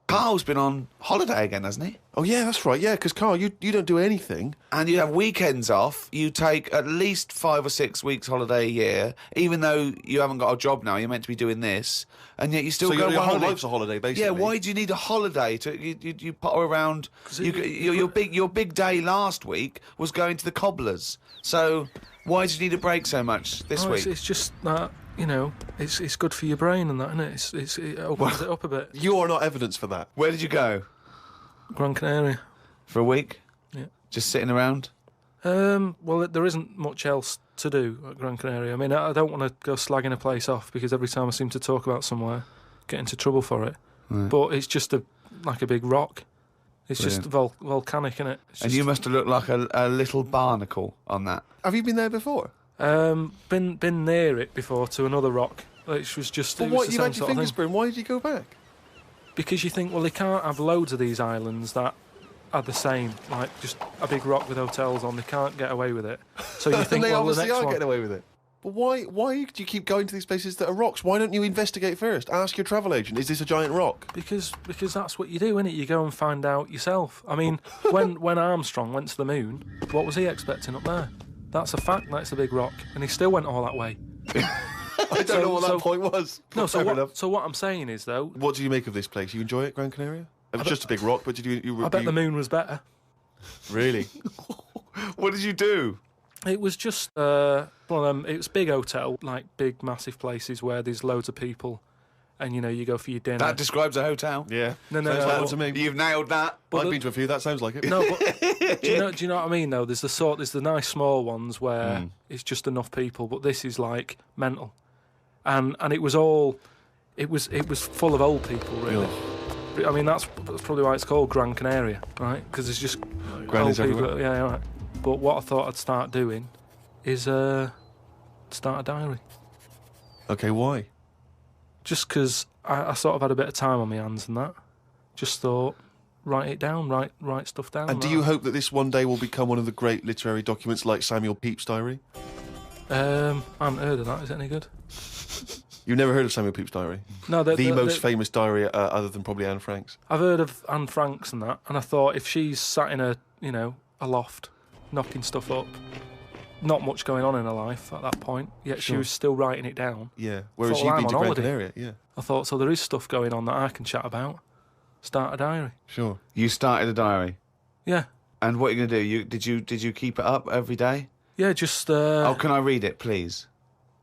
Karl's been on holiday again, hasn't he? Oh, yeah, that's right. Yeah, because, Karl, you don't do anything. And you have weekends off. You take at least 5 or 6 weeks holiday a year, even though you haven't got a job now. You're meant to be doing this, and yet you still go on your holiday. whole life's a holiday, basically. Yeah, why do you need a holiday? You potter around. Your big day last week was going to the cobblers. So why do you need a break so much this week? It's just that, you know, it's good for your brain and that, isn't it? It opens it up a bit. You are not evidence for that. Where did you go? Gran Canaria. For a week? Yeah. Just sitting around? Well, there isn't much else to do at Gran Canaria. I mean, I don't want to go slagging a place off because every time I seem to talk about somewhere, get into trouble for it. Right. But it's just like a big rock. It's Brilliant. just volcanic, innit? And you must have looked like a little barnacle on that. Have you been there before? Been near it before to another rock, which was just. But what you had your fingers burned? Why did you go back? Because you think, well, they can't have loads of these islands that are the same, like just a big rock with hotels on. They can't get away with it. So you think, they well, obviously the next are one. getting away with it. But why do you keep going to these places that are rocks? Why don't you investigate first? Ask your travel agent, is this a giant rock? Because that's what you do, innit? You go and find out yourself. I mean, when Armstrong went to the moon, what was he expecting up there? That's a fact, that's a big rock. And he still went all that way. I don't know what that point was. No, so what I'm saying is, though... What do you make of this place? You enjoy it, Gran Canaria? It was just a big rock, but did you... I bet the moon was better. Really? What did you do? It was just one of them... It was a big hotel, like big, massive places where there's loads of people and, you know, you go for your dinner. That describes a hotel. Yeah. No, sounds like that to me. You've nailed that. I've been to a few, that sounds like it. No, but do you know what I mean, though? There's the nice small ones where it's just enough people, but this is, like, mental. And it was all... It was full of old people, really. Yeah. I mean, that's probably why it's called Gran Canaria, right? Because it's just old people. Everywhere. Yeah, right. But what I thought I'd start doing is start a diary. Okay, why? Just because I sort of had a bit of time on my hands and that. Just thought, write it down, write stuff down. And do you hope that this one day will become one of the great literary documents like Samuel Pepys' diary? I haven't heard of that. Is it any good? You've never heard of Samuel Pepys' diary? No, the most famous diary other than probably Anne Frank's. I've heard of Anne Frank's and that, and I thought if she's sat in a loft, knocking stuff up, not much going on in her life at that point, yet she was still writing it down. Yeah, whereas you've been to Gran Canaria, yeah. I thought, so there is stuff going on that I can chat about. Start a diary. Sure. You started a diary? Yeah. And what are you going to do? Did you keep it up every day? Yeah, just... can I read it, please?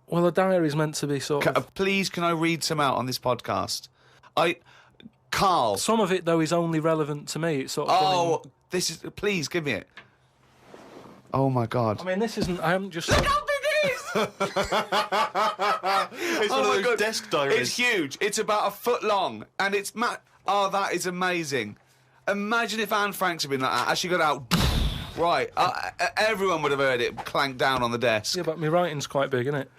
Well, a diary is meant to be sort of... Please, can I read some out on this podcast? Karl... Some of it, though, is only relevant to me. It's sort of... this is... Please, give me it. Oh, my God. I mean, this isn't... I haven't just... Look how big it is! It's one of those desk diaries. It's huge. It's about a foot long. And it's... that is amazing. Imagine if Anne Frank's had been like that. As she got out... Right. Everyone would have heard it clank down on the desk. Yeah, but my writing's quite big, isn't it?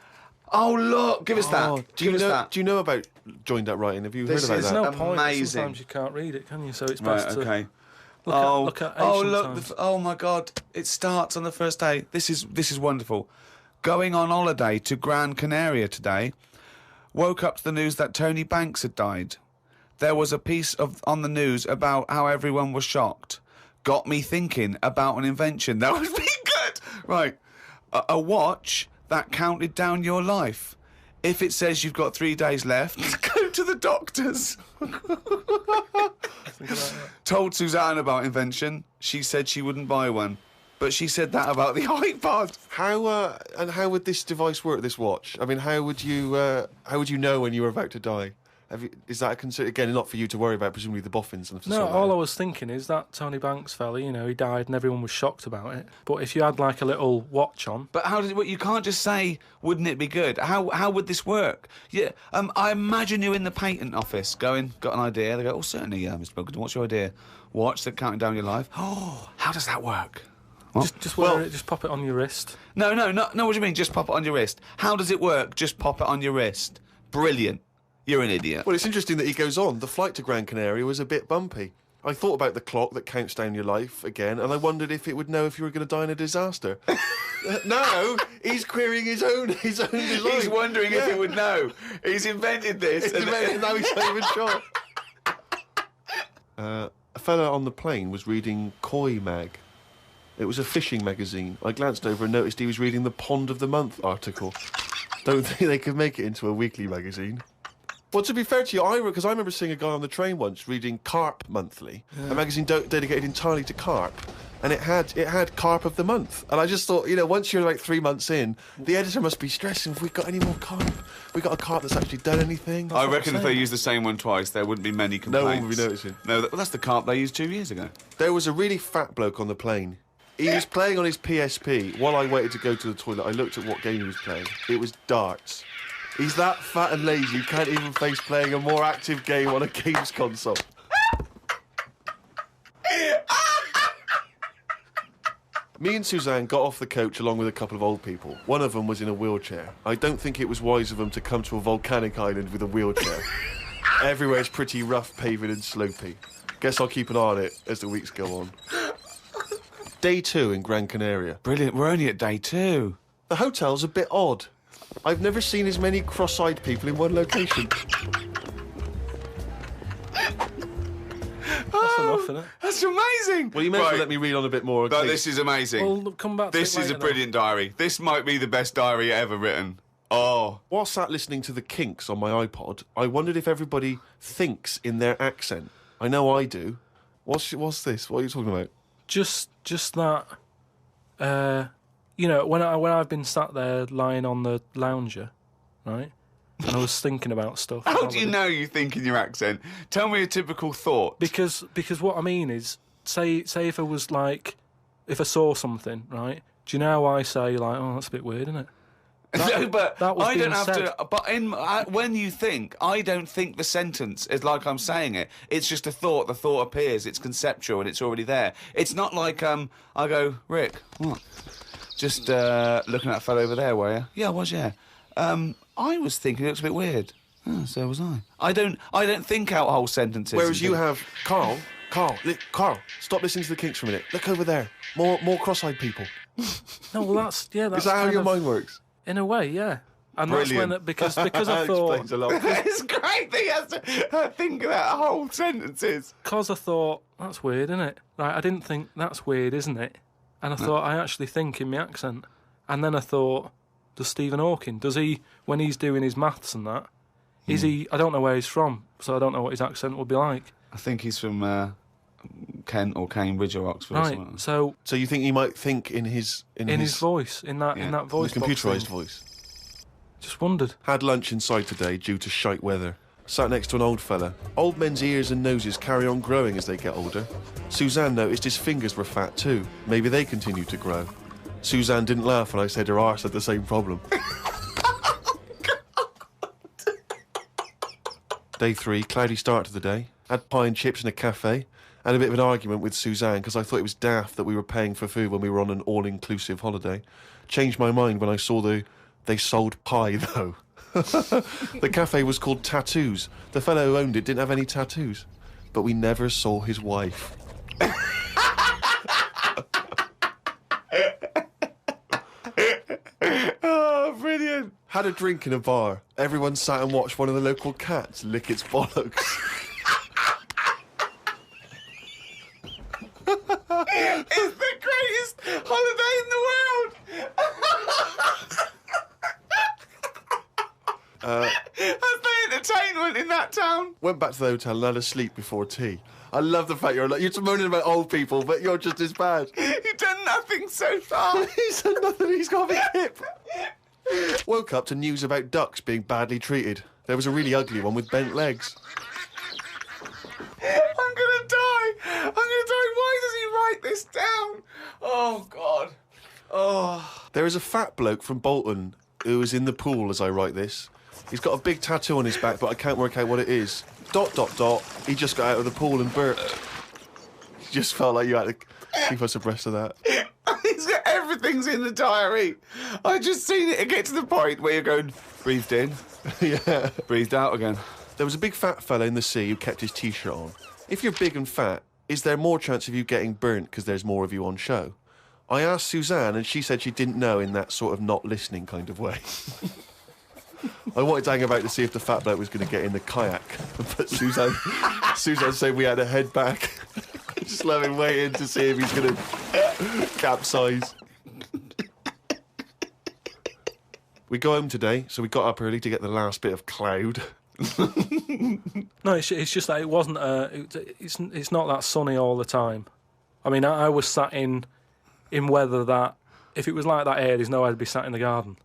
Oh, look. Give us that. Do you know about joined up writing? Have you heard about that? There's no point. Amazing. Sometimes you can't read it, can you? So it's best to... Okay. Look at ancient times. Oh my God! It starts on the first day. This is wonderful. Going on holiday to Gran Canaria today. Woke up to the news that Tony Banks had died. There was a piece on the news about how everyone was shocked. Got me thinking about an invention that would be good. Right, a watch that counted down your life. If it says you've got 3 days left, go to the doctors. Told Suzanne about invention. She said she wouldn't buy one. But she said that about the iPod. How would this device work, this watch? I mean, how would you know when you were about to die? Is that a concern? Again, not for you to worry about, presumably the boffins and the No, all I was thinking is that Tony Banks fella, he died and everyone was shocked about it. But if you had like a little watch on... But how did it work? You can't just say, wouldn't it be good? How would this work? Yeah, I imagine you in the patent office going, got an idea? They go, certainly, Mr. Pilkington, what's your idea? Watch that counting down your life. Oh, how does that work? Just wear it, just pop it on your wrist. No, what do you mean, just pop it on your wrist? How does it work? Just pop it on your wrist. Brilliant. You're an idiot. Well, it's interesting that he goes on. The flight to Gran Canaria was a bit bumpy. I thought about the clock that counts down your life again, and I wondered if it would know if you were going to die in a disaster. Now he's querying his own design. He's wondering if it would know. He's invented this. And now he's not even sure. A fella on the plane was reading Koi Mag. It was a fishing magazine. I glanced over and noticed he was reading the Pond of the Month article. Don't think they could make it into a weekly magazine. Well, to be fair to you, because I remember seeing a guy on the train once reading Carp Monthly, a magazine dedicated entirely to carp, and it had Carp of the Month. And I just thought, once you're like 3 months in, the editor must be stressing. Have we got any more carp? We got a carp that's actually done anything? I reckon if they used the same one twice, there wouldn't be many complaints. No one would be noticing. No, that's the carp they used 2 years ago. There was a really fat bloke on the plane. He was playing on his PSP. While I waited to go to the toilet, I looked at what game he was playing. It was darts. He's that fat and lazy, he can't even face playing a more active game on a games console. Me and Suzanne got off the coach along with a couple of old people. One of them was in a wheelchair. I don't think it was wise of them to come to a volcanic island with a wheelchair. Everywhere's pretty rough paving and slopey. Guess I'll keep an eye on it as the weeks go on. Day 2 in Gran Canaria. Brilliant, we're only at day 2. The hotel's a bit odd. I've never seen as many cross-eyed people in one location. That's enough, isn't it? That's amazing. Well, you may as well let me read on a bit more. No, this is amazing. Well, come back to This it is a later, brilliant diary. This might be the best diary ever written. Oh. While sat listening to the Kinks on my iPod, I wondered if everybody thinks in their accent. I know I do. What's this? What are you talking about? Just that, when I've been sat there lying on the lounger, right, and I was thinking about stuff. How do you know you think in your accent? Tell me a typical thought. Because what I mean is, say if I was like, if I saw something, right? Do you know how I say like, oh, that's a bit weird, isn't it? No, but that was I don't being have said. to. But when you think, I don't think the sentence is like I'm saying it. It's just a thought. The thought appears. It's conceptual and it's already there. It's not like I go, Rick, what? Just looking at that fellow over there, were you? Yeah, I was. Yeah. I was thinking it looks a bit weird. Oh, so was I. I don't think out whole sentences. Whereas you have Karl, stop listening to the Kinks for a minute. Look over there. More cross-eyed people. No, well, that's Is that how your mind works? In a way, yeah. And Brilliant. that's when because I That thought explains a lot. It's great that he has to think of that whole sentences. because I thought that's weird, isn't it? Like I didn't think that's weird, isn't it? And I thought I actually think in my accent. And then I thought, does Stephen Hawking, does he when he's doing his maths and that? Is he? I don't know where he's from, so I don't know what his accent would be like. I think he's from Kent or Cambridge or Oxford. Or Right. something like that. So So you think he might think in his voice, in that voice, his box computerised thing. voice? Just wondered. Had lunch inside today due to shite weather. Sat next to an old fella. Old men's ears and noses carry on growing as they get older. Suzanne noticed his fingers were fat too. Maybe they continue to grow. Suzanne didn't laugh when I said her arse had the same problem. Day 3, cloudy start to the day. Had pie and chips in a cafe. Had a bit of an argument with Suzanne because I thought it was daft that we were paying for food when we were on an all-inclusive holiday. Changed my mind when I saw they sold pie, though. The cafe was called Tattoos. The fellow who owned it didn't have any tattoos. But we never saw his wife. Oh, brilliant. Had a drink in a bar. Everyone sat and watched one of the local cats lick its bollocks. It's the greatest holiday in the world. That's the entertainment in that town. Went back to the hotel and had a sleep before tea. I love the fact you're moaning about old people, but you're just as bad. You've done nothing so far. He's done nothing, he's got a big hip. Woke up to news about ducks being badly treated. There was a really ugly one with bent legs. I'm gonna die. Why does he write this down? Oh, God. Oh. There is a fat bloke from Bolton who is in the pool as I write this. He's got a big tattoo on his back, but I can't work out what it is. ... He just got out of the pool and burped. You just felt like you had to keep us abreast of that. Everything's in the diary. I just seen it get to the point where you're going, breathed in, Yeah. breathed out again. There was a big fat fella in the sea who kept his T-shirt on. If you're big and fat, is there more chance of you getting burnt because there's more of you on show? I asked Suzanne and she said she didn't know in that sort of not listening kind of way. I wanted to hang about to see if the fat bloke was going to get in the kayak. But Suzanne said we had to head back. Just let him wait in to see if he's going to capsize. We go home today, so we got up early to get the last bit of cloud. No, it's just that it wasn't. It's not that sunny all the time. I mean, I was sat in weather that if it was like that here, there's no way I'd be sat in the garden.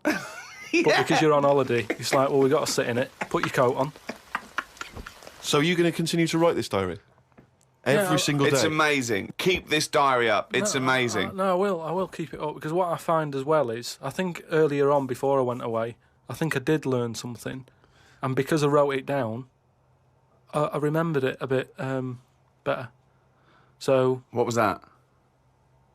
Yeah. But because you're on holiday, it's like, well, we've got to sit in it. Put your coat on. So are you going to continue to write this diary? Every single day? It's amazing. Keep this diary up. It's amazing. No, I will keep it up, because what I find as well is, I think earlier on, before I went away, I think I did learn something. And because I wrote it down, I remembered it a bit better. So... What was that?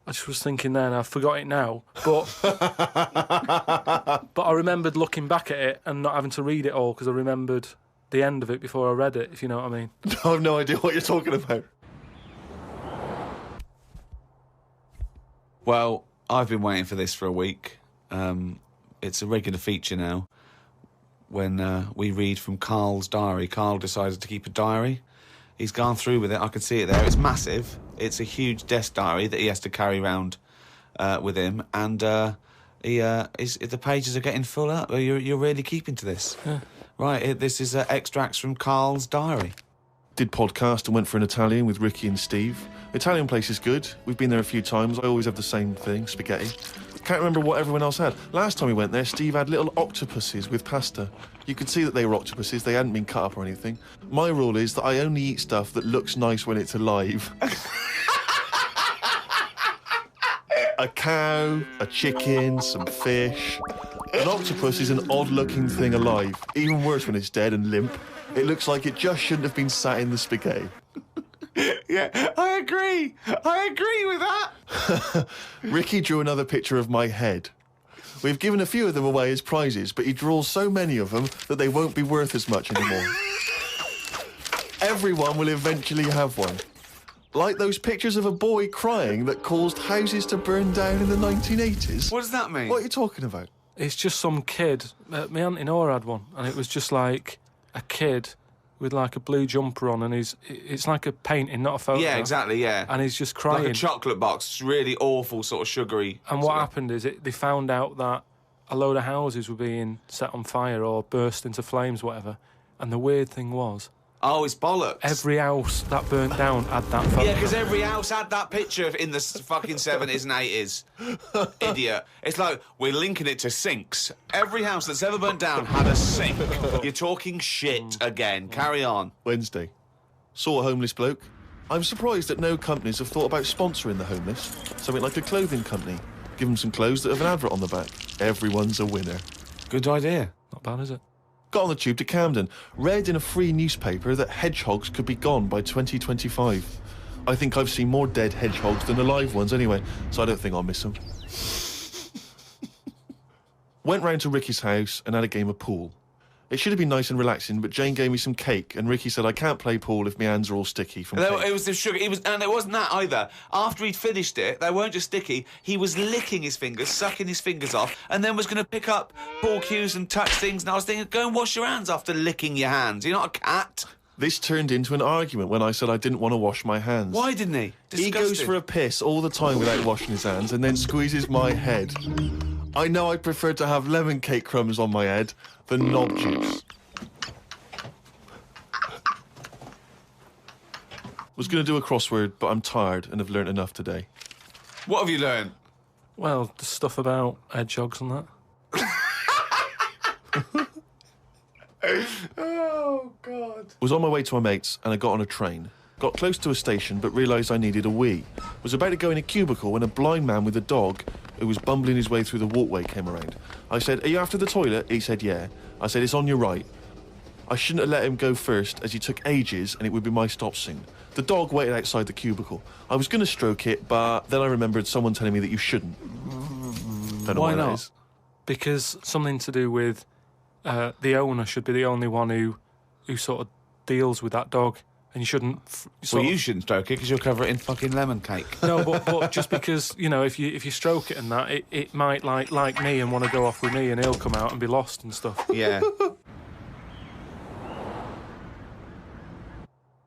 I just was thinking then, I forgot it now, but but I remembered looking back at it and not having to read it all, because I remembered the end of it before I read it, if you know what I mean. I have no idea what you're talking about. Well, I've been waiting for this for a week. It's a regular feature now. When we read from Karl's diary, Karl decided to keep a diary. He's gone through with it. I can see it there. It's massive. It's a huge desk diary that he has to carry around with him, and the pages are getting full up. You're really keeping to this, right? This is extracts from Karl's diary. Did podcast and went for an Italian with Ricky and Steve. Italian place is good. We've been there a few times. I always have the same thing, spaghetti. Can't remember what everyone else had. Last time we went there, Steve had little octopuses with pasta. You could see that they were octopuses. They hadn't been cut up or anything. My rule is that I only eat stuff that looks nice when it's alive. A cow, a chicken, some fish. An octopus is an odd-looking thing alive. Even worse when it's dead and limp. It looks like it just shouldn't have been sat in the spaghetti. Yeah, I agree. I agree with that. Ricky drew another picture of my head. We've given a few of them away as prizes, but he draws so many of them that they won't be worth as much anymore. Everyone will eventually have one. Like those pictures of a boy crying that caused houses to burn down in the 1980s. What does that mean? What are you talking about? It's just some kid. My auntie Nora had one, and it was just like a kid with like a blue jumper on, and it's like a painting, not a photo. Yeah, exactly, yeah. And he's just crying. Like a chocolate box, really awful, sort of sugary. And what happened is they found out that a load of houses were being set on fire or burst into flames, whatever. And the weird thing was, oh, it's bollocks. every house that burnt down had that photo. Yeah, because every house had that picture in the fucking 70s and 80s. Idiot. It's like, we're linking it to sinks. Every house that's ever burnt down had a sink. You're talking shit again. Carry on. Wednesday. Saw a homeless bloke. I'm surprised that no companies have thought about sponsoring the homeless. Something like a clothing company. Give them some clothes that have an advert on the back. Everyone's a winner. Good idea. Not bad, is it? Got on the tube to Camden. Read in a free newspaper that hedgehogs could be gone by 2025. I think I've seen more dead hedgehogs than alive ones anyway, so I don't think I'll miss them. Went round to Ricky's house and had a game of pool. It should have been nice and relaxing, but Jane gave me some cake, and Ricky said I can't play pool if my hands are all sticky from cake. It was the sugar. And it wasn't that either. After he'd finished it, they weren't just sticky. He was licking his fingers, sucking his fingers off, and then was going to pick up ball cues and touch things. And I was thinking, go and wash your hands after licking your hands. You're not a cat. This turned into an argument when I said I didn't want to wash my hands. Why didn't he? He goes for a piss all the time without washing his hands and then squeezes my head. I know I'd prefer to have lemon cake crumbs on my head than knob juice. Was going to do a crossword, but I'm tired and have learnt enough today. What have you learned? Well, the stuff about hedgehogs and that. Oh, God. Was on my way to my mates and I got on a train. Got close to a station but realised I needed a wee. Was about to go in a cubicle when a blind man with a dog who was bumbling his way through the walkway came around. I said, "Are you after the toilet?" He said, "Yeah." I said, "It's on your right." I shouldn't have let him go first as he took ages and it would be my stop soon. The dog waited outside the cubicle. I was going to stroke it, but then I remembered someone telling me that you shouldn't. Don't know Why why that not? is. Because something to do with the owner should be the only one who sort of deals with that dog. and you shouldn't. You shouldn't stroke it because you'll cover it in fucking lemon cake. No, but just because, you know, if you stroke it and that, it might like me and want to go off with me, and he'll come out and be lost and stuff. Yeah.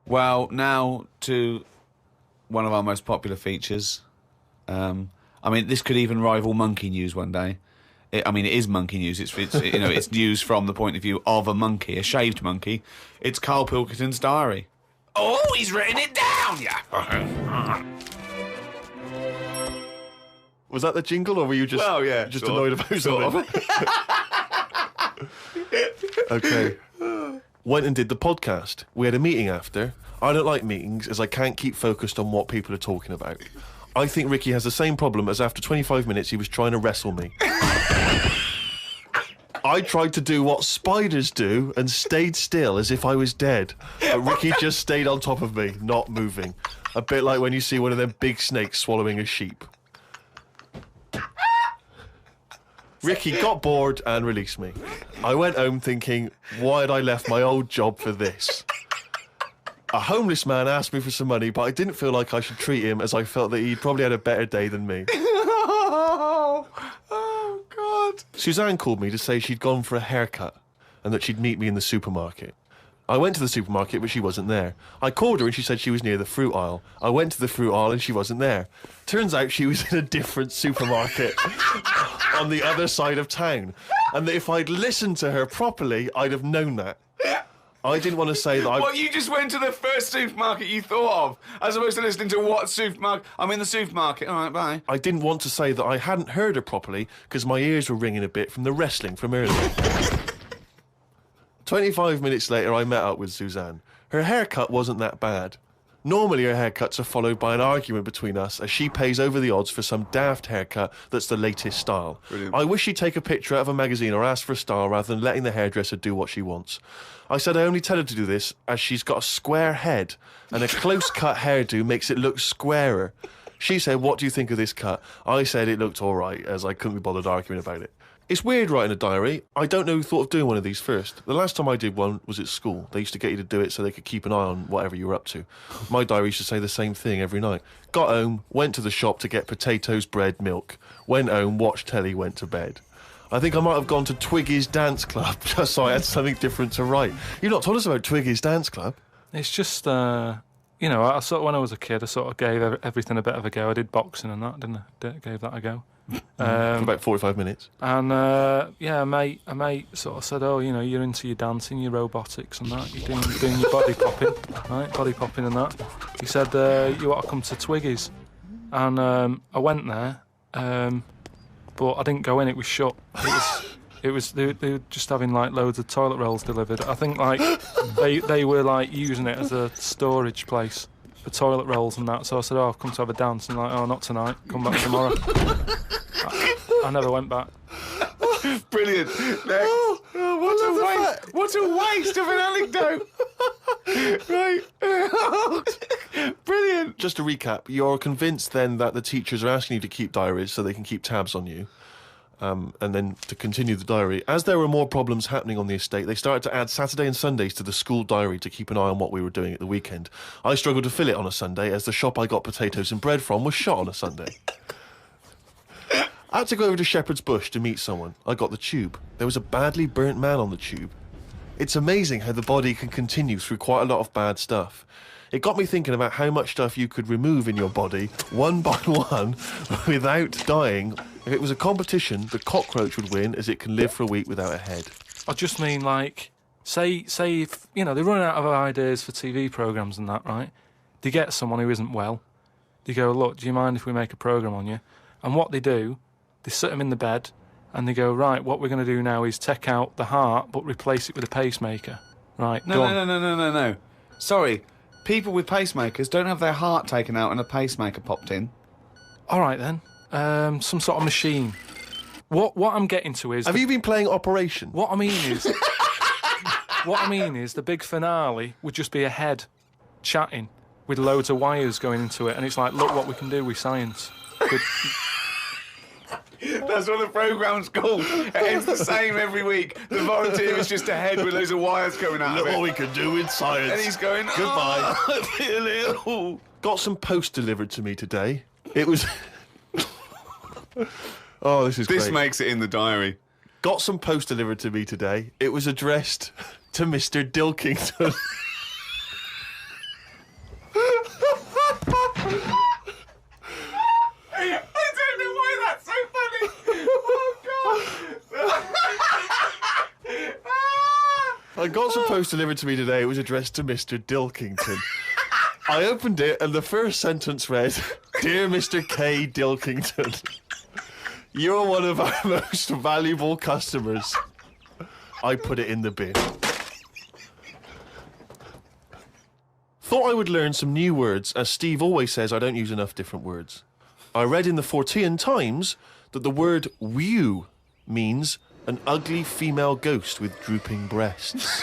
Well, now to one of our most popular features. I mean, this could even rival monkey news one day. It is monkey news. It's you know, it's news from the point of view of a monkey, a shaved monkey. It's Karl Pilkington's diary. Oh, he's written it down, yeah. Was that the jingle, or were you just just annoyed about something? Okay. Went and did the podcast. We had a meeting after. I don't like meetings as I can't keep focused on what people are talking about. I think Ricky has the same problem as after 25 minutes he was trying to wrestle me. I tried to do what spiders do and stayed still as if I was dead. But Ricky just stayed on top of me, not moving. A bit like when you see one of them big snakes swallowing a sheep. Ricky got bored and released me. I went home thinking, why had I left my old job for this? A homeless man asked me for some money, but I didn't feel like I should treat him as I felt that he'd probably had a better day than me. Oh, God. Suzanne called me to say she'd gone for a haircut and that she'd meet me in the supermarket. I went to the supermarket, but she wasn't there. I called her and she said she was near the fruit aisle. I went to the fruit aisle and she wasn't there. Turns out she was in a different supermarket on the other side of town. And that if I'd listened to her properly, I'd have known that. I didn't want to say that What, you just went to the first supermarket you thought of, as opposed to listening to what supermarket? I'm in the supermarket. All right, bye. I didn't want to say that I hadn't heard her properly because my ears were ringing a bit from the wrestling from earlier. 25 minutes later, I met up with Suzanne. Her haircut wasn't that bad. Normally, her haircuts are followed by an argument between us as she pays over the odds for some daft haircut that's the latest style. Brilliant. I wish she'd take a picture out of a magazine or ask for a style rather than letting the hairdresser do what she wants. I said I only tell her to do this as she's got a square head and a close-cut hairdo makes it look squarer. She said, what do you think of this cut? I said it looked all right, as I couldn't be bothered arguing about it. It's weird writing a diary. I don't know who thought of doing one of these first. The last time I did one was at school. They used to get you to do it so they could keep an eye on whatever you were up to. My diary used to say the same thing every night. Got home, went to the shop to get potatoes, bread, milk. Went home, watched telly, went to bed. I think I might have gone to Twiggy's Dance Club just so I had something different to write. You've not told us about Twiggy's Dance Club. It's just, you know, I sort of, when I was a kid, I sort of gave everything a bit of a go. I did boxing and that, didn't I? Gave that a go. For about 45 minutes. And, yeah, a mate sort of said, oh, you know, you're into your dancing, your robotics and that. You're doing your body popping, right? Body popping and that. He said, you ought to come to Twiggy's. And I went there, but I didn't go in, it was shut. They were just having like loads of toilet rolls delivered. I think like they were like using it as a storage place for toilet rolls and that. So I said, oh, I've come to have a dance. And like, oh, not tonight. Come back tomorrow. I never went back. Brilliant. Next. What a waste of an anecdote. Right. Brilliant. Just to recap, you're convinced then that the teachers are asking you to keep diaries so they can keep tabs on you. And then to continue the diary, as there were more problems happening on the estate, they started to add Saturday and Sundays to the school diary to keep an eye on what we were doing at the weekend. I struggled to fill it on a Sunday as the shop I got potatoes and bread from was shut on a Sunday. I had to go over to Shepherd's Bush to meet someone. I got the tube. There was a badly burnt man on the tube. It's amazing how the body can continue through quite a lot of bad stuff. It got me thinking about how much stuff you could remove in your body, one by one, without dying. If it was a competition, the cockroach would win, as it can live for a week without a head. I just mean, like, say if, you know, they're running out of ideas for TV programmes and that, right? They get someone who isn't well. They go, look, do you mind if we make a programme on you? And what they do, they sit them in the bed and they go, right, what we're going to do now is take out the heart but replace it with a pacemaker. Right, No. Sorry. People with pacemakers don't have their heart taken out and a pacemaker popped in. All right, then. Some sort of machine. What I'm getting to is... Have you been playing Operation? What I mean is the big finale would just be a head chatting with loads of wires going into it, and it's like, look what we can do with science. That's what the programme's called. It's the same every week. The volunteer is just a head with loads of wires coming out of Look it. what we can do with science. And he's going, Goodbye. "Oh, I feel ill." Got some post delivered to me today. It was... Oh, this is This great. makes it in the diary. Got some post delivered to me today. It was addressed to Mr. Dilkington. I don't know why that's so funny. Oh, God. I got some post delivered to me today. It was addressed to Mr. Dilkington. I opened it and the first sentence read, "Dear Mr. K. Dilkington, you're one of our most valuable customers." I put it in the bin. Thought I would learn some new words, as Steve always says I don't use enough different words. I read in the Fortean Times that the word "wew" means an ugly female ghost with drooping breasts.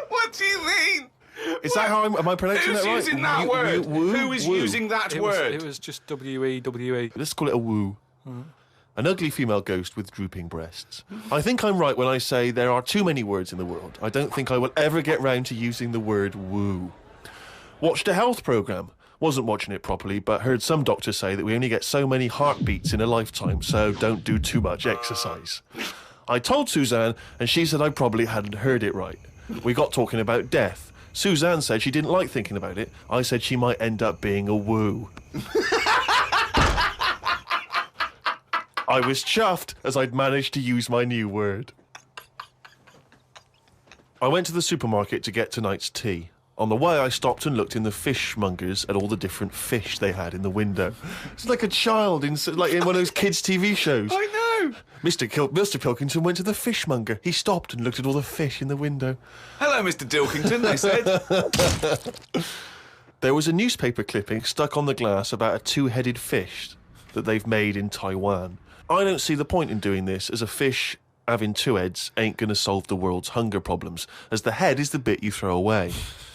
What do you mean? Is that how am I pronouncing Who's that right? using that word? Woo? Who is Woo. using that word? It was just W-E-W-E. Let's call it a woo. An ugly female ghost with drooping breasts. I think I'm right when I say there are too many words in the world. I don't think I will ever get round to using the word woo. Watched a health programme. Wasn't watching it properly, but heard some doctors say that we only get so many heartbeats in a lifetime, so don't do too much exercise. I told Suzanne, and she said I probably hadn't heard it right. We got talking about death. Suzanne said she didn't like thinking about it. I said she might end up being a woo. I was chuffed as I'd managed to use my new word. I went to the supermarket to get tonight's tea. On the way, I stopped and looked in the fishmongers at all the different fish they had in the window. It's like a child in one of those kids' TV shows. I know. Mr. Pilkington went to the fishmonger. He stopped and looked at all the fish in the window. Hello, Mr. Dilkington, they said. There was a newspaper clipping stuck on the glass about a two-headed fish that they've made in Taiwan. I don't see the point in doing this, as a fish having two heads ain't going to solve the world's hunger problems, as the head is the bit you throw away.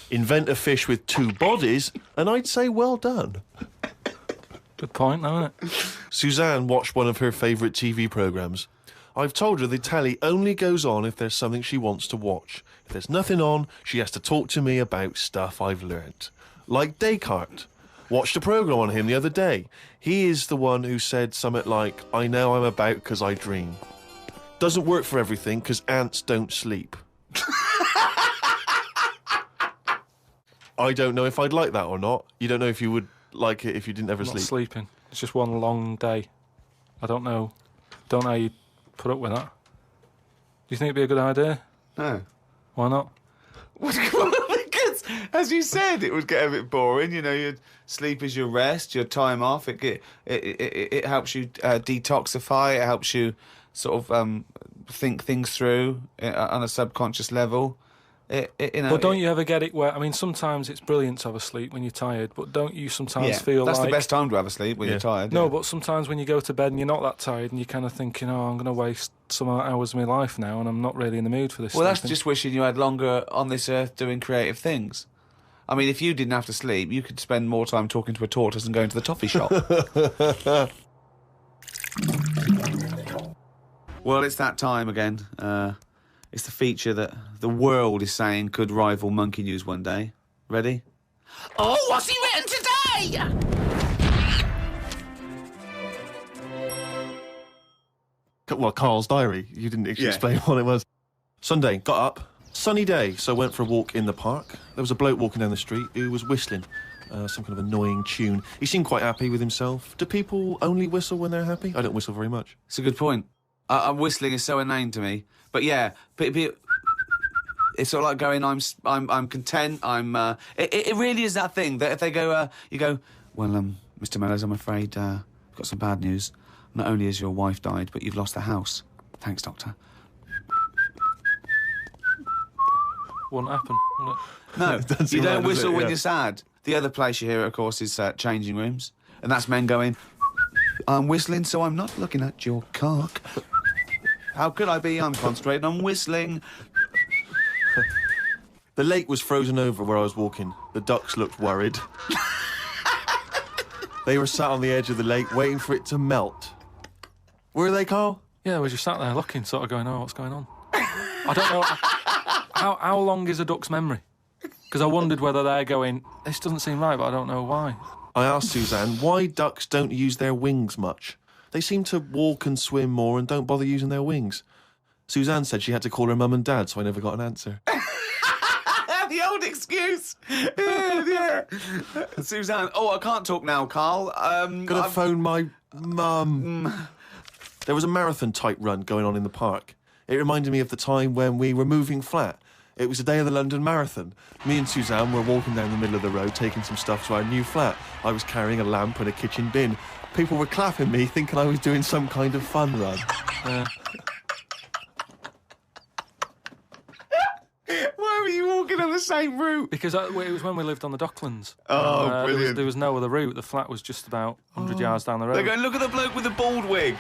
Invent a fish with two bodies, and I'd say well done. Good point, isn't it? Suzanne watched one of her favourite TV programmes. I've told her the telly only goes on if there's something she wants to watch. If there's nothing on, she has to talk to me about stuff I've learnt. Like Descartes. Watched a programme on him the other day. He is the one who said something like, "I know I'm about 'cause I dream." Doesn't work for everything, 'cause ants don't sleep. I don't know if I'd like that or not. You don't know if you would like it if you didn't ever I'm not sleep. sleeping. It's just one long day. I don't know. Don't know how you put up with that. Do you think it'd be a good idea? No. Why not? Because, as you said, it would get a bit boring. You know, your sleep is your rest, your time off. It helps you detoxify. It helps you sort of think things through on a subconscious level. But don't you ever get it where, I mean, sometimes it's brilliant to have a sleep when you're tired, but don't you sometimes feel that's like... the best time to have a sleep, when you're tired. No, yeah. but sometimes when you go to bed and you're not that tired and you're kind of thinking, oh, I'm going to waste some hours of my life now and I'm not really in the mood for this. Well, that's sleeping. just wishing you had longer on this earth doing creative things. I mean, if you didn't have to sleep, you could spend more time talking to a tortoise and going to the toffee shop. Well, it's that time again. It's the feature that the world is saying could rival Monkey News one day. Ready? Oh, what's he written today? Well, Karl's diary. You didn't actually Yeah. explain what it was. Sunday, got up. Sunny day, so went for a walk in the park. There was a bloke walking down the street who was whistling some kind of annoying tune. He seemed quite happy with himself. Do people only whistle when they're happy? I don't whistle very much. It's a good point. Whistling is so inane to me. But yeah, it's sort of like going, I'm content. It really is that thing that if they go, you go, well, Mr. Mellors, I'm afraid I've got some bad news. Not only has your wife died, but you've lost the house. Thanks, doctor. Wouldn't happen, would it? No, Doesn't you seem don't right, does whistle it? when Yeah. you're sad. The other place you hear it, of course, is changing rooms. And that's men going, I'm whistling, so I'm not looking at your cock. How could I be? I'm concentrating on whistling. The lake was frozen over where I was walking. The ducks looked worried. They were sat on the edge of the lake waiting for it to melt. Were they, Karl? Yeah, we just sat there looking, sort of going, oh, what's going on? I don't know. How long is a duck's memory? Because I wondered whether they're going, this doesn't seem right, but I don't know why. I asked Suzanne why ducks don't use their wings much. They seem to walk and swim more and don't bother using their wings. Suzanne said she had to call her mum and dad, so I never got an answer. The old excuse. Yeah. Suzanne, I can't talk now, Karl. Gotta phone my mum. There was a marathon-type run going on in the park. It reminded me of the time when we were moving flat. It was the day of the London Marathon. Me and Suzanne were walking down the middle of the road, taking some stuff to our new flat. I was carrying a lamp and a kitchen bin. People were clapping me, thinking I was doing some kind of fun run. Why were you walking on the same route? Because it was when we lived on the Docklands. Oh, brilliant. There was no other route. The flat was just about 100 yards down the road. They're going, look at the bloke with the bald wig.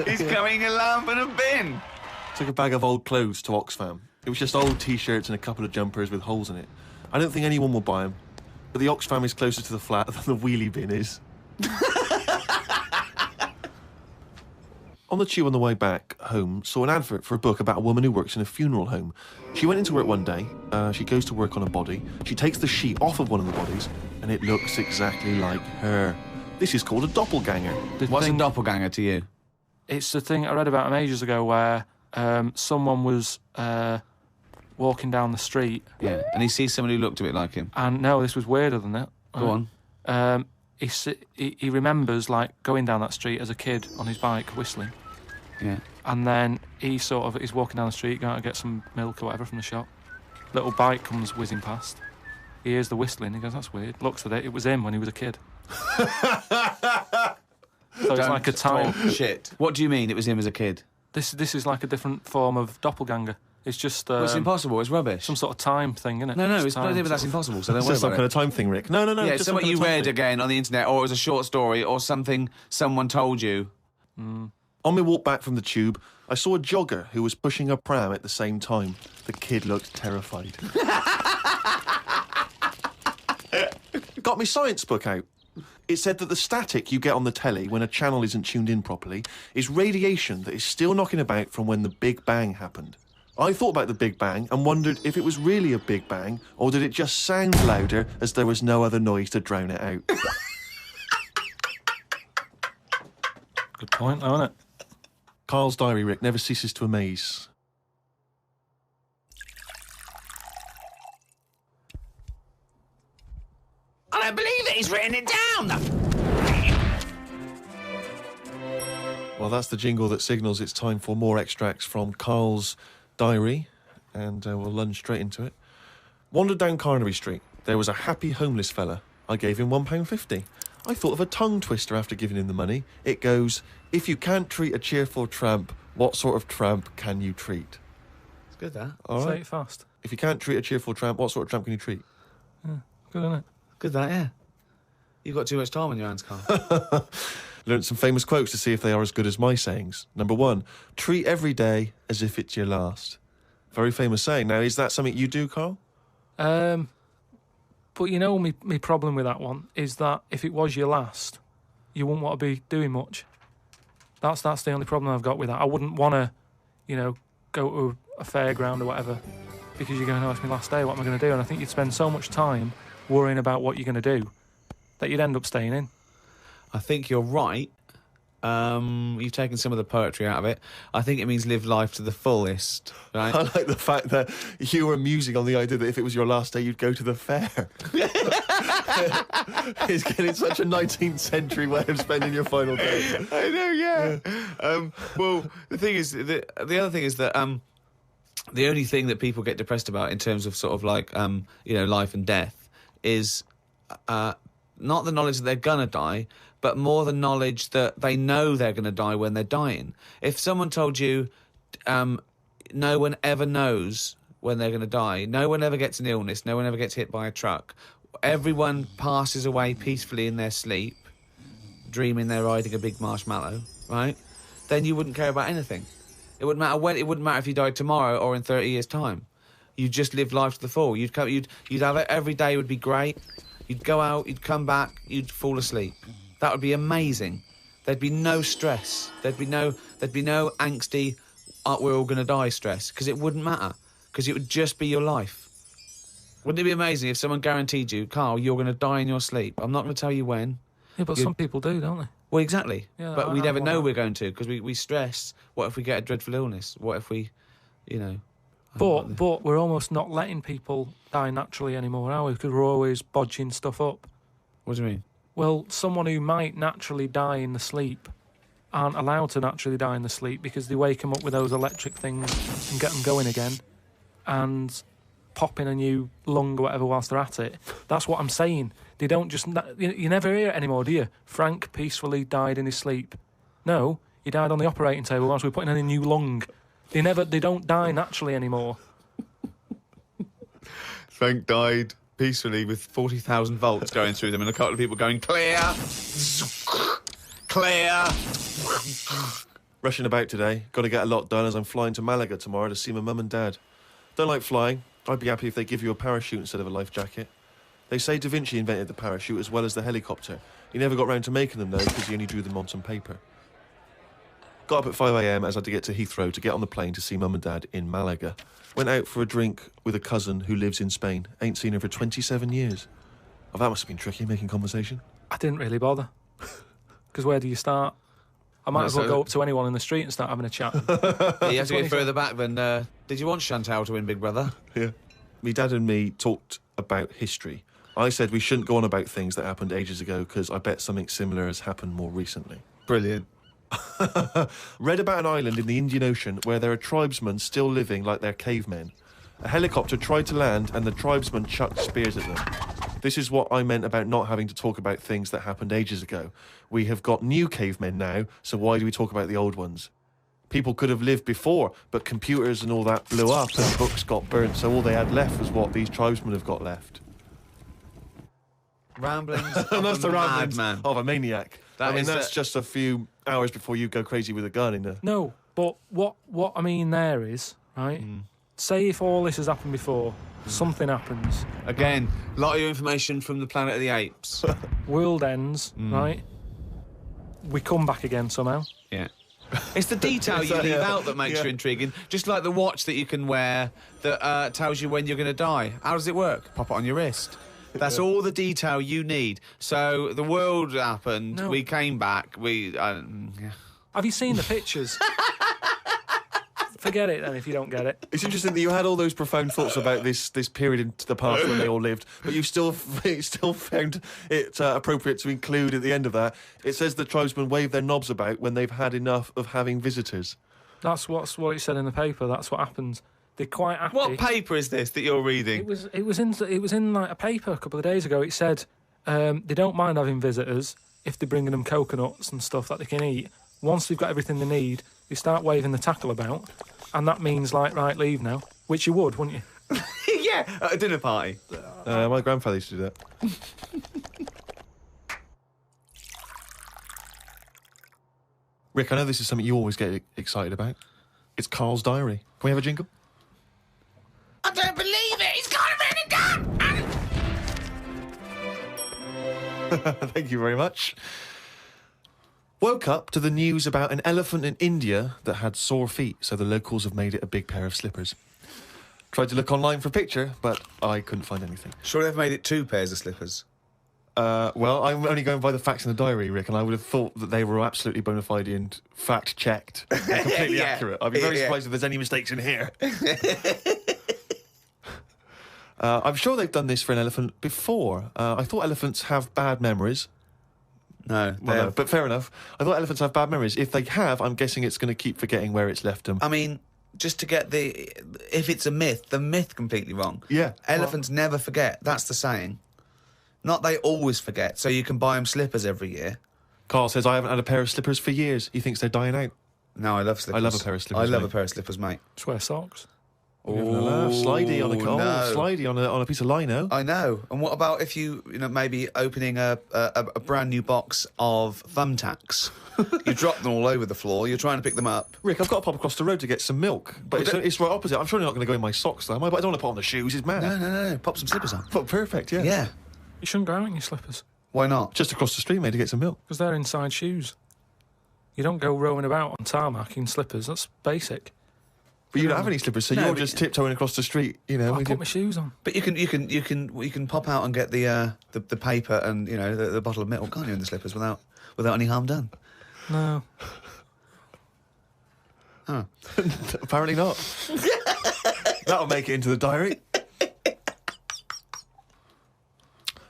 He's carrying a lamp and a bin. Took a bag of old clothes to Oxfam. It was just old T-shirts and a couple of jumpers with holes in it. I don't think anyone will buy them, but the Oxfam is closer to the flat than the wheelie bin is. On the tube on the way back home, saw an advert for a book about a woman who works in a funeral home. She went into work one day, she goes to work on a body, she takes the sheet off of one of the bodies, and it looks exactly like her. This is called a doppelganger. What's a doppelganger to you? It's the thing I read about ages ago where someone was walking down the street. Yeah, and he sees someone who looked a bit like him. And no, this was weirder than that. Go on. He remembers, like, going down that street as a kid on his bike, whistling. Yeah. And then he's walking down the street, going to get some milk or whatever from the shop. Little bike comes whizzing past. He hears the whistling, he goes, that's weird. Looks at it, it was him when he was a kid. So it's like a time. Shit. What do you mean it was him as a kid? This is like a different form of doppelganger. It's just... Well, it's impossible, it's rubbish. Some sort of time thing, isn't it? No, Just it's not, but that's impossible, so don't It's worry just some about kind it. of time thing, Rick. No. Yeah, just it's some something kind you of time read thing. again on the internet, or it was a short story, or something someone told you. On my walk back from the tube, I saw a jogger who was pushing a pram at the same time. The kid looked terrified. Got my science book out. It said that the static you get on the telly when a channel isn't tuned in properly is radiation that is still knocking about from when the Big Bang happened. I thought about the Big Bang and wondered if it was really a Big Bang or did it just sound louder as there was no other noise to drown it out. Good point, though, isn't it? Karl's diary, Rick, never ceases to amaze. I don't believe it, he's written it down! Well, that's the jingle that signals it's time for more extracts from Karl's diary, and we'll lunge straight into it. Wandered down Carnaby Street. There was a happy homeless fella. I gave him £1.50. I thought of a tongue twister after giving him the money. It goes, if you can't treat a cheerful tramp, what sort of tramp can you treat? It's good, that. All Say right. it fast. If you can't treat a cheerful tramp, what sort of tramp can you treat? Good, isn't it? Good, that, yeah. You've got too much time on your hands, Karl. Learned some famous quotes to see if they are as good as my sayings. Number 1, treat every day as if it's your last. Very famous saying. Now, is that something you do, Karl? But you know, my problem with that one is that if it was your last, you wouldn't want to be doing much. That's the only problem I've got with that. I wouldn't want to, go to a fairground or whatever because you're going, oh, it's my last day, what am I going to do? And I think you'd spend so much time worrying about what you're going to do that you'd end up staying in. I think you're right. You've taken some of the poetry out of it. I think it means live life to the fullest, right? I like the fact that you were musing on the idea that if it was your last day, you'd go to the fair. It's getting such a 19th century way of spending your final day. I know, yeah. Well, the thing is, the other thing is that the only thing that people get depressed about in terms of sort of like, life and death is not the knowledge that they're gonna die, but more the knowledge that they know they're going to die when they're dying. If someone told you no one ever knows when they're going to die, no one ever gets an illness, no one ever gets hit by a truck, everyone passes away peacefully in their sleep, dreaming they're riding a big marshmallow, right? Then you wouldn't care about anything. It wouldn't matter when. It wouldn't matter if you died tomorrow or in 30 years' time. You'd just live life to the full. You'd have it every day would be great. You'd go out, you'd come back, you'd fall asleep. That would be amazing. There'd be no stress. There'd be no angsty, we're all going to die stress, because it wouldn't matter, because it would just be your life. Wouldn't it be amazing if someone guaranteed you, Karl, you're going to die in your sleep? I'm not going to tell you when. Yeah, but some people do, don't they? Well, exactly. Yeah, but we I never want know that. we're going to, because we stress. What if we get a dreadful illness? What if we, you know... But we're almost not letting people die naturally anymore, are we? Because we're always bodging stuff up. What do you mean? Well, someone who might naturally die in the sleep aren't allowed to naturally die in the sleep because they wake them up with those electric things and get them going again and pop in a new lung or whatever whilst they're at it. That's what I'm saying. They don't just... You never hear it anymore, do you? Frank peacefully died in his sleep. No, he died on the operating table whilst we were putting in a new lung. They don't die naturally anymore. Frank died peacefully with 40,000 volts going through them and a couple of people going, clear, clear. Rushing about today. Got to get a lot done as I'm flying to Malaga tomorrow to see my mum and dad. Don't like flying. I'd be happy if they give you a parachute instead of a life jacket. They say Da Vinci invented the parachute as well as the helicopter. He never got round to making them, though, because he only drew them on some paper. Got up at 5 a.m. as I had to get to Heathrow to get on the plane to see mum and dad in Malaga. Went out for a drink with a cousin who lives in Spain. Ain't seen her for 27 years. Oh, that must have been tricky, making conversation. I didn't really bother. Because where do you start? I might as well go up to anyone in the street and start having a chat. You have to go further back than... did you want Chantal to win Big Brother? Yeah. Me dad and me talked about history. I said we shouldn't go on about things that happened ages ago because I bet something similar has happened more recently. Brilliant. Read about an island in the Indian Ocean where there are tribesmen still living like they're cavemen. A helicopter tried to land and the tribesmen chucked spears at them. This is what I meant about not having to talk about things that happened ages ago. We have got new cavemen now, so why do we talk about the old ones? People could have lived before, but computers and all that blew up and books got burnt, so all they had left was what these tribesmen have got left. Ramblings And that's the ramblings madman. of a maniac. That I mean, is that's just a few hours before you go crazy with a gun in there. No, but what I mean there is, right, say if all this has happened before, something happens, Again, a lot of your information from the Planet of the Apes. world ends, right, we come back again somehow. Yeah. It's the detail you leave out that makes you intriguing. Just like the watch that you can wear that tells you when you're going to die. How does it work? Pop it on your wrist. That's all the detail you need. So the world happened, No. we came back, yeah. Have you seen the pictures? Forget it then if you don't get it. It's interesting that you had all those profound thoughts about this period into the past when they all lived, but you still found it appropriate to include at the end of that. It says the tribesmen wave their knobs about when they've had enough of having visitors. That's what it said in the paper. That's what happens. They're quite happy. What paper is this that you're reading? It was in like a paper a couple of days ago. It said they don't mind having visitors if they're bringing them coconuts and stuff that they can eat. Once they've got everything they need, they start waving the tackle about, and that means like, right, leave now, which you would, wouldn't you? Yeah, at a dinner party. My grandfather used to do that. Rick, I know this is something you always get excited about. It's Karl's diary. Can we have a jingle? I don't believe it. He's got a mini gun. Thank you very much. Woke up to the news about an elephant in India that had sore feet, so the locals have made it a big pair of slippers. Tried to look online for a picture, but I couldn't find anything. Sure they've made it 2 pairs of slippers. Well, I'm only going by the facts in the diary, Rick, and I would have thought that they were absolutely bona fide and fact-checked and completely Yeah. accurate. I'd be very Yeah. surprised if there's any mistakes in here. I'm sure they've done this for an elephant before. I thought elephants have bad memories. No, Well, no, but fair enough. I thought elephants have bad memories. If they have, I'm guessing it's going to keep forgetting where it's left them. I mean, just to get if it's a myth, the myth completely wrong. Yeah. Elephants never forget. That's the saying. Not they always forget, so you can buy them slippers every year. Carl says, I haven't had a pair of slippers for years. He thinks they're dying out. No, I love slippers. I love a pair of slippers, I love mate. a pair of slippers, mate. Just wear socks. Slidey on a no. slidey on a piece of lino. I know. And what about if you maybe opening a brand new box of thumbtacks? You drop them all over the floor. You're trying to pick them up. Rick, I've got to pop across the road to get some milk, but it's right opposite. I'm surely not going to go in my socks, though, am I? But I don't want to put on the shoes. It's mad. No. Pop some slippers on. But perfect, yeah. Yeah. You shouldn't go out in your slippers. Why not? Just across the street, mate, to get some milk. Because they're inside shoes. You don't go rowing about on tarmac in slippers. That's basic. But you don't have any slippers, so No, you're but- just tiptoeing across the street, you know. I with put your- my shoes on. But you can pop out and get the paper and the bottle of milk, can't you, in the slippers without any harm done? No. Apparently not. That'll make it into the diary.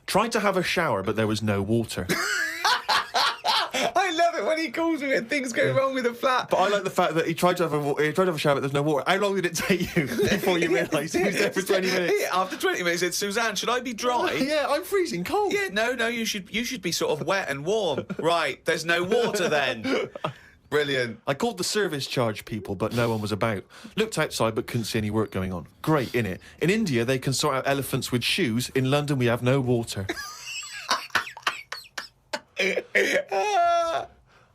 Tried to have a shower, but there was no water. I love it when he calls me and things go wrong with the flat. But I like the fact that he tried to have a shower, but there's no water. How long did it take you before you realised he was there for 20 minutes? After 20 minutes, he said, Suzanne, should I be dry? Yeah, I'm freezing cold. Yeah, no, you should be sort of wet and warm. Right, there's no water then. Brilliant. I called the service charge people, but no one was about. Looked outside, but couldn't see any work going on. Great, innit? In India, they can sort out elephants with shoes. In London, we have no water.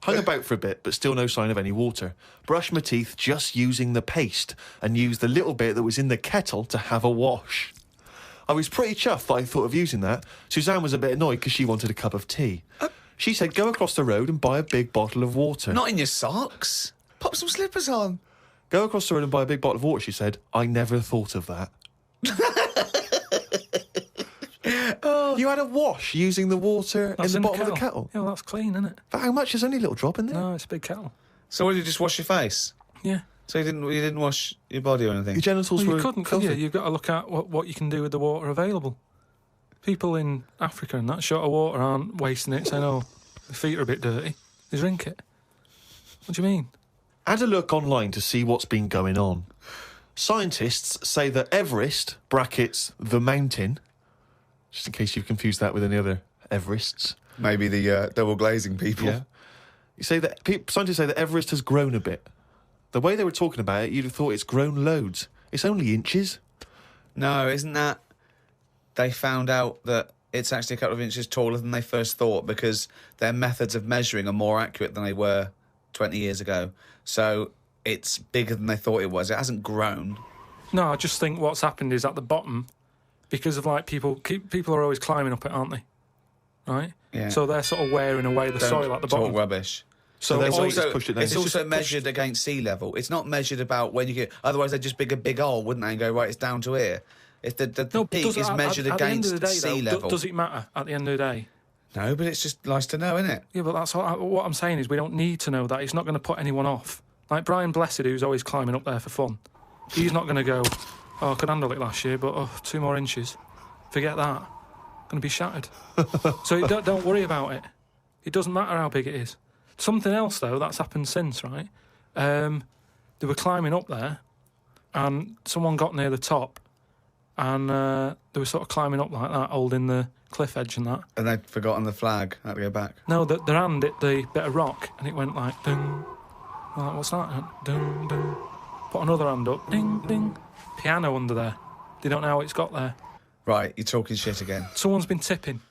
Hung about for a bit, but still no sign of any water. Brushed my teeth just using the paste and used the little bit that was in the kettle to have a wash. I was pretty chuffed that I thought of using that. Suzanne was a bit annoyed because she wanted a cup of tea. She said, go across the road and buy a big bottle of water. Not in your socks. Pop some slippers on. Go across the road and buy a big bottle of water, she said. I never thought of that. You had a wash using the water That's in the bottom of the kettle. Yeah, well, that's clean, isn't it? But how much? There's only a little drop in there. No, it's a big kettle. So what, did you just wash your face? Yeah. So you didn't wash your body or anything? Your genitals Well, were you couldn't, could filthy. you? You've got to look at what you can do with the water available. People in Africa and that short of water aren't wasting it, saying, oh, the feet are a bit dirty. They drink it. What do you mean? Had a look online to see what's been going on. Scientists say that Everest, brackets, the mountain, just in case you've confused that with any other Everests. Maybe the double glazing people. Yeah. Scientists say that Everest has grown a bit. The way they were talking about it, you'd have thought it's grown loads. It's only inches. No, isn't that... They found out that it's actually a couple of inches taller than they first thought because their methods of measuring are more accurate than they were 20 years ago. So it's bigger than they thought it was. It hasn't grown. No, I just think what's happened is at the bottom, because of like people are always climbing up it, aren't they? Right? Yeah. So they're sort of wearing away the soil at the Talk bottom. rubbish. So it's their weight also, has pushed it down. it's also measured against sea level. It's not measured about when you get... Otherwise, they'd just dig a big hole, wouldn't they, and go, right, it's down to here. If the No, but peak does it- is measured at the end against of the day, sea though, level. Does it matter at the end of the day? No, but it's just nice to know, isn't it? Yeah, but that's what I'm saying is we don't need to know that. It's not going to put anyone off. Like Brian Blessed, who's always climbing up there for fun. He's not going to go, oh, I could handle it last year, but 2 more inches. Forget that. Going to be shattered. So don't worry about it. It doesn't matter how big it is. Something else, though, that's happened since, right? They were climbing up there, and someone got near the top, and they were sort of climbing up like that, holding the cliff edge and that. And they'd forgotten the flag. Had to go back. No, their hand hit the bit of rock, and it went like, ding. I'm like, what's that? Ding, ding. Put another hand up, ding, ding. Piano under there. They don't know how it's got there. Right, you're talking shit again. Someone's been tipping.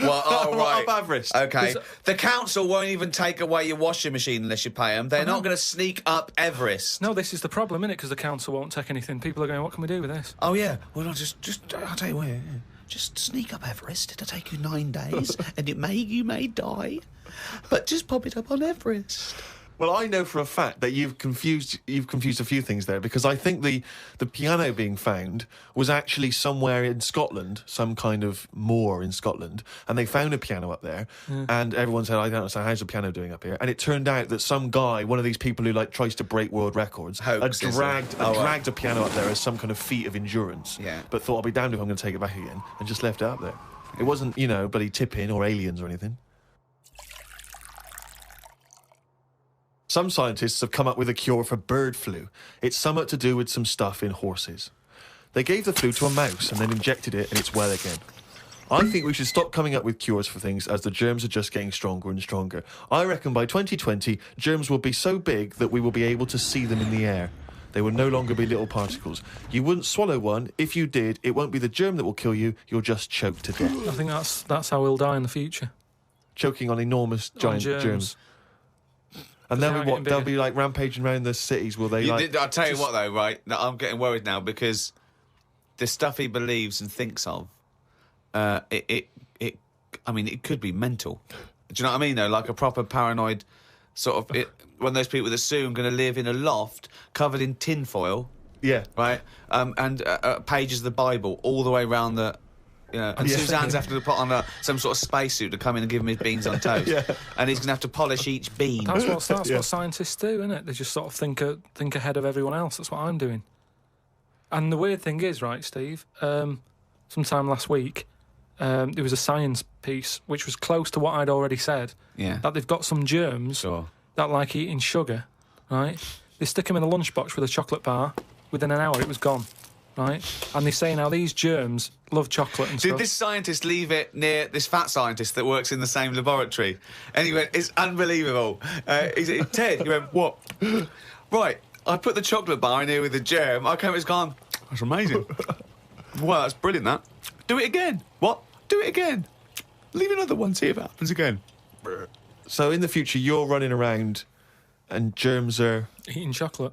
Well, oh, right. Up Everest. Okay. The council won't even take away your washing machine unless you pay them. They're not going to sneak up Everest. No, this is the problem, innit? Because the council won't take anything. People are going, what can we do with this? Oh, yeah. Well, I'll tell you what. Yeah. Just sneak up Everest. It'll take you 9 days, and you may die. But just pop it up on Everest. Well, I know for a fact that you've confused a few things there, because I think the piano being found was actually somewhere in Scotland, some kind of moor in Scotland, and they found a piano up there, and everyone said, I don't understand, how's the piano doing up here? And it turned out that some guy, one of these people who like tries to break world records, had dragged a piano up there as some kind of feat of endurance, but thought, I'll be damned if I'm going to take it back again, and just left it up there. It wasn't, bloody tipping or aliens or anything. Some scientists have come up with a cure for bird flu. It's something to do with some stuff in horses. They gave the flu to a mouse and then injected it and it's well again. I think we should stop coming up with cures for things as the germs are just getting stronger and stronger. I reckon by 2020, germs will be so big that we will be able to see them in the air. They will no longer be little particles. You wouldn't swallow one. If you did, it won't be the germ that will kill you. You'll just choke to death. I think that's how we'll die in the future. Choking on enormous giant germs. And then they'll be like rampaging around the cities, will they? I'll tell you what, though, right? I'm getting worried now because the stuff he believes and thinks of, I I mean, it could be mental. Do you know what I mean, though? Like a proper paranoid sort of... one of those people that assume going to live in a loft covered in tinfoil, Yeah. right? And pages of the Bible all the way around the... You know, and Yeah. Suzanne's having to put on some sort of spacesuit to come in and give him his beans on toast. Yeah. And he's going to have to polish each bean. That's what Yeah. scientists do, isn't it? They just sort of think ahead of everyone else. That's what I'm doing. And the weird thing is, right, Steve, sometime last week, there was a science piece which was close to what I'd already said. Yeah. That they've got some germs Sure. that like eating sugar, right? They stick them in a lunchbox with a chocolate bar. Within an hour, it was gone, right? And they say now these germs love chocolate and Did stuff. this scientist leave it near this fat scientist that works in the same laboratory? And he went, it's unbelievable. He said, Ted, he went, what? Right, I put the chocolate bar in here with the germ. I came, it's gone. That's amazing. Well, that's brilliant, that. Do it again. What? Do it again. Leave another one, see if it happens again. So in the future, you're running around and germs are... Eating chocolate.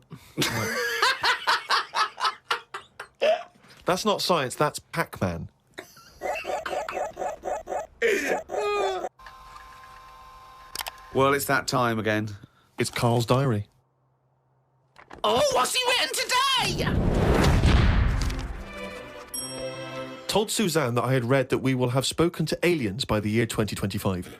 That's not science, that's Pac-Man. Well, it's that time again. It's Karl's diary. Oh, what's he written today? Told Suzanne that I had read that we will have spoken to aliens by the year 2025.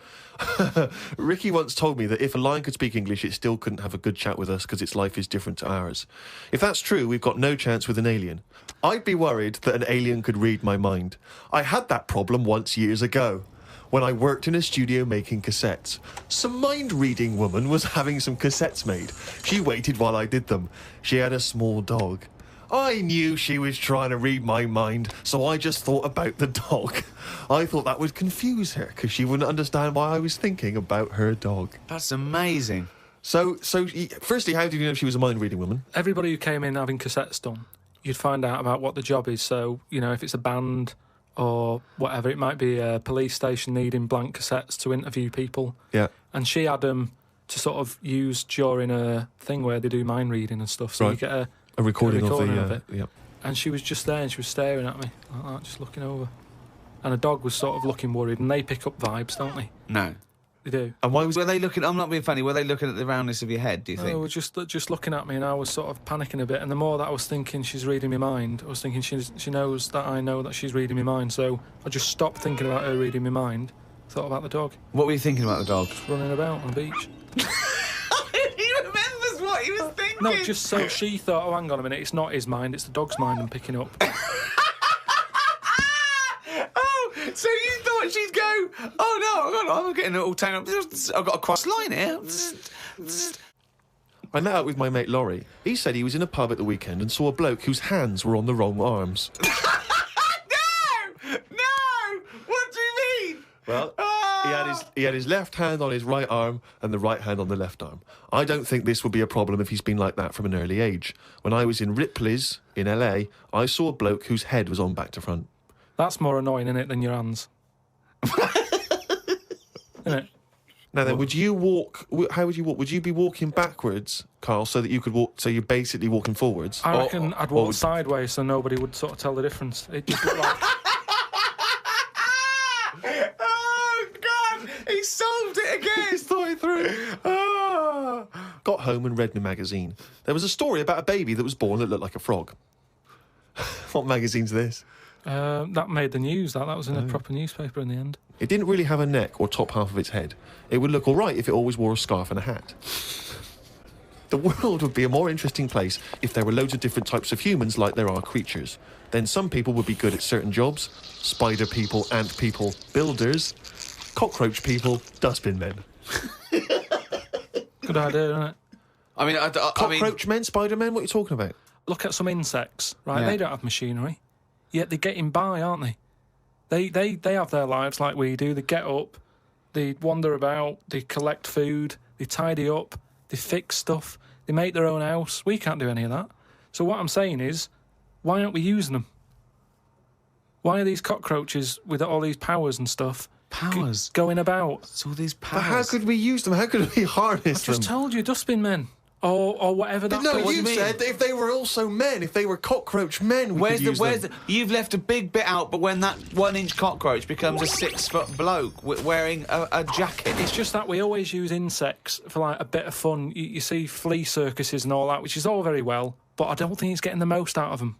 Ricky once told me that if a lion could speak English, it still couldn't have a good chat with us because its life is different to ours. If that's true, we've got no chance with an alien. I'd be worried that an alien could read my mind. I had that problem once years ago, when I worked in a studio making cassettes. Some mind-reading woman was having some cassettes made. She waited while I did them. She had a small dog. I knew she was trying to read my mind, so I just thought about the dog. I thought that would confuse her, because she wouldn't understand why I was thinking about her dog. That's amazing. So, firstly, how did you know she was a mind-reading woman? Everybody who came in having cassettes done, you'd find out about what the job is. So, you know, if it's a band or whatever, it might be a police station needing blank cassettes to interview people. Yeah. And she had them to sort of use during a thing where they do mind reading and stuff. So Right. you get a recording of it. Yeah. And she was just there and she was staring at me like that, just looking over. And the dog was sort of looking worried, and they pick up vibes, don't they? No. They do. And why was Were they looking... I'm not being funny. Were they looking at the roundness of your head, do you They think? were just looking at me, and I was sort of panicking a bit. And the more that I was thinking she's reading my mind, I was thinking she knows that I know that she's reading my mind. So I just stopped thinking about her reading my mind, thought about the dog What were you thinking about the dog? running about on the beach. He remembers what he was thinking. No, just so she thought, oh, hang on a minute, it's not his mind, it's the dog's mind I'm picking up. Oh, so you thought she'd go, oh no, I'm getting it all tangled up. I've got a cross line here. I met up with my mate Laurie. He said he was in a pub at the weekend and saw a bloke whose hands were on the wrong arms. No! What do you mean? Well, he had his left hand on his right arm and the right hand on the left arm. I don't think this would be a problem if he's been like that from an early age. When I was in Ripley's in LA, I saw a bloke whose head was on back to front. That's more annoying, isn't it, than your hands? Isn't it? Now then, would you walk? How would you walk? Would you be walking backwards, Karl, so that you could walk? So you're basically walking forwards. I reckon I'd walk would- sideways so nobody would sort of tell the difference. It just looked like... Oh, God! He solved it again! He's thought it through. Oh. Got home and read my magazine. There was a story about a baby that was born that looked like a frog. What magazine's this? that made the news, that was in a proper newspaper in the end. It didn't really have a neck or top half of its head. It would look all right if it always wore a scarf and a hat. The world would be a more interesting place if there were loads of different types of humans like there are creatures. Then some people would be good at certain jobs. Spider people, ant people, builders. Cockroach people, dustbin men. Good idea, isn't it? I mean, I mean... Cockroach men, spider men, what are you talking about? Look at some insects, right? Yeah. They don't have machinery, yet they're getting by, aren't they? They have their lives like we do. They get up, they wander about, they collect food, they tidy up, they fix stuff, they make their own house. We can't do any of that. So what I'm saying is, why aren't we using them? Why are these cockroaches with all these powers and stuff Powers? going about? It's all these But powers. how could we use them? How could we harness I've just them? told you, dustbin men. or whatever that. No, what do you you mean? said that if they were also men, if they were cockroach men, we could use them. You've left a big bit out, but when that 1-inch cockroach becomes a 6-foot bloke wearing a jacket. It's just that we always use insects for like a bit of fun. You see flea circuses and all that, which is all very well, but I don't think it's getting the most out of them.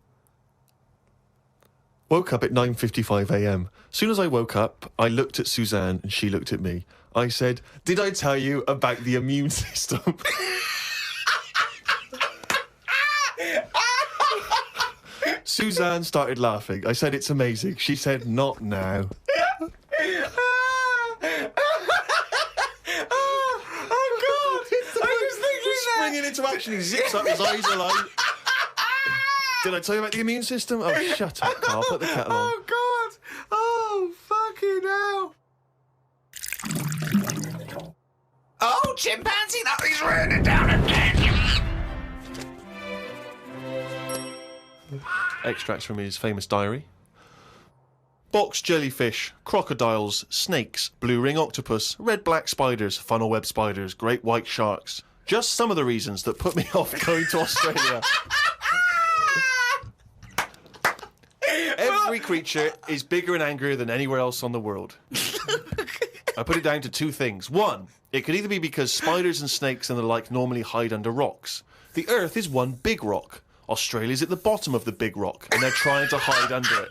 Woke up at 9:55 a.m. Soon as I woke up, I looked at Suzanne and she looked at me. I said, "Did I tell you about the immune system?" Suzanne started laughing. I said, "It's amazing." She said, "Not now." Oh God! I was thinking Springing into action, he zips up, his eyes are like... Did I tell you about the immune system? Oh, shut up, Karl. Put the kettle on. Oh God! Oh fucking hell! Oh, chimpanzee, that is raining down again. Extracts from his famous diary. Box jellyfish, crocodiles, snakes, blue ring octopus, red-black spiders, funnel web spiders, great white sharks. Just some of the reasons that put me off going to Australia. Every creature is bigger and angrier than anywhere else on the world. I put it down to two things. One, it could either be because spiders and snakes and the like normally hide under rocks. The Earth is one big rock. Australia's at the bottom of the big rock, and they're trying to hide under it.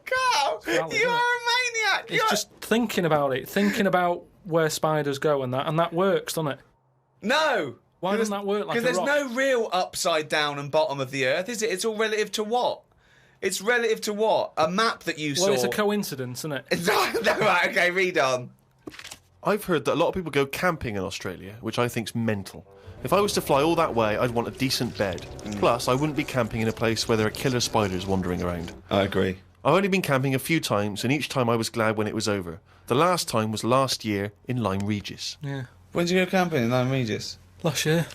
Carl, Well, you are a maniac. It's just thinking about it, thinking about where spiders go and that works, doesn't it? No. Why doesn't that work like a Because rock? there's no real upside down and bottom of the Earth, is it? It's all relative to what? It's relative to what? A map that you saw. Well, it's a coincidence, isn't it? No, right, okay, read on. I've heard that a lot of people go camping in Australia, which I think's mental. If I was to fly all that way, I'd want a decent bed. Plus, I wouldn't be camping in a place where there are killer spiders wandering around. I agree. I've only been camping a few times, and each time I was glad when it was over. The last time was last year in Lyme Regis. Yeah. When did you go camping in Lyme Regis? Last year.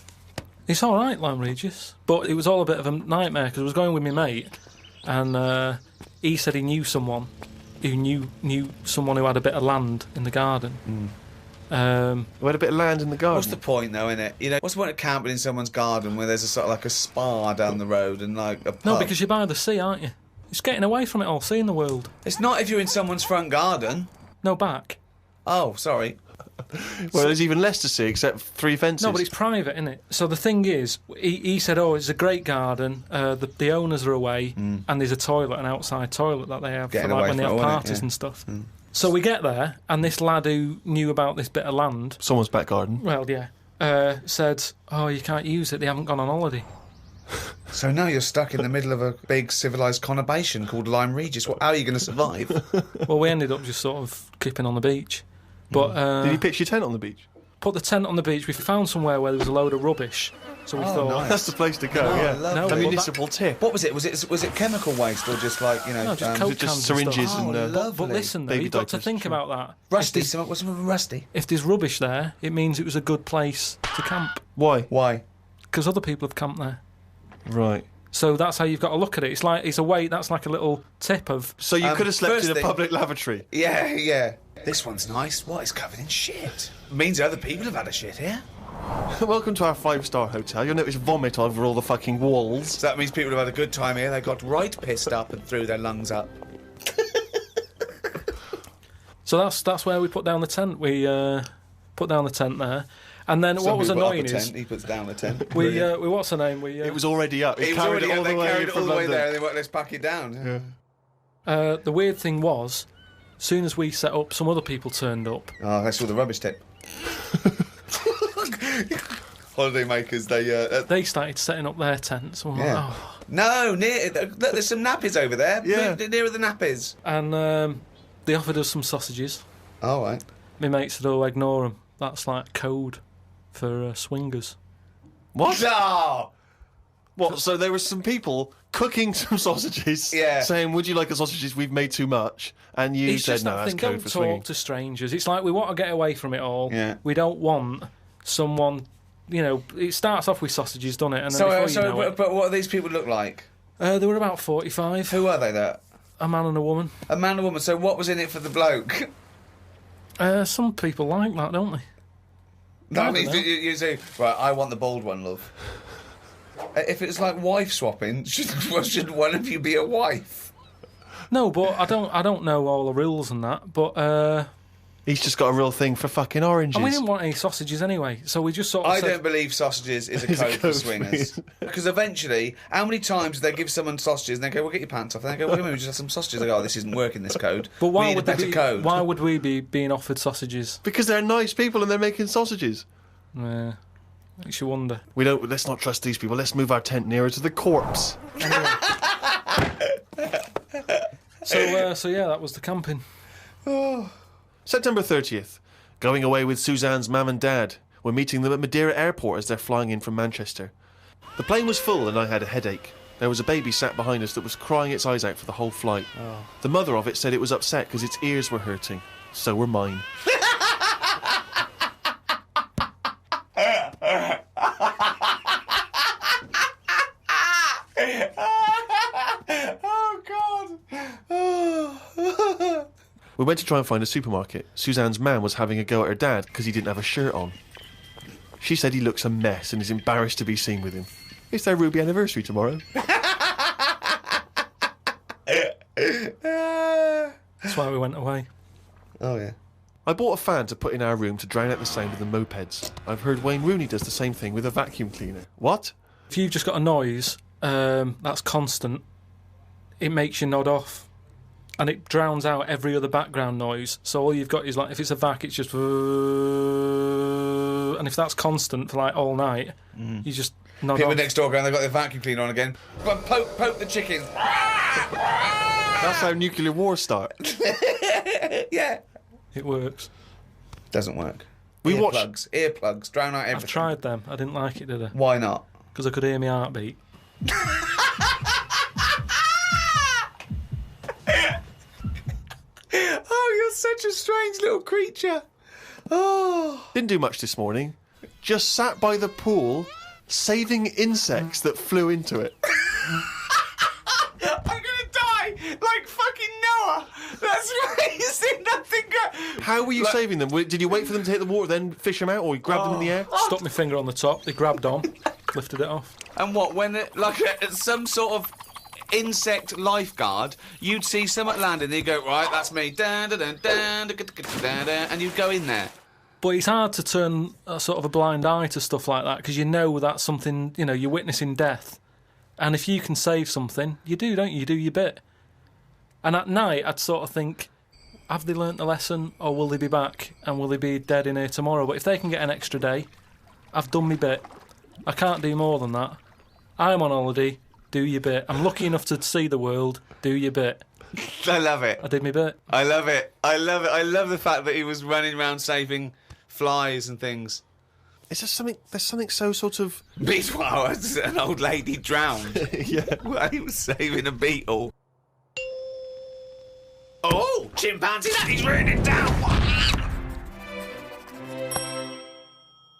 It's all right, Lyme Regis, but it was all a bit of a nightmare because I was going with my mate, and he said he knew someone who knew someone who had a bit of land in the garden. We had a bit of land in the garden. What's the point, though, innit? You know, what's the point of camping in someone's garden where there's a sort of like a spa down the road and like a pub? No, because you're by the sea, aren't you? It's getting away from it all, seeing the world. It's not if you're in someone's front garden. No, back. Oh, sorry. Well, there's even less to see except 3 fences. No, but it's private, isn't it? So the thing is, he said, "Oh, it's a great garden. The owners are away, and there's a toilet, an outside toilet that they have Getting for like away when they from have it, innit? parties Yeah. and stuff." So we get there, and this lad who knew about this bit of land, Someone's back garden. well, yeah, said, "Oh, you can't use it. They haven't gone on holiday." So now you're stuck in the middle of a big civilised conurbation called Lyme Regis. How are you going to survive? Well, we ended up just sort of keeping on the beach. But Did you pitch your tent on the beach? put the tent on the beach. We found somewhere where there was a load of rubbish, so we thought, nice. That's the place to go, yeah. lovely. No, A well, municipal tip. What was it? Was it chemical waste or just like, you know... No, just um, Coke just cans and syringes stuff. and, But listen, though, baby you've got to diapers, think sure. about that. Rusty? If there's, What's something rusty? if there's rubbish there, it means it was a good place to camp Why? Why? because other people have camped there. Right. So that's how you've got to look at it. It's a way. That's like a little tip of. So you could have slept first in a thing- public lavatory. Yeah. This one's nice. What? It's covered in shit. Means other people have had a shit here. Welcome to our 5-star hotel. You'll notice vomit over all the fucking walls. So that means people have had a good time here. They got right pissed up and threw their lungs up. So that's where we put down the tent. We put down the tent there, and then what Some was people put up annoying a is tent, he puts down a tent. we what's her name? We It was already up. It It was carried already it all they the way carried it all from the way London. there and they went, let's pack it down. the weird thing was, as soon as we set up, some other people turned up. Oh, that's all the rubbish tip. Holiday makers, They started setting up their tents. And we're Yeah. like, oh. No, look, there's some nappies over there. Yeah. Move nearer the nappies. And they offered us some sausages. All right. My mate said, "Oh, ignore them. That's like code for swingers." What? No! What? So there were some people cooking some sausages, Yeah. saying, "Would you like a sausages? We've made too much." And you It's said, just "No, that that's thing. code Don't for talk swinging." to strangers. It's like we want to get away from it all. Yeah. We don't want someone. You know, it starts off with sausages, doesn't it? And then So, before you know it, but what do these people look like? they were about 45. Who are they, there? A man and a woman. A man and a woman. So what was in it for the bloke? Some people like that, don't they? No, I don't mean, know. you say, right, I want the bald one, love. If it's like wife swapping, should one of you be a wife? No, but I don't know all the rules and that. But He's just got a real thing for fucking oranges. and we didn't want any sausages anyway, so we just sort of I said, don't believe sausages is a Is a code for code for swingers. Because eventually, how many times do they give someone sausages and they go, "Well, get your pants off," and they go, "Well, we just have some sausages." They go, "Oh, this isn't working, this code. But we why need would a better code." Why would we be being offered sausages? Because they're nice people and they're making sausages. Makes you wonder. Let's not trust these people. Let's move our tent nearer to the corpse. So yeah, that was the camping. September 30th. Going away with Suzanne's mum and dad. We're meeting them at Madeira Airport as they're flying in from Manchester. The plane was full and I had a headache. There was a baby sat behind us that was crying its eyes out for the whole flight. The mother of it said it was upset because its ears were hurting. So were mine. We went to try and find a supermarket. Suzanne's man was having a go at her dad because he didn't have a shirt on. She said he looks a mess and is embarrassed to be seen with him. It's their Ruby anniversary tomorrow. That's why we went away. Oh yeah. I bought a fan to put in our room to drown out the sound of the mopeds. I've heard Wayne Rooney does the same thing with a vacuum cleaner. What? If you've just got a noise that's constant, it makes you nod off. And it drowns out every other background noise. So all you've got is like, if it's a vac, it's just... And if that's constant for like all night, you just nod People off. next door going, they've got their vacuum cleaner on again. But poke the chickens. That's how nuclear wars start. Yeah. It works. Doesn't work. We Earplugs, drown out everything. I've tried them. I didn't like it, did I? Why not? Because I could hear my heartbeat. Oh, you're such a strange little creature. Oh. Didn't do much this morning. Just sat by the pool, saving insects that flew into it. I'm gonna die like fucking Noah. That's crazy. Nothing good. How were you saving them? Did you wait for them to hit the water, then fish them out, or you grabbed them in the air? Stuck my finger on the top. They grabbed on, lifted it off. And what, when it, like some sort of insect lifeguard, you'd see someone landing and you'd go, right, that's me, and you'd go in there. But it's hard to turn a sort of a blind eye to stuff like that because you know that's something, you know, you're witnessing death. And if you can save something, you do, don't you? You do your bit. And at night, I'd sort of think, have they learnt the lesson or will they be back and will they be dead in here tomorrow? But if they can get an extra day, I've done my bit. I can't do more than that. I'm on holiday, do your bit. I'm lucky enough to see the world, do your bit. I love it. I did my bit. I love it. I love it. I love the fact that he was running around saving flies and things. It's just something. There's something so sort of. Wow, an old lady drowned. Yeah. While he was saving a beetle. Oh, chimpanzee, that is raining down.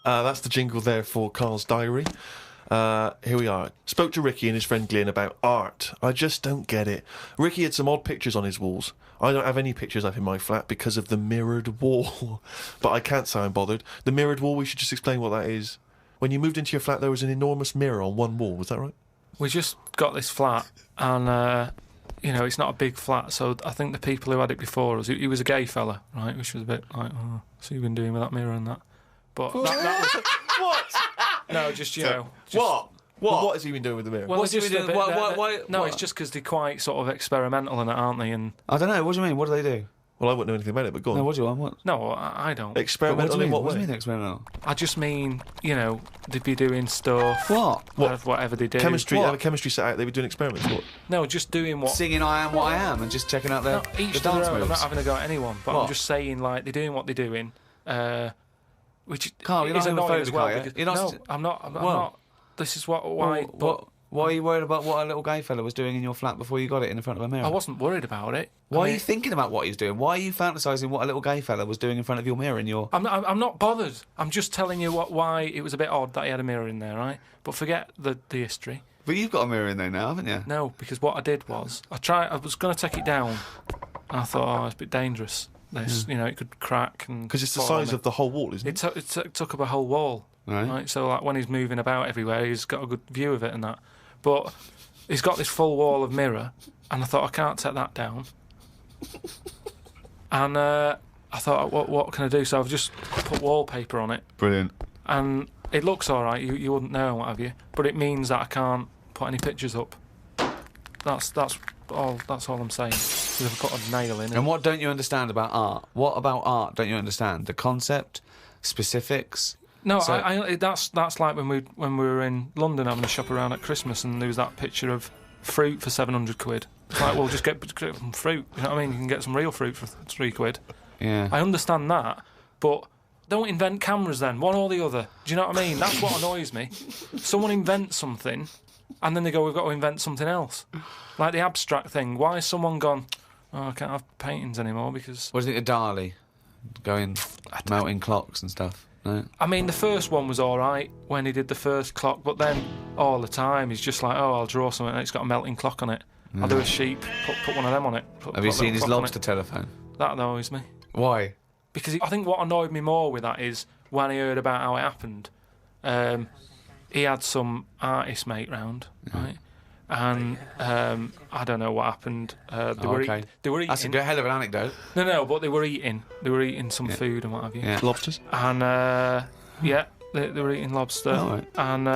That's the jingle there for Karl's diary. Here we are. Spoke to Ricky and his friend Glyn about art. I just don't get it. Ricky had some odd pictures on his walls. I don't have any pictures up in my flat because of the mirrored wall. But I can't say I'm bothered. The mirrored wall, we should just explain what that is. When you moved into your flat, there was an enormous mirror on one wall. Was that right? We just got this flat and, you know, it's not a big flat. So I think the people who had it before us, he was a gay fella, right? Which was a bit like, oh, so you've been doing with that mirror and that. But that was... What? No, just, you know... Just, What? What has he been doing with the mirror? Well, What's he just been a doing? bit- Why- No, what? it's just because they're quite sort of experimental in it, aren't they? And I don't know. What do you mean? What do they do? Well, I wouldn't know anything about it, but go on. No, what do you want? What? no, I don't. Experimental in what What do way? you mean experimental? I just mean, you know, they'd be doing stuff. What? Whatever they do. Chemistry. What? Have a chemistry set out. They were doing experiments. What? No, just doing what. Singing "I Am What I Am" and just checking out No, the each to dance their own. I'm moves. not having a go at anyone, but I'm What? just saying, like, they're doing what they're doing, which Carl, you're is not annoying as homophobic, well. are you? Because, You're not no, st- I'm not. I'm Well, not. This is why. Why are you worried about what a little gay fella was doing in your flat before you got it in front of a mirror? I wasn't worried about it. Why I are mean, you thinking about what he was doing? Why are you fantasising what a little gay fella was doing in front of your mirror in your... I'm not bothered. I'm just telling you why it was a bit odd that he had a mirror in there, right? But forget the history. But you've got a mirror in there now, haven't you? No, because what I did was I was going to take it down, and I thought, oh, it's a bit dangerous. This, you know, it could crack and Because it's the fall on size me. of the whole wall, isn't it? It took up a whole wall. Right. So like when he's moving about everywhere, he's got a good view of it and that. But he's got this full wall of mirror, and I thought I can't take that down. And I thought, what can I do? So I've just put wallpaper on it, Brilliant. and it looks all right. You wouldn't know, what have you? But it means that I can't put any pictures up. That's all. That's all I'm saying. 'Cause I've got a nail in it. And what don't you understand about art? What about art don't you understand? The concept, specifics. No, So- that's like when we were in London having a shop around at Christmas, and there was that picture of fruit for 700 quid. It's like, well, just get some fruit. You know what I mean? You can get some real fruit for 3 quid. Yeah. I understand that, but don't invent cameras then, one or the other. Do you know what I mean? That's what annoys me. Someone invents something, and then they go, we've got to invent something else. Like the abstract thing. Why has someone gone, oh, I can't have paintings anymore because... What do you think of Dali? Going melting clocks and stuff. No? I mean, the first one was all right when he did the first clock, but then all the time he's just like, oh, I'll draw something and it's got a melting clock on it. I'll do a sheep, put one of them on it. Have you seen his lobster telephone? That annoys me. Why? Because I think what annoyed me more with that is when I heard about how it happened, he had some artist mate round, right? And I don't know what happened. They were eating. That's a good hell of an anecdote. No, but they were eating. They were eating some food and what have you. Yeah. Lobsters? And they were eating lobster. Oh, right. And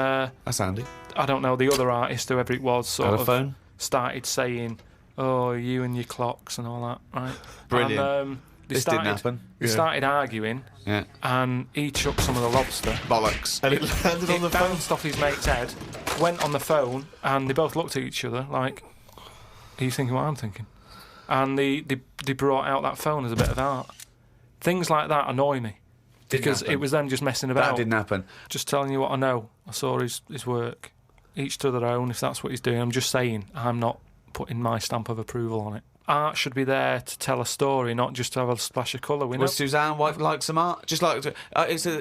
That's handy. I don't know, the other artist, whoever it was, sort Got a of phone? started saying, "Oh, you and your clocks and all that," right? Brilliant. And, This didn't happen. They started arguing, Yeah. and he chucked some of the lobster. Bollocks. And it landed on the It phone. bounced off his mate's head, went on the phone, and they both looked at each other like, "Are you thinking what I'm thinking?" And they brought out that phone as a bit of art. Things like that annoy me. Because happen. it was them just messing about. That didn't happen. Just telling you what I know. I saw his work. Each to their own, if that's what he's doing. I'm just saying, I'm not putting my stamp of approval on it. Art should be there to tell a story, not just to have a splash of colour. We know. Well, Suzanne like some art. Just like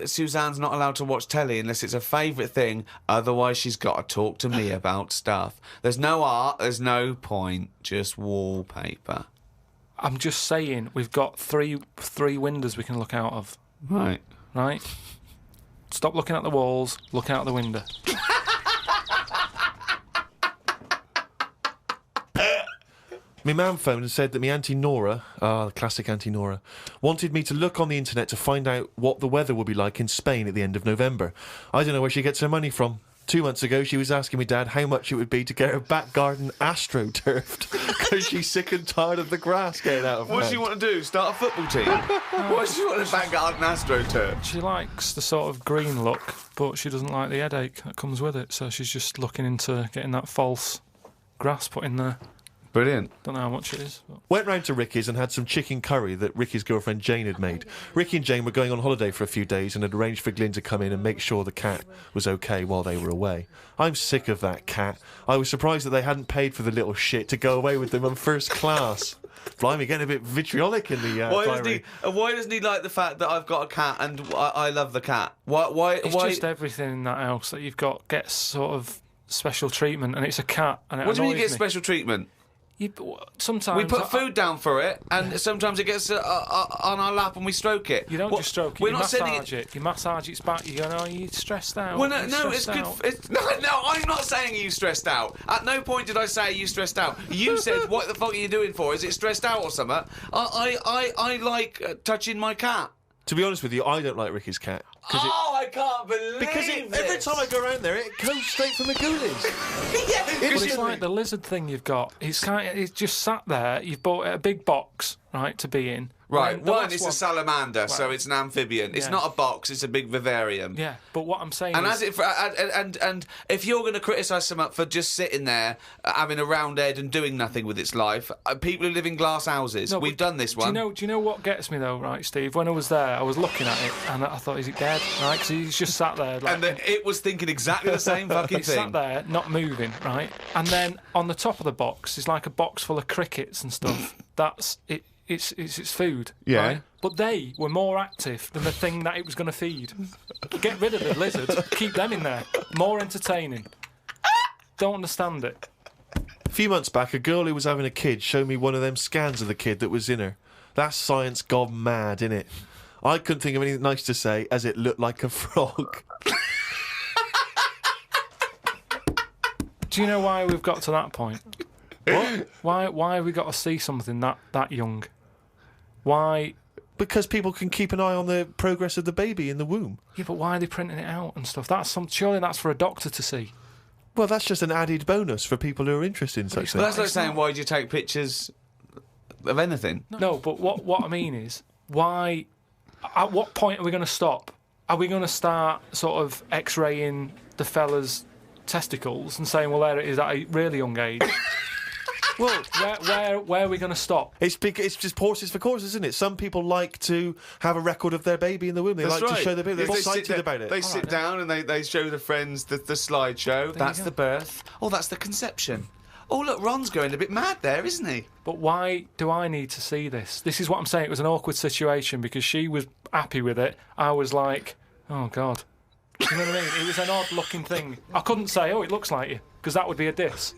Suzanne's not allowed to watch telly unless it's a favourite thing. Otherwise, she's got to talk to me about stuff. There's no art. There's no point. Just wallpaper. I'm just saying, we've got three windows we can look out of. Right. Right? Stop looking at the walls. Look out the window. My mum phoned and said that my Auntie Nora, the classic Auntie Nora, wanted me to look on the internet to find out what the weather would be like in Spain at the end of November. I don't know where she gets her money from. 2 months ago, she was asking me dad how much it would be to get her back garden astroturfed because she's sick and tired of the grass getting out of What does hand. she want to do? Start a football team? What does she want to back garden AstroTurf? She likes the sort of green look, but she doesn't like the headache that comes with it. So she's just looking into getting that false grass put in there. Brilliant. Don't know how much it is. But. Went round to Ricky's and had some chicken curry that Ricky's girlfriend Jane had made. Ricky and Jane were going on holiday for a few days and had arranged for Glyn to come in and make sure the cat was okay while they were away. I'm sick of that cat. I was surprised that they hadn't paid for the little shit to go away with them on first class. Blimey, getting a bit vitriolic in the diary. Why doesn't he like the fact that I've got a cat and I love the cat? Why? It's just everything in that house that you've got gets sort of special treatment, and it's a cat. And it What do you mean you annoys get me. special treatment? Sometimes We put food down for it, and sometimes it gets on our lap and we stroke it. You don't just stroke it. We're You not sending massage it. You massage its back. You go, no, you're stressed out. Well, You're no, it's stressed good. out." No, I'm not saying you stressed out. At no point did I say you stressed out. You said, "What the fuck are you doing for? Is it stressed out or something?" I like touching my cat. To be honest with you, I don't like Ricky's cat. I can't believe Because every time I go around there, it goes straight from the ghoulies. But it's like the lizard thing you've got. It's just sat there. You've bought a big box, right, to be in. Right, And the one, last it's a salamander, so it's an amphibian. It's Yeah. not a box, it's a big vivarium. Yeah, but what I'm saying And is... and if you're going to criticise someone for just sitting there, having a round head and doing nothing with its life, people who live in glass houses, No, we've but done this one. Do you know what gets me though, right, Steve? When I was there, I was looking at it and I thought, is it dead? Right, because he's just sat there. Like, And it was thinking exactly the same fucking It's sat thing. there, not moving, right? And then on the top of the box is like a box full of crickets and stuff. That's it. It's its food. Yeah. Right? But they were more active than the thing that it was going to feed. Get rid of the lizard. Keep them in there. More entertaining. Don't understand it. A few months back, a girl who was having a kid showed me one of them scans of the kid that was in her. That's science gone mad, innit? I couldn't think of anything nice to say as it looked like a frog. Do you know why we've got to that point? What? Why have we got to see something that young? Why? Because people can keep an eye on the progress of the baby in the womb. Yeah, but why are they printing it out and stuff? Surely that's for a doctor to see. Well, that's just an added bonus for people who are interested in such But that's things. like saying, why do you take pictures of anything? No, but what I mean is, why? At what point are we going to stop? Are we going to start sort of X-raying the fella's testicles and saying, well, there it is at a really young age? Well, where are we going to stop? It's just horses for courses, isn't it? Some people like to have a record of their baby in the womb. They That's like right. to show their baby. They're They sit excited down- about it. They sit down and they show the friends the slideshow. That's go. the birth. Oh, that's the conception. Oh, look, Ron's going a bit mad there, isn't he? But why do I need to see this? This is what I'm saying. It was an awkward situation because she was happy with it. I was like, oh, God. Do you know what I mean? It was an odd-looking thing. I couldn't say, oh, it looks like you, because that would be a diss.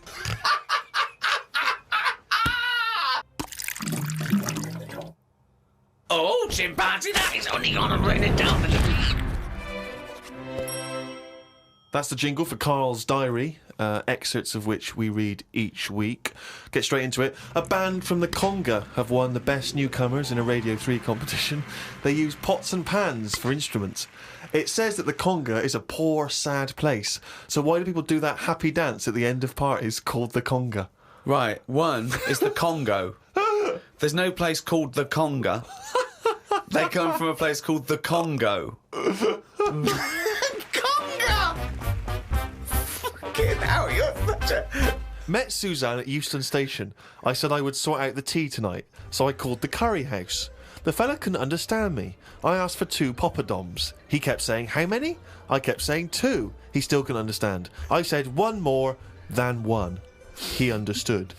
Oh, chimpanzee, that is only gonna bring it down a little. That's the jingle for Karl's diary, excerpts of which we read each week. Get straight into it. A band from the Conga have won the Best Newcomers in a Radio 3 competition. They use pots and pans for instruments. It says that the Conga is a poor, sad place. So why do people do that happy dance at the end of parties called the Conga? Right, one is the Congo. There's no place called the Conga. They come from a place called the Congo. Fucking hell, you're such a... Met Suzanne at Euston Station. I said I would sort out the tea tonight, so I called the curry house. The fella couldn't understand me. I asked for 2 poppadoms. He kept saying, how many? I kept saying 2. He still couldn't understand. I said 1 more than 1. He understood.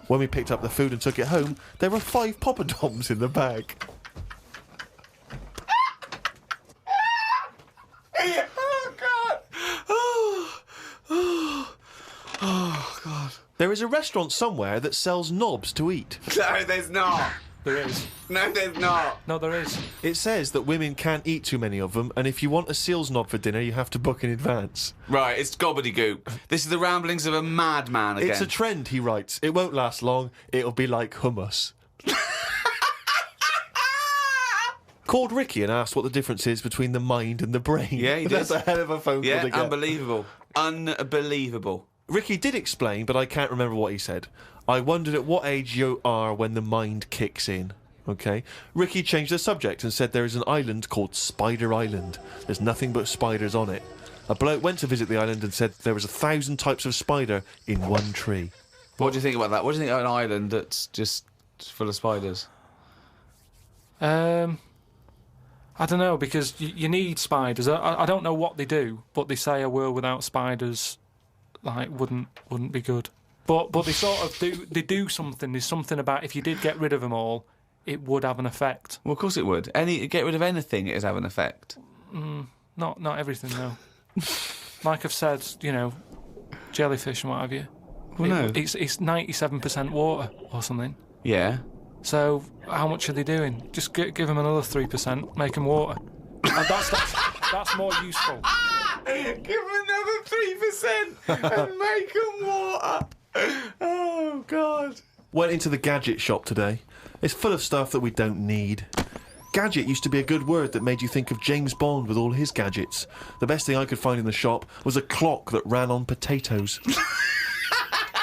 When we picked up the food and took it home, there were 5 poppadoms in the bag. Oh, God. Oh, God. There is a restaurant somewhere that sells knobs to eat. No, there's not. There is. No, there's not. No, there is. It says that women can't eat too many of them, and if you want a seal's knob for dinner, you have to book in advance. Right, it's gobbledygook. This is the ramblings of a madman again. It's a trend, he writes. It won't last long. It'll be like hummus. Called Ricky and asked what the difference is between the mind and the brain. Yeah, he That's did. a hell of a phone call Yeah, to get. unbelievable. Unbelievable. Ricky did explain, but I can't remember what he said. I wondered at what age you are when the mind kicks in. Okay. Ricky changed the subject and said there is an island called Spider Island. There's nothing but spiders on it. A bloke went to visit the island and said there was 1,000 types of spider in one tree. What do you think about that? What do you think of an island that's just full of spiders? I don't know, because you need spiders. I don't know what they do, but they say a world without spiders wouldn't be good. But they sort of do something. There's something about if you did get rid of them all, it would have an effect. Well, of course it would. Get rid of anything, it would have an effect. Not everything though. Like I've said, jellyfish and what have you. Well, no. It's 97% water or something. Yeah. So how much are they doing? Just give them another 3%, make them water. And that's more useful. Give them another 3% and make them water. Oh, God. Went into the gadget shop today. It's full of stuff that we don't need. Gadget used to be a good word that made you think of James Bond with all his gadgets. The best thing I could find in the shop was a clock that ran on potatoes.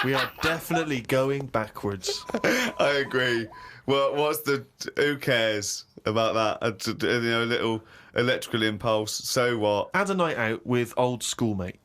We are definitely going backwards. I agree. Well, who cares about that? A little electrical impulse. So what? Had a night out with old schoolmate.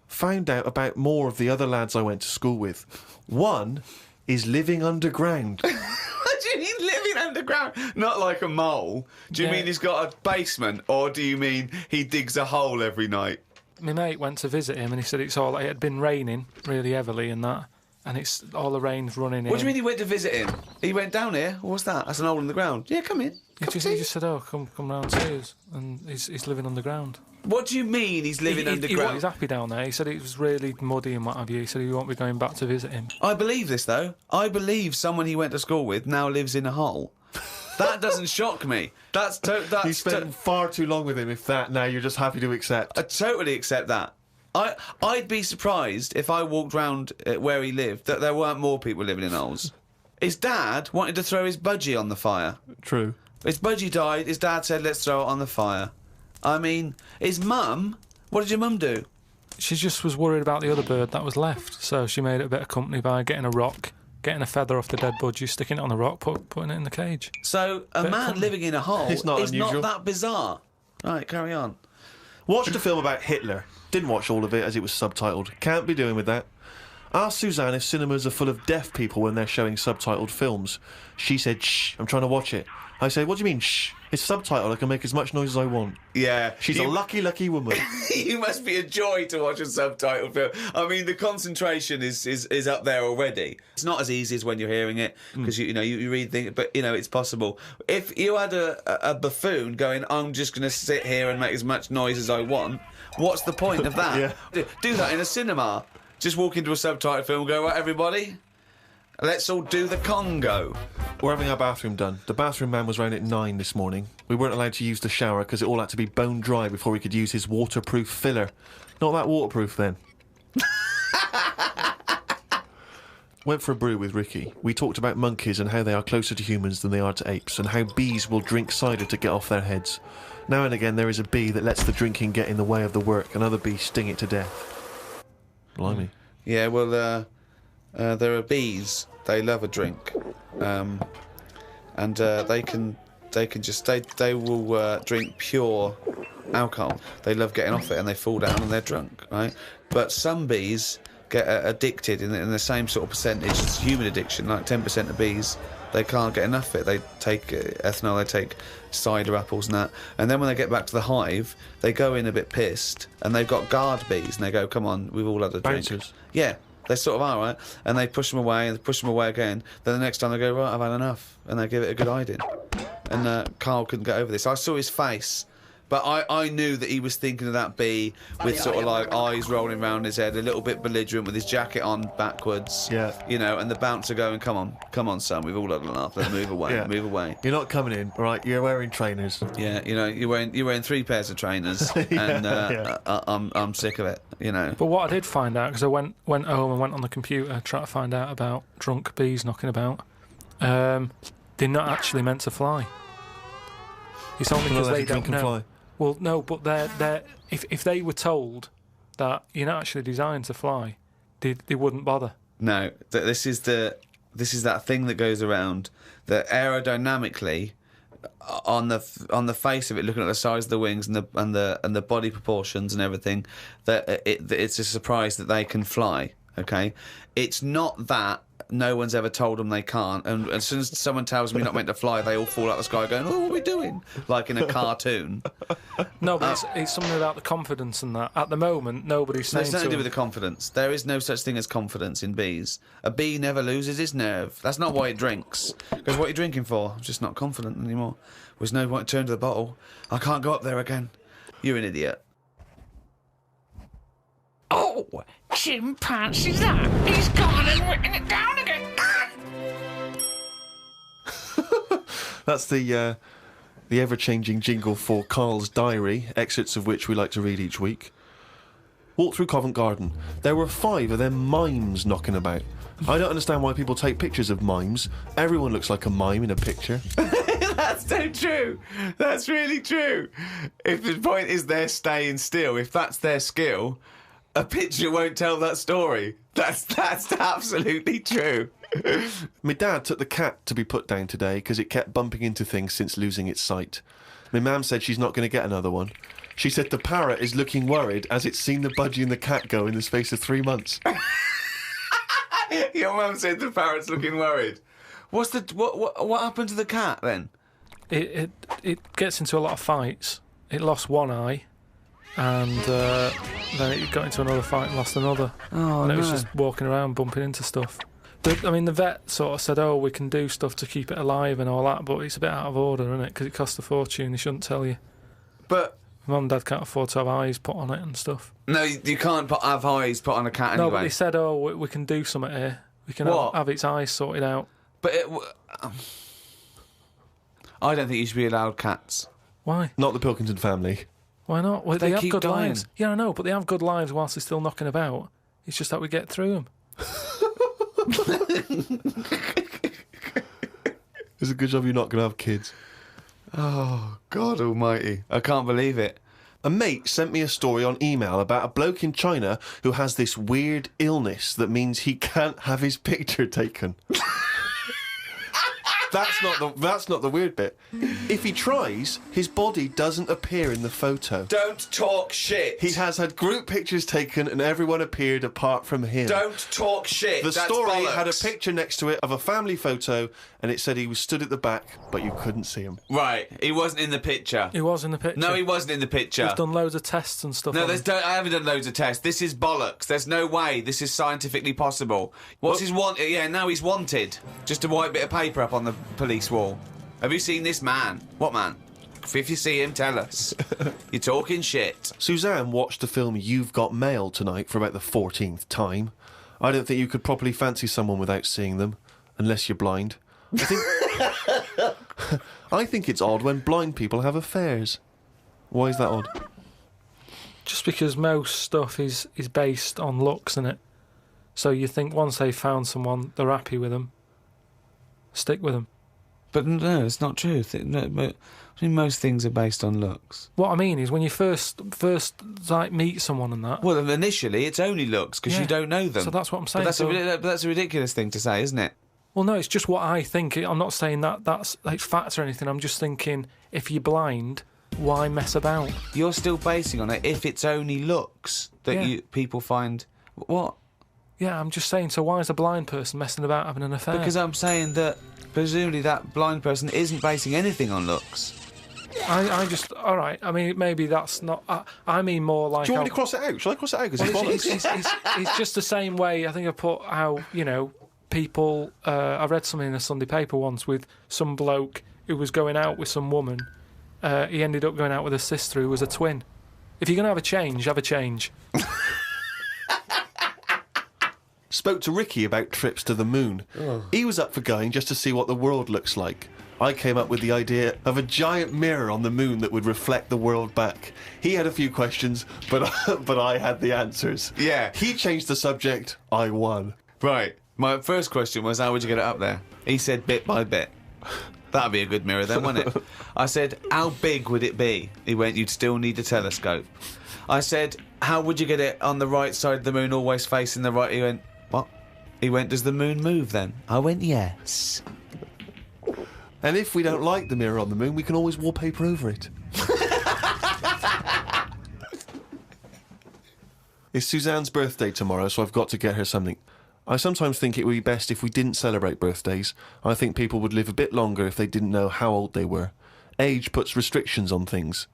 Found out about more of the other lads I went to school with. One is living underground. What do you mean living underground? Not like a mole. Do you Yeah. mean he's got a basement, or do you mean he digs a hole every night? My mate went to visit him and he said it had been raining really heavily and that, and it's all the rain's running in. What do you mean he went to visit him? He went down here. What's that? That's an hole in the ground. Yeah, come in. He just said, "Oh, come round see us," and he's living underground. What do you mean he's living underground? He's happy down there. He said it was really muddy and what have you. He said he won't be going back to visit him. I believe this, though. I believe someone he went to school with now lives in a hole. That doesn't shock me. You spent far too long with him. If that now you're just happy to accept. I totally accept that. I'd be surprised if I walked round where he lived that there weren't more people living in holes. His dad wanted to throw his budgie on the fire. True. His budgie died. His dad said, "Let's throw it on the fire." I mean, his mum. What did your mum do? She just was worried about the other bird that was left, so she made it a bit of company by getting a rock, getting a feather off the dead budgie, sticking it on the rock, putting it in the cage. So a man living in a hole It's not is unusual. not that bizarre. Right, carry on. Watched a film about Hitler. Didn't watch all of it as it was subtitled. Can't be doing with that. Asked Suzanne if cinemas are full of deaf people when they're showing subtitled films. She said, "Shh, I'm trying to watch it." I said, "What do you mean, shh? It's subtitled, I can make as much noise as I want." Yeah. She's a lucky, lucky woman. You must be a joy to watch a subtitled film. I mean, the concentration is up there already. It's not as easy as when you're hearing it, because you read things, but it's possible. If you had a buffoon going, "I'm just going to sit here and make as much noise as I want," what's the point of that? Yeah. Do that in a cinema. Just walk into a subtitled film and go, "Right, everybody, let's all do the Congo." We're having our bathroom done. The bathroom man was round at 9 this morning. We weren't allowed to use the shower because it all had to be bone dry before we could use his waterproof filler. Not that waterproof then. Went for a brew with Ricky. We talked about monkeys and how they are closer to humans than they are to apes, and how bees will drink cider to get off their heads. Now and again there is a bee that lets the drinking get in the way of the work, and other bees sting it to death. Blimey. Yeah, well, there are bees. They love a drink, and they will drink pure alcohol. They love getting off it, and they fall down and they're drunk, right? But some bees get addicted in the same sort of percentage as human addiction. Like 10% of bees, they can't get enough of it. They take ethanol, they take cider apples and that, and then when they get back to the hive, they go in a bit pissed, and they've got guard bees, and they go, "Come on, we've all had a drink." Bouncers. Yeah, they sort of are, right? And they push them away, and they push them away again. Then the next time they go, "Right, I've had enough," and they give it a good hiding. And Karl couldn't get over this. I saw his face, but I knew that he was thinking of that bee with sort of like eyes rolling around his head, a little bit belligerent, with his jacket on backwards. Yeah. And the bouncer going, "Come on, son, we've all had enough. Let's move away, Yeah. move away." You're not coming in, all right? You're wearing trainers. Yeah, you're wearing 3 pairs of trainers, and I'm sick of it. But what I did find out, because I went home and went on the computer trying to find out about drunk bees knocking about, they're not actually meant to fly. It's only because they don't know. Fly. Well, no, but they're if they were told that you're not actually designed to fly, they wouldn't bother. No, this is that thing that goes around that aerodynamically, on the face of it, looking at the size of the wings and the body proportions and everything, that it's a surprise that they can fly. Okay, it's not that. No one's ever told them they can't, and as soon as someone tells me you're not meant to fly, they all fall out of the sky going, "Oh, what are we doing?" Like in a cartoon. No, but it's something about the confidence and that. At the moment, nobody's saying It's nothing to do them. with the confidence. There is no such thing as confidence in bees. A bee never loses its nerve. That's not why it drinks. Because what are you drinking for? I'm just not confident anymore. There's no point to turn to the bottle. I can't go up there again. You're an idiot. Oh, chimpanzee's that? He's gone and written it down again. That's the ever-changing jingle for Karl's diary, excerpts of which we like to read each week. Walked through Covent Garden. There were 5 of them mimes knocking about. I don't understand why people take pictures of mimes. Everyone looks like a mime in a picture. That's so true. That's really true. If the point is they're staying still, if that's their skill, a picture won't tell that story. That's absolutely true. My dad took the cat to be put down today because it kept bumping into things since losing its sight. My mum said she's not going to get another one. She said the parrot is looking worried as it's seen the budgie and the cat go in the space of 3 months. Your mum said the parrot's looking worried. What happened to the cat then? It gets into a lot of fights. It lost one eye, and then it got into another fight and lost another. Oh, and it was no. just walking around bumping into stuff. The vet sort of said, "Oh, we can do stuff to keep it alive and all that," but it's a bit out of order, isn't it? Because it costs a fortune. They shouldn't tell you. But Mum and Dad can't afford to have eyes put on it and stuff. no, you can't have eyes put on a cat anyway. No, but they said, "Oh, we can do something here. We can What? have its eyes sorted out." But I don't think you should be allowed cats. Why? Not the Pilkington family. Why not? Well, they have keep good dying. lives. Yeah, I know, but they have good lives whilst they're still knocking about. It's just that we get through them. It's a good job you're not going to have kids. Oh, God almighty. I can't believe it. A mate sent me a story on email about a bloke in China who has this weird illness that means he can't have his picture taken. That's not the weird bit. If he tries, his body doesn't appear in the photo. Don't talk shit. He has had group pictures taken and everyone appeared apart from him. Don't talk shit. The That's story bollocks. had a picture next to it of a family photo and it said he was stood at the back, but you couldn't see him. Right, he wasn't in the picture. He was in the picture. No, he wasn't in the picture. We've done loads of tests and stuff. No, on him. I haven't done loads of tests. This is bollocks. There's no way this is scientifically possible. What's his want? Yeah, now he's wanted. Just a white bit of paper up on the police wall. Have you seen this man? What man? If you see him, tell us. You're talking shit. Suzanne watched the film You've Got Mail tonight for about the 14th time. I don't think you could properly fancy someone without seeing them, unless you're blind. I think it's odd when blind people have affairs. Why is that odd? Just because most stuff is based on looks, innit? So you think once they've found someone, they're happy with them. Stick with them. But no, it's not true. I mean, most things are based on looks. What I mean is when you first like meet someone and that. Well, initially it's only looks because Yeah. you don't know them. So that's what I'm saying. But that's a ridiculous thing to say, isn't it? Well, no, it's just what I think. I'm not saying that's like facts or anything. I'm just thinking if you're blind, why mess about? You're still basing on it if it's only looks that Yeah. people find. What? Yeah, I'm just saying. So why is a blind person messing about having an affair? Because I'm saying that presumably that blind person isn't basing anything on looks. I just all right. I mean, maybe that's not. I mean more like. Do you want me to cross it out? Shall I cross it out? Because it's bollocks. It's just the same way. I think I put how people. I read something in a Sunday paper once with some bloke who was going out with some woman. He ended up going out with a sister who was a twin. If you're gonna have a change, have a change. Spoke to Ricky about trips to the moon. He was up for going just to see what the world looks like. I came up with the idea of a giant mirror on the moon that would reflect the world back. He had a few questions, but I had the answers. Yeah. He changed the subject. I won. Right. My first question was, how would you get it up there? He said bit by bit. That'd be a good mirror then, wouldn't it? I said, how big would it be? He went, you'd still need a telescope. I said, how would you get it on the right side of the moon, always facing the right? He went, what? He went, does the moon move then? I went, yes. And if we don't like the mirror on the moon, we can always wallpaper over it. It's Suzanne's birthday tomorrow, so I've got to get her something. I sometimes think it would be best if we didn't celebrate birthdays. I think people would live a bit longer if they didn't know how old they were. Age puts restrictions on things.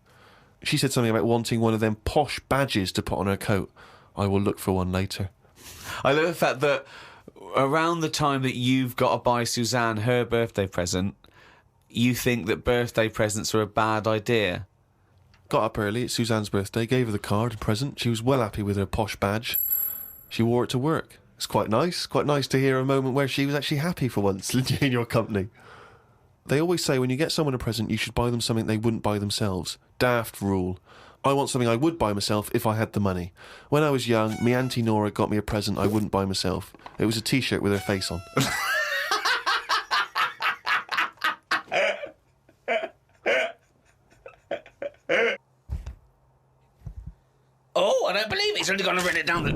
She said something about wanting one of them posh badges to put on her coat. I will look for one later. I love the fact that around the time that you've got to buy Suzanne her birthday present, you think that birthday presents are a bad idea. Got up early, it's Suzanne's birthday, gave her the card and present. She was well happy with her posh badge. She wore it to work. It's quite nice to hear a moment where she was actually happy for once in your company. They always say when you get someone a present, you should buy them something they wouldn't buy themselves. Daft rule. I want something I would buy myself if I had the money. When I was young, me Auntie Nora got me a present I wouldn't buy myself. It was a T-shirt with her face on. Oh, I don't believe it. He's only going to run it down the...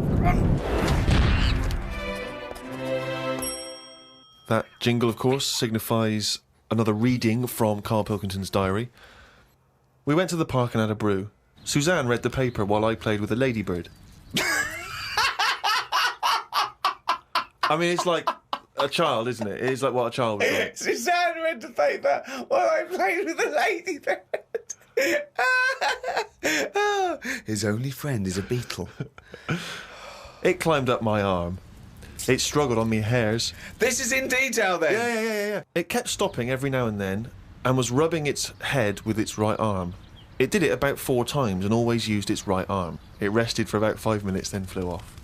That jingle, of course, signifies another reading from Karl Pilkington's diary. We went to the park and had a brew. Suzanne read the paper while I played with a ladybird. I mean, it's like a child, isn't it? It's like what a child would do. Suzanne read the paper while I played with a ladybird. His only friend is a beetle. It climbed up my arm. It struggled on me hairs. This is in detail then. Yeah. It kept stopping every now and then and was rubbing its head with its right arm. It did it about 4 times and always used its right arm. It rested for about 5 minutes, then flew off.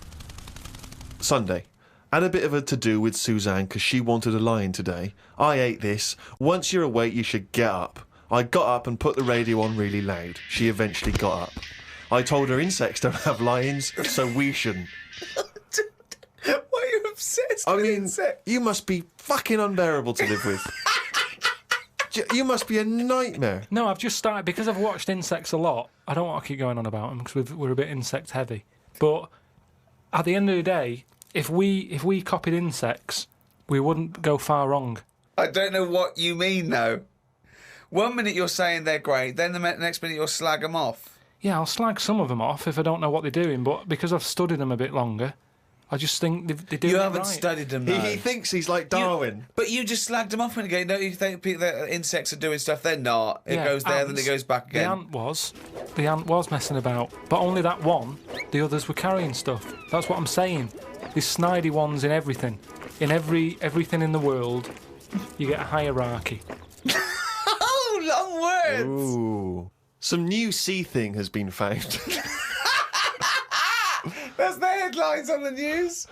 Sunday. Had a bit of a to-do with Suzanne because she wanted a lion today. I ate this. Once you're awake, you should get up. I got up and put the radio on really loud. She eventually got up. I told her insects don't have lions, so we shouldn't. Why are you obsessed with insects? You must be fucking unbearable to live with. You must be a nightmare. No, I've just started, because I've watched insects a lot. I don't want to keep going on about them because we're a bit insect heavy. But at the end of the day, if we copied insects, we wouldn't go far wrong. I don't know what you mean, though. 1 minute you're saying they're great, then the next minute you'll slag them off. Yeah, I'll slag some of them off if I don't know what they're doing, but because I've studied them a bit longer, I just think they do it You haven't right. studied them, though. He thinks he's like Darwin. But you just slagged them off when you go, no, you think that insects are doing stuff, they're not. It goes there, then it goes back again. The ant was messing about, but only that one. The others were carrying stuff. That's what I'm saying. These snidey ones in everything. In everything in the world, you get a hierarchy. Oh, long words! Ooh. Some new sea thing has been found. That's the headlines on the news.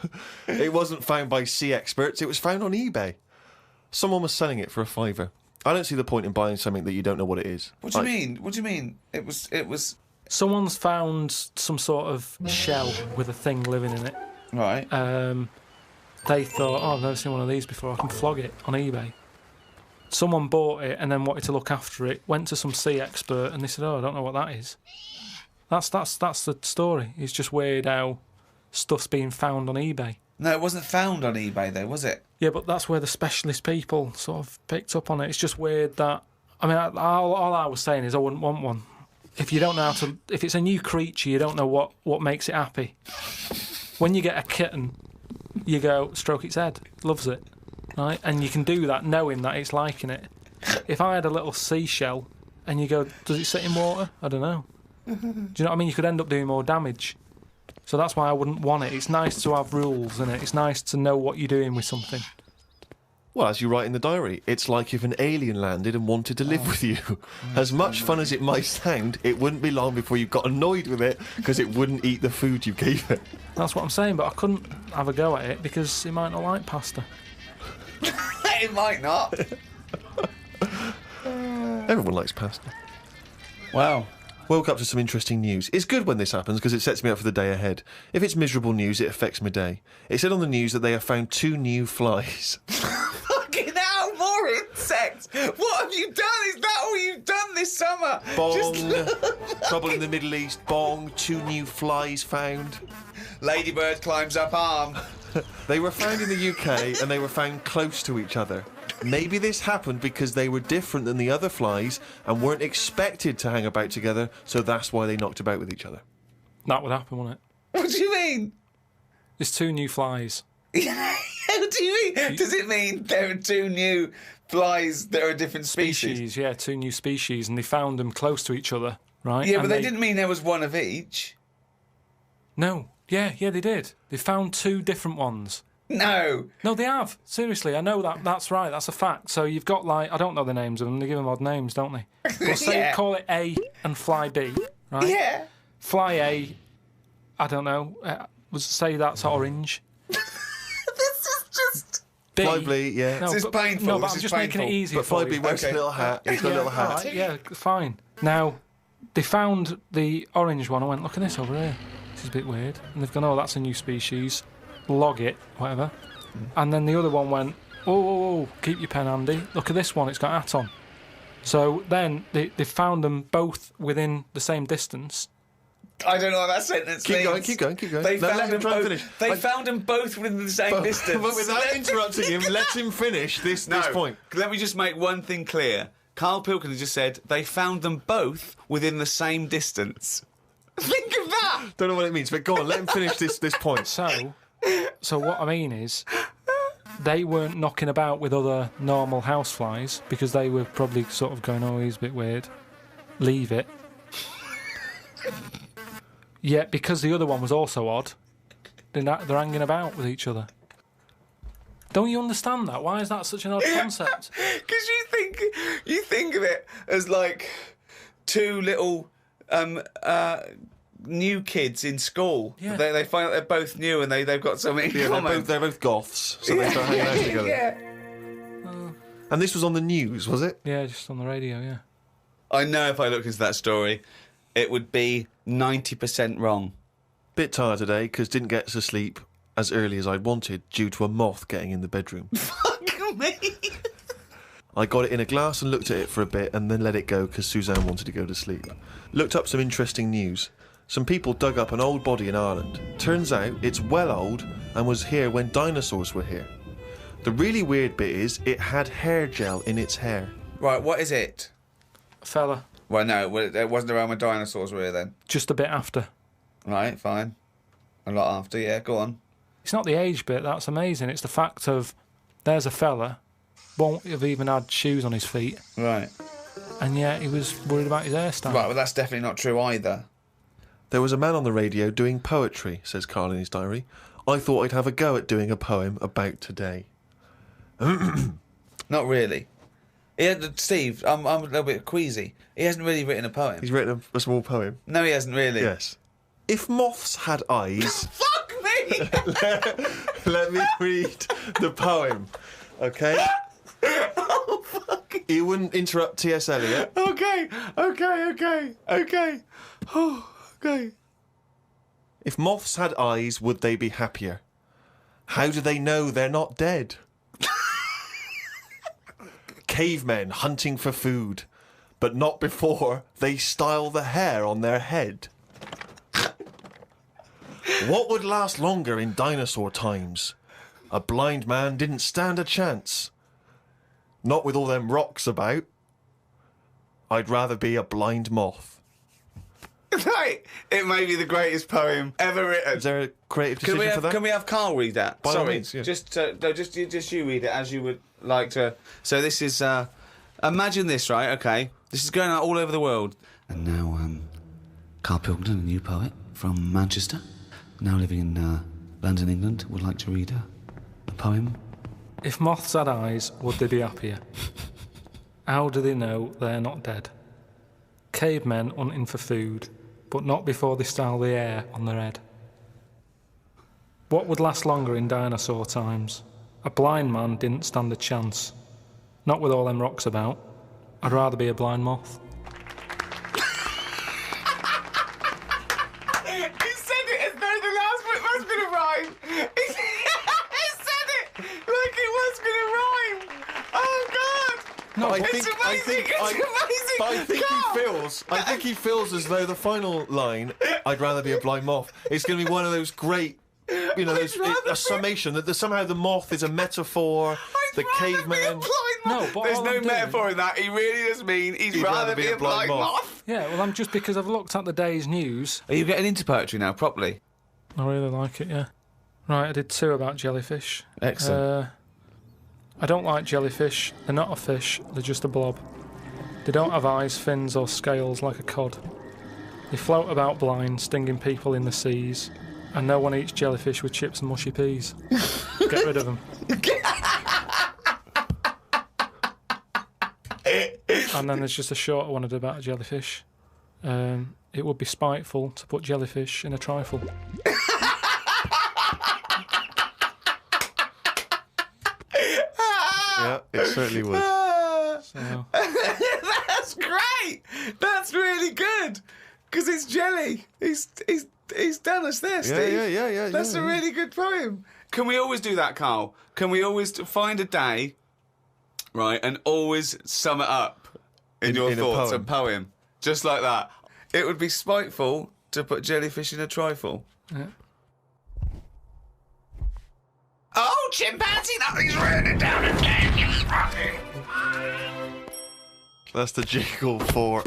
It wasn't found by sea experts, it was found on eBay. Someone was selling it for a £5. I don't see the point in buying something that you don't know what it is. What do you mean? What do you mean? It was... Someone's found some sort of shell with a thing living in it. Right. They thought, oh, I've never seen one of these before, I can flog it on eBay. Someone bought it and then wanted to look after it, went to some sea expert and they said, oh, I don't know what that is. That's the story. It's just weird how stuff's being found on eBay. No, it wasn't found on eBay, though, was it? Yeah, but that's where the specialist people sort of picked up on it. It's just weird that... I mean, all I was saying is I wouldn't want one. If you don't know how to... If it's a new creature, you don't know what makes it happy. When you get a kitten, you go, stroke its head, loves it, right? And you can do that knowing that it's liking it. If I had a little seashell and you go, does it sit in water? I don't know. Do you know what I mean? You could end up doing more damage. So that's why I wouldn't want it. It's nice to have rules, isn't it? It's nice to know what you're doing with something. Well, as you write in the diary, it's like if an alien landed and wanted to live with you. As much fun as it might sound, it wouldn't be long before you got annoyed with it because it wouldn't eat the food you gave it. That's what I'm saying, but I couldn't have a go at it because it might not like pasta. It might not. Everyone likes pasta. Wow. Woke up to some interesting news. It's good when this happens because it sets me up for the day ahead. If it's miserable news, it affects my day. It said on the news that they have found 2 new flies. Fucking hell, more insects! What have you done? Is that all you've done this summer? Bong. Trouble in the Middle East. Bong. 2 new flies found. Ladybird climbs up arm. They were found in the UK and they were found close to each other. Maybe this happened because they were different than the other flies and weren't expected to hang about together, so that's why they knocked about with each other. That would happen, wouldn't it? What do you mean? There's 2 new flies. What do you mean? Does it mean there are 2 new flies that are a different species? Yeah, 2 new species, and they found them close to each other, right? Yeah, and but they didn't mean there was one of each. No. Yeah, they did. They found 2 different ones. No, they have. Seriously, I know that. That's right. That's a fact. So you've got, like, I don't know the names of them. They give them odd names, don't they? Well, say Yeah. call it A and Fly B, right? Yeah. Fly A, I don't know. Say that's orange. This is just... B. Fly B, yeah. No, This is painful. No, but This I'm is just making it painful. easier But for Fly B you. wears Okay. a little hat. He's got a little all hat. right, yeah, fine. Now, they found the orange one. I went, look at this over here. This is a bit weird. And they've gone, oh, that's a new species. Log it, whatever. And then the other one went, oh, keep your pen handy. Look at this one, it's got a hat on. So then they found them both within the same distance. I don't know what that sentence means. Keep going. They No, found let him them try and both. finish. They found them both within the same distance. But without interrupting him, let him finish this point. Let me just make one thing clear. Karl Pilkington just said they found them both within the same distance. Think of that! Don't know what it means, but go on, let him finish this point. So what I mean is, they weren't knocking about with other normal houseflies because they were probably sort of going, oh, he's a bit weird. Leave it. Yet, because the other one was also odd, they're hanging about with each other. Don't you understand that? Why is that such an odd concept? Because you think of it as like 2 little new kids in school. Yeah. They find out they're both new and they've got something in Yeah, common. they're both goths, so they start hanging out together. Yeah. And this was on the news, was it? Yeah, just on the radio, yeah. I know if I looked into that story, it would be 90% wrong. Bit tired today because didn't get to sleep as early as I'd wanted due to a moth getting in the bedroom. Fuck me. I got it in a glass and looked at it for a bit and then let it go because Suzanne wanted to go to sleep. Looked up some interesting news. Some people dug up an old body in Ireland. Turns out it's well old and was here when dinosaurs were here. The really weird bit is it had hair gel in its hair. Right, what is it? A fella, Well, no, it wasn't around when dinosaurs were here then. just a bit after. Right, fine. A lot after, yeah, go on. It's not the age bit, that's amazing. It's the fact of there's a fella, won't have even had shoes on his feet, Right. and yet he was worried about his hairstyle. Right, well, that's definitely not true either. There was a man on the radio doing poetry, says Karl in his diary. I thought I'd have a go at doing a poem about today. Not really. Steve, I'm a little bit queasy. He hasn't really written a poem. He's written a small poem. No, he hasn't really. Yes. If moths had eyes... Fuck me! Let me read the poem, okay? Oh, fuck. You wouldn't interrupt T.S. Eliot. Okay. Oh, okay. If moths had eyes, would they be happier? How do they know they're not dead? Cavemen hunting for food, but not before they style the hair on their head. What would last longer in dinosaur times? A blind man didn't stand a chance. Not with all them rocks about. I'd rather be a blind moth. Right. It may be the greatest poem ever written. Is there a creative decision for that? Can we have Karl read that? By all Sorry, means, yeah. just you read it as you would like to. So this is, imagine this, right? Okay, this is going out all over the world. And now, Karl Pilkington, a new poet from Manchester, now living in London, England, would like to read a poem. If moths had eyes, would they be happier? How do they know they're not dead? Cavemen hunting for food, but not before they style the hair on their head. What would last longer in dinosaur times? A blind man didn't stand a chance. Not with all them rocks about. I'd rather be a blind moth. He said it as though the last bit was going to rhyme. He said it like it was going to rhyme. Oh God! No, I but It's amazing. It's amazing. But I think he feels as though the final line, I'd rather be a blind moth, is going to be one of those great, a summation that somehow the moth is a metaphor, the caveman. No, but there's all no I'm doing- metaphor in that. He really does mean he'd rather be a blind moth. Yeah, well, I'm just because I've looked at the day's news. Are you getting into poetry now, properly? I really like it, yeah. Right, I did 2 about jellyfish. Excellent. I don't like jellyfish. They're not a fish, they're just a blob. They don't have eyes, fins or scales like a cod. They float about blind, stinging people in the seas. And no one eats jellyfish with chips and mushy peas. Get rid of them. And then there's just a shorter one I did about a jellyfish. It would be spiteful to put jellyfish in a trifle. Yeah, it certainly would. So, That's great. That's really good. Because it's jelly. He's done us there, Steve. Yeah. That's a really good poem. Can we always do that, Karl? Can we always find a day, right, and always sum it up in your in a thoughts, poem. a poem, just like that? It would be spiteful to put jellyfish in a trifle. yeah. Oh, chimpanzee, nothing's written it down again, you fucking... That's the jingle for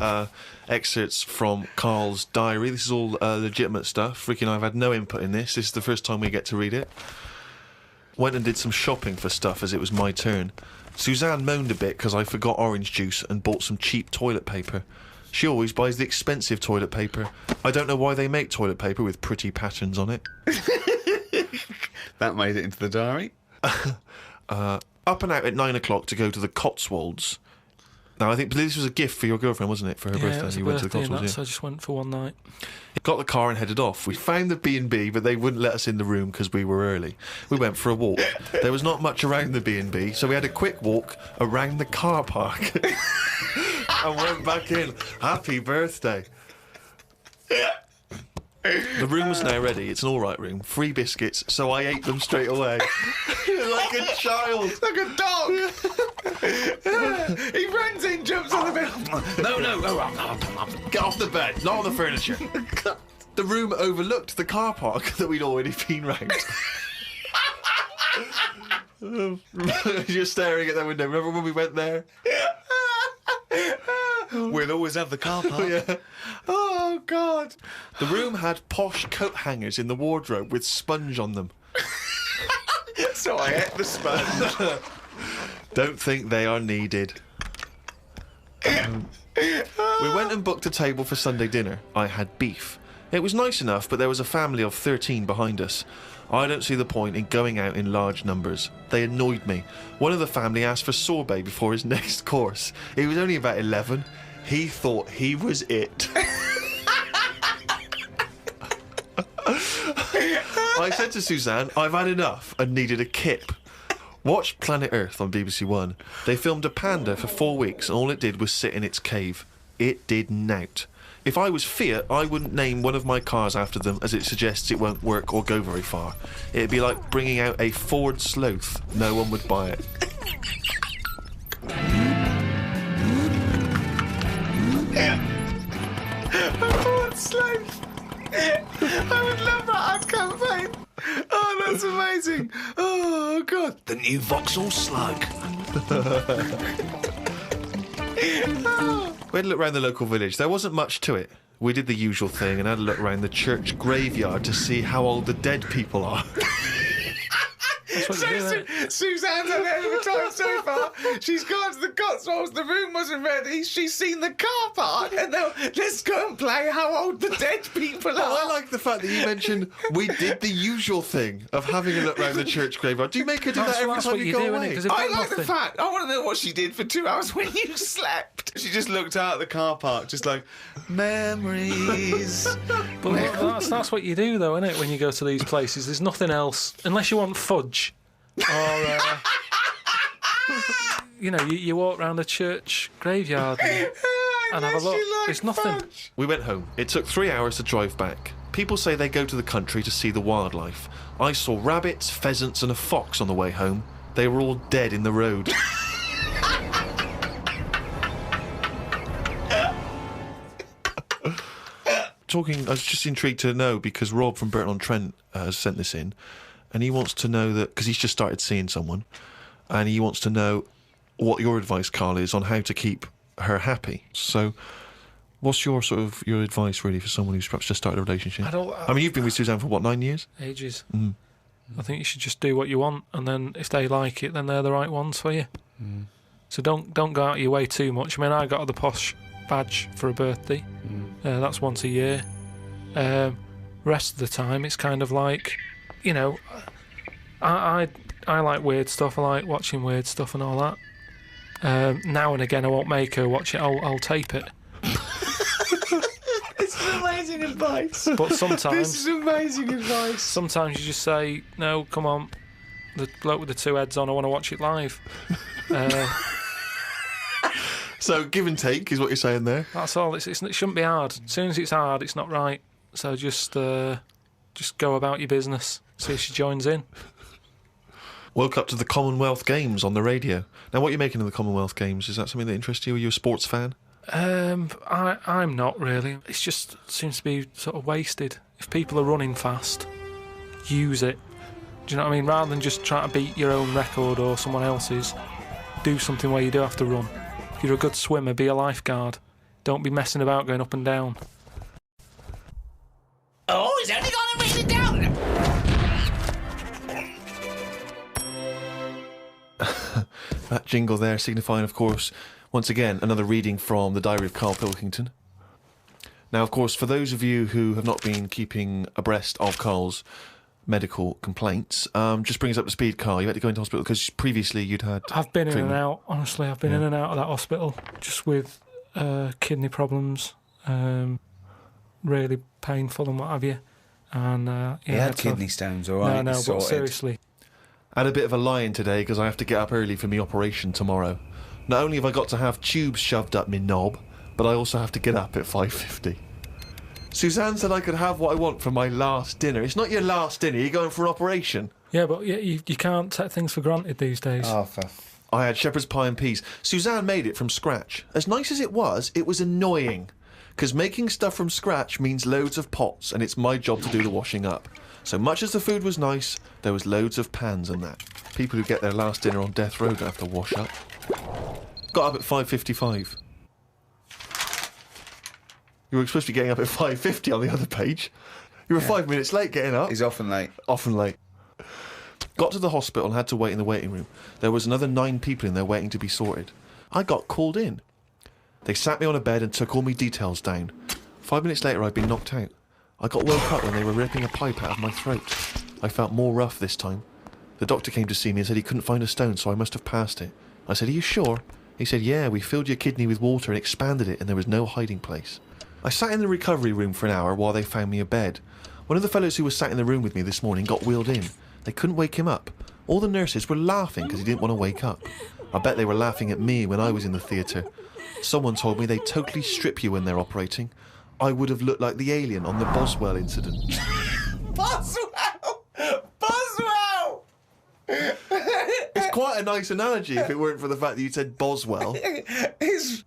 excerpts from Karl's diary. This is all legitimate stuff. Ricky and I have had no input in this. This is the first time we get to read it. Went and did some shopping for stuff as it was my turn. Suzanne moaned a bit because I forgot orange juice and bought some cheap toilet paper. She always buys the expensive toilet paper. I don't know why they make toilet paper with pretty patterns on it. That made it into the diary. Up and out at 9 o'clock to go to the Cotswolds. Now, I think this was a gift for your girlfriend, wasn't it, for her birthday? It was a You went to the birthday and Cotswolds, that, so I just went for one night. Got the car and headed off. We found the B&B, but they wouldn't let us in the room because we were early. We went for a walk. There was not much around the B&B, so we had a quick walk around the car park and went back in. Happy birthday. The room was now ready. It's an all right room. 3 biscuits, so I ate them straight away. Like a child. Like a dog. He runs in, jumps on the bed. No. Get off the bed, not on the furniture. The room overlooked the car park that we'd already been round. Just staring at that window. Remember when we went there? We'll always have the car park. Yeah. Oh, God. The room had posh coat hangers in the wardrobe with sponge on them. So I ate the sponge. Don't think they are needed. We went and booked a table for Sunday dinner. I had beef. It was nice enough, but there was a family of 13 behind us. I don't see the point in going out in large numbers. They annoyed me. One of the family asked for sorbet before his next course. He was only about 11. He thought he was it. I said to Suzanne, I've had enough and needed a kip. Watched Planet Earth on BBC One. They filmed a panda for 4 weeks and all it did was sit in its cave. It did nout. If I was Fiat, I wouldn't name one of my cars after them as it suggests it won't work or go very far. It'd be like bringing out a Ford Sloth. No one would buy it. Ford Sloth. I would love that ad campaign. Oh, that's amazing. Oh, God. The new Vauxhall Slug. We had a look around the local village. There wasn't much to it. We did the usual thing and had a look around the church graveyard to see how old the dead people are. That's what you do, isn't it? Suzanne's had it over time so far. She's gone to the Cotswolds. The room wasn't ready. She's seen the car park. And now let's go and play how old the dead people are. I like the fact that you mentioned we did the usual thing of having a look around the church graveyard. Do you make her do that every That's time what you you go do, away? innit? 'Cause if I they've like the nothing- fact. I want to know what she did for 2 hours when you slept. She just looked out at the car park, just like, memories. But that's what you do, though, isn't it? When you go to these places, there's nothing else unless you want fudge, or you walk around a church graveyard and have a look. There's nothing. We went home. It took 3 hours to drive back. People say they go to the country to see the wildlife. I saw rabbits, pheasants, and a fox on the way home. They were all dead in the road. I was just intrigued to know because Rob from Burton-on-Trent has sent this in, and he wants to know that because he's just started seeing someone, and he wants to know what your advice, Karl, is on how to keep her happy. So, what's your advice really for someone who's perhaps just started a relationship? I mean, you've been with Suzanne for what, 9 years? Ages. I think you should just do what you want, and then if they like it, then they're the right ones for you. So don't go out of your way too much. I mean, I got the posh badge for a birthday. That's once a year. Rest of the time, it's kind of like, I like weird stuff. I like watching weird stuff and all that. Now and again, I won't make her watch it. I'll tape it. This is amazing advice. But sometimes This is amazing advice. Sometimes you just say, no, come on, the bloke with the 2 heads on, I want to watch it live. So give and take is what you're saying there. That's all. It shouldn't be hard. As soon as it's hard, it's not right. So just go about your business. See if she joins in. Woke up to the Commonwealth Games on the radio. Now, what are you making of the Commonwealth Games? Is that something that interests you? Are you a sports fan? I'm not really. It just seems to be sort of wasted. If people are running fast, use it. Do you know what I mean? Rather than just trying to beat your own record or someone else's, do something where you do have to run. If you're a good swimmer, be a lifeguard. Don't be messing about going up and down. Oh, he's only gonna read it down. That jingle there signifying, of course, once again, another reading from the Diary of Karl Pilkington. Now, of course, for those of you who have not been keeping abreast of Karl's medical complaints. Just bring us up to speed, Karl. You had to go into hospital because previously you'd had I've been treatment. in and out, honestly. I've been in and out of that hospital just with kidney problems, really painful and what have you. And He had kidney stones, all right? No, but sorted. seriously. I had a bit of a lie-in today because I have to get up early for my operation tomorrow. Not only have I got to have tubes shoved up my knob, but I also have to get up at 5:50. Suzanne said I could have what I want for my last dinner. It's not your last dinner, you're going for an operation. Yeah, but you can't take things for granted these days. Oh, I had shepherd's pie and peas. Suzanne made it from scratch. As nice as it was annoying. Because making stuff from scratch means loads of pots, and it's my job to do the washing up. So much as the food was nice, there was loads of pans and that. People who get their last dinner on death row don't have to wash up. Got up at 5:55. You were supposed to be getting up at 5:50 on the other page. You were 5 minutes late getting up. He's often late. Often late. Got to the hospital and had to wait in the waiting room. There was another 9 people in there waiting to be sorted. I got called in. They sat me on a bed and took all my details down. 5 minutes later, I'd been knocked out. I got woke up when they were ripping a pipe out of my throat. I felt more rough this time. The doctor came to see me and said he couldn't find a stone, so I must have passed it. I said, "Are you sure?" He said, "Yeah, we filled your kidney with water and expanded it, and there was no hiding place." I sat in the recovery room for an hour while they found me a bed. One of the fellows who was sat in the room with me this morning got wheeled in. They couldn't wake him up. All the nurses were laughing because he didn't want to wake up. I bet they were laughing at me when I was in the theatre. Someone told me they totally strip you when they're operating. I would have looked like the alien on the Boswell incident. Boswell! Boswell! It's quite a nice analogy if it weren't for the fact that you said Boswell. It's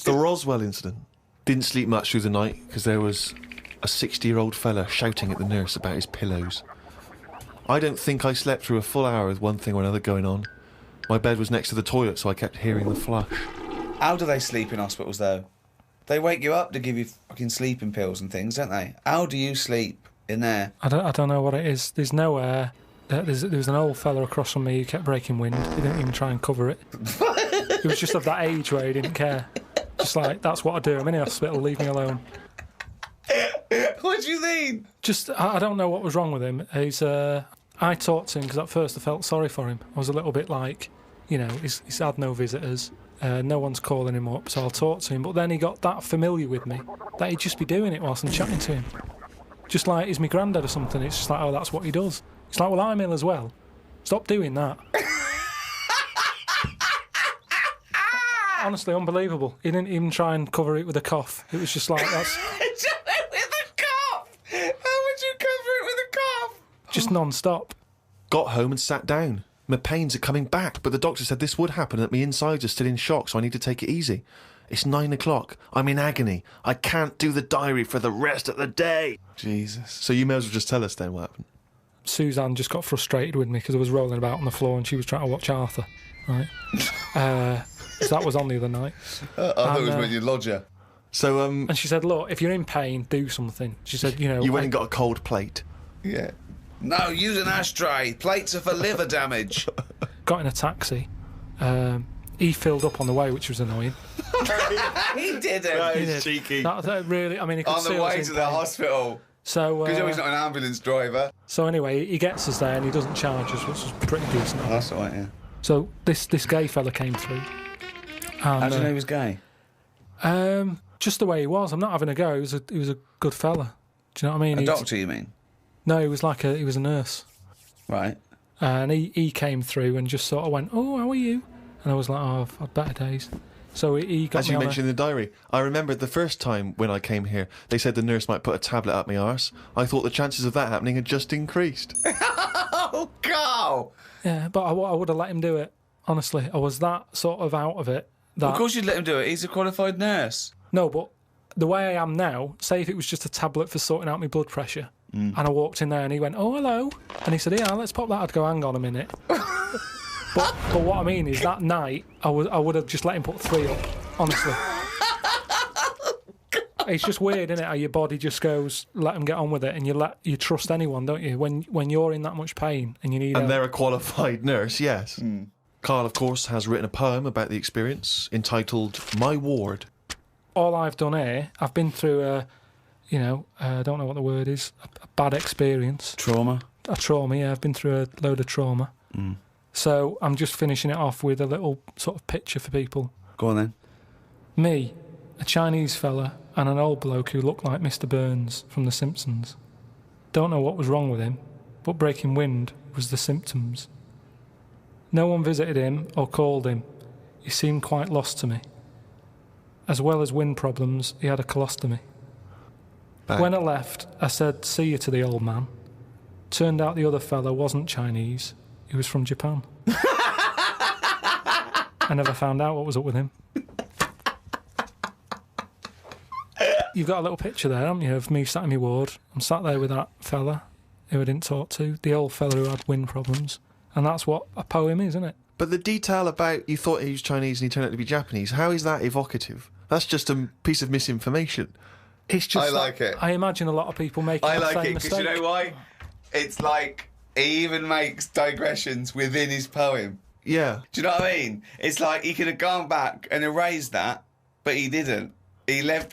the Roswell incident. Didn't sleep much through the night because there was a 60-year-old fella shouting at the nurse about his pillows. I don't think I slept through a full hour with one thing or another going on. My bed was next to the toilet, so I kept hearing the flush. How do they sleep in hospitals, though? They wake you up to give you fucking sleeping pills and things, don't they? How do you sleep in there? I don't know what it is. There's no air. There was an old fella across from me who kept breaking wind. He didn't even try and cover it. He was just of that age where he didn't care. Just like, that's what I do. I'm in a hospital, leave me alone. What do you mean? Just, I don't know what was wrong with him. I talked to him because at first I felt sorry for him. I was a little bit like, he's had no visitors. No one's calling him up, so I'll talk to him. But then he got that familiar with me that he'd just be doing it whilst I'm chatting to him. Just like he's my granddad or something. It's just like, oh, that's what he does. It's like, well, I'm ill as well. Stop doing that. Honestly, unbelievable. He didn't even try and cover it with a cough. It was just like, that's... With a cough! How would you cover it with a cough? just non-stop. Got home and sat down. My pains are coming back, but the doctor said this would happen and that my insides are still in shock, so I need to take it easy. It's 9 o'clock. I'm in agony. I can't do the diary for the rest of the day. Jesus. So you may as well just tell us then what happened. Suzanne just got frustrated with me because I was rolling about on the floor and she was trying to watch Arthur, right? So that was on the other night. I thought it was with your lodger. So, And she said, look, if you're in pain, do something. She said, you know... you went and got a cold plate. Yeah. No, use an ashtray. Plates are for liver damage. Got in a taxi. He filled up on the way, which was annoying. He didn't. That He is did. cheeky. That really, I mean, he could On see the I was way in to the pain. hospital. So, Because he's not an ambulance driver. so anyway, he gets us there and he doesn't charge us, which is pretty decent. Oh, that's all right, yeah. So this gay fella came through. And, How do you know he was gay? just the way he was. I'm not having a go. He was a good fella. Do you know what I mean? A doctor, you mean? No, he was a nurse. Right. And he came through and just sort of went, oh, how are you? And I was like, oh, I've had better days. So he got As me you on mentioned in the diary, I remember the first time when I came here, they said the nurse might put a tablet up my arse. I thought the chances of that happening had just increased. Oh, Karl! Yeah, but I would have let him do it. Honestly, I was that sort of out of it. That, Of course you'd let him do it. He's a qualified nurse. No, but the way I am now, say if it was just a tablet for sorting out my blood pressure, and I walked in there and he went, oh, hello. And he said, yeah, let's pop that. I'd go, hang on a minute. But what I mean is that night, I would have just let him put 3 up, honestly. It's just weird, isn't it, how your body just goes, let them get on with it, and you trust anyone, don't you? When you're in that much pain and you need And help. they're a qualified nurse, yes. Karl, of course, has written a poem about the experience entitled My Ward. All I've done here, I've been through I don't know what the word is, a bad experience. Trauma. A trauma, yeah. I've been through a load of trauma. So I'm just finishing it off with a little sort of picture for people. Go on then. Me, a Chinese fella, and an old bloke who looked like Mr. Burns from The Simpsons. Don't know what was wrong with him, but breaking wind was the symptoms. No one visited him or called him. He seemed quite lost to me. As well as wind problems, he had a colostomy. Back. When I left, I said, "See you" to the old man. Turned out the other fella wasn't Chinese. He was from Japan. I never found out what was up with him. You've got a little picture there, haven't you, of me sat in my ward. I'm sat there with that fella who I didn't talk to, the old fella who had wind problems. And that's what a poem is, isn't it? But the detail about you thought he was Chinese and he turned out to be Japanese, how is that evocative? That's just a piece of misinformation. It's just I like it. I imagine a lot of people making the same mistake. because you know why? It's like he even makes digressions within his poem. Yeah. Do you know what I mean? It's like he could have gone back and erased that, but he didn't. He left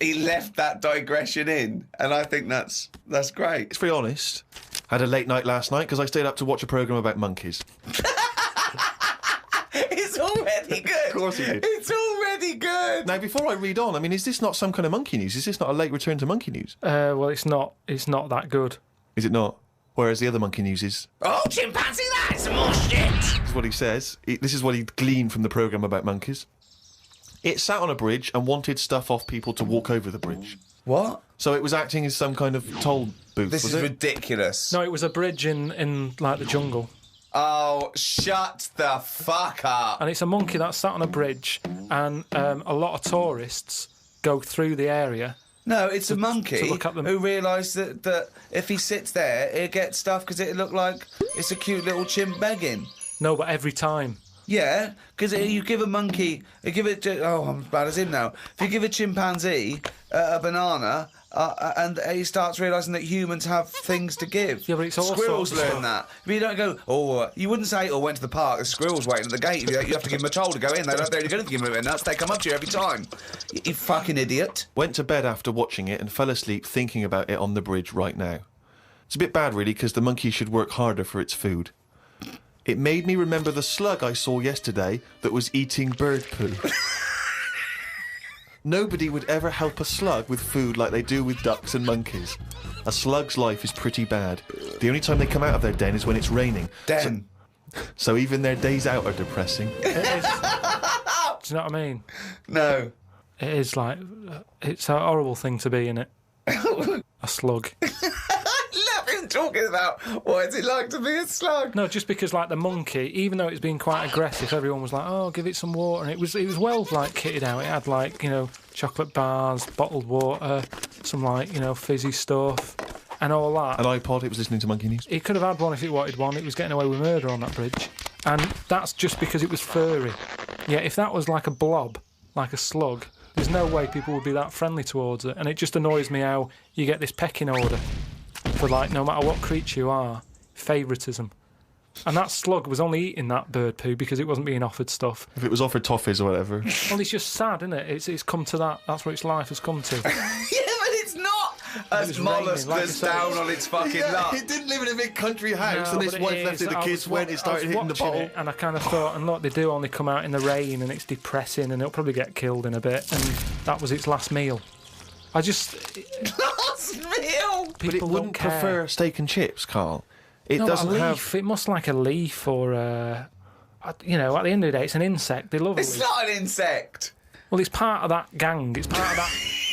that digression in, and I think that's great. It's very honest. Had a late night last night because I stayed up to watch a programme about monkeys. It's already good. Of course he did. It's already good. Now, before I read on, I mean, is this not some kind of monkey news? Is this not a late return to monkey news? Well, it's not that good. Is it not? Whereas the other monkey news is... Oh, chimpanzee, that's some more shit. This is what he says. This is what he gleaned from the programme about monkeys. It sat on a bridge and wanted stuff off people to walk over the bridge. What? So it was acting as some kind of toll booth, This was is it? ridiculous. No, it was a bridge in like the jungle. Oh, shut the fuck up. And it's a monkey that sat on a bridge, and a lot of tourists go through the area. No, it's a monkey to look at them. who realised that if he sits there, he'll get stuff because it look like it's a cute little chimp begging. No, but every time. Yeah, because you give a monkey, I'm as bad as him now. If you give a chimpanzee a banana, and he starts realising that humans have things to give. Yeah, but it's all squirrels sorts of learn that. But you don't go, you wouldn't say, went to the park, there's squirrels waiting at the gate. You have to give them a toll to go in. They're only going to give them a nuts. They come up to you every time. You fucking idiot. Went to bed after watching it and fell asleep thinking about it on the bridge right now. It's a bit bad, really, because the monkey should work harder for its food. It made me remember the slug I saw yesterday that was eating bird poo. Nobody would ever help a slug with food like they do with ducks and monkeys. A slug's life is pretty bad. The only time they come out of their den is when it's raining. Den. So even their days out are depressing. It is. Do you know what I mean? No. It is like, it's a horrible thing to be, innit? A slug. Love him talking about what is it like to be a slug. No, just because like the monkey, even though it's been quite aggressive, everyone was like, "Oh, give it some water," and it was well like kitted out. It had like chocolate bars, bottled water, some like fizzy stuff, and all that. An iPod. It was listening to Monkey News. It could have had one if it wanted one. It was getting away with murder on that bridge, and that's just because it was furry. Yeah, if that was like a blob, like a slug, there's no way people would be that friendly towards it. And it just annoys me how you get this pecking order for like no matter what creature you are, favouritism. And that slug was only eating that bird poo because it wasn't being offered stuff. If it was offered toffees or whatever. Well, it's just sad, isn't it? It's come to that. That's what its life has come to. Yeah, but it's not a was mollusk raining, like that's I say. down on its fucking luck. It didn't live in a big country house, No, and his but wife it left is. it. The kids went. It started hitting the watching bottle. it, and I kind of thought, and look, they do only come out in the rain, and it's depressing, and it'll probably get killed in a bit. And that was its last meal. I just Last meal. But it wouldn't prefer steak and chips, Karl. It No, doesn't a leaf. have. It must like a leaf or at the end of the day, it's an insect. They love a It's leaf. not an insect. Well, it's part of that gang. It's part of that.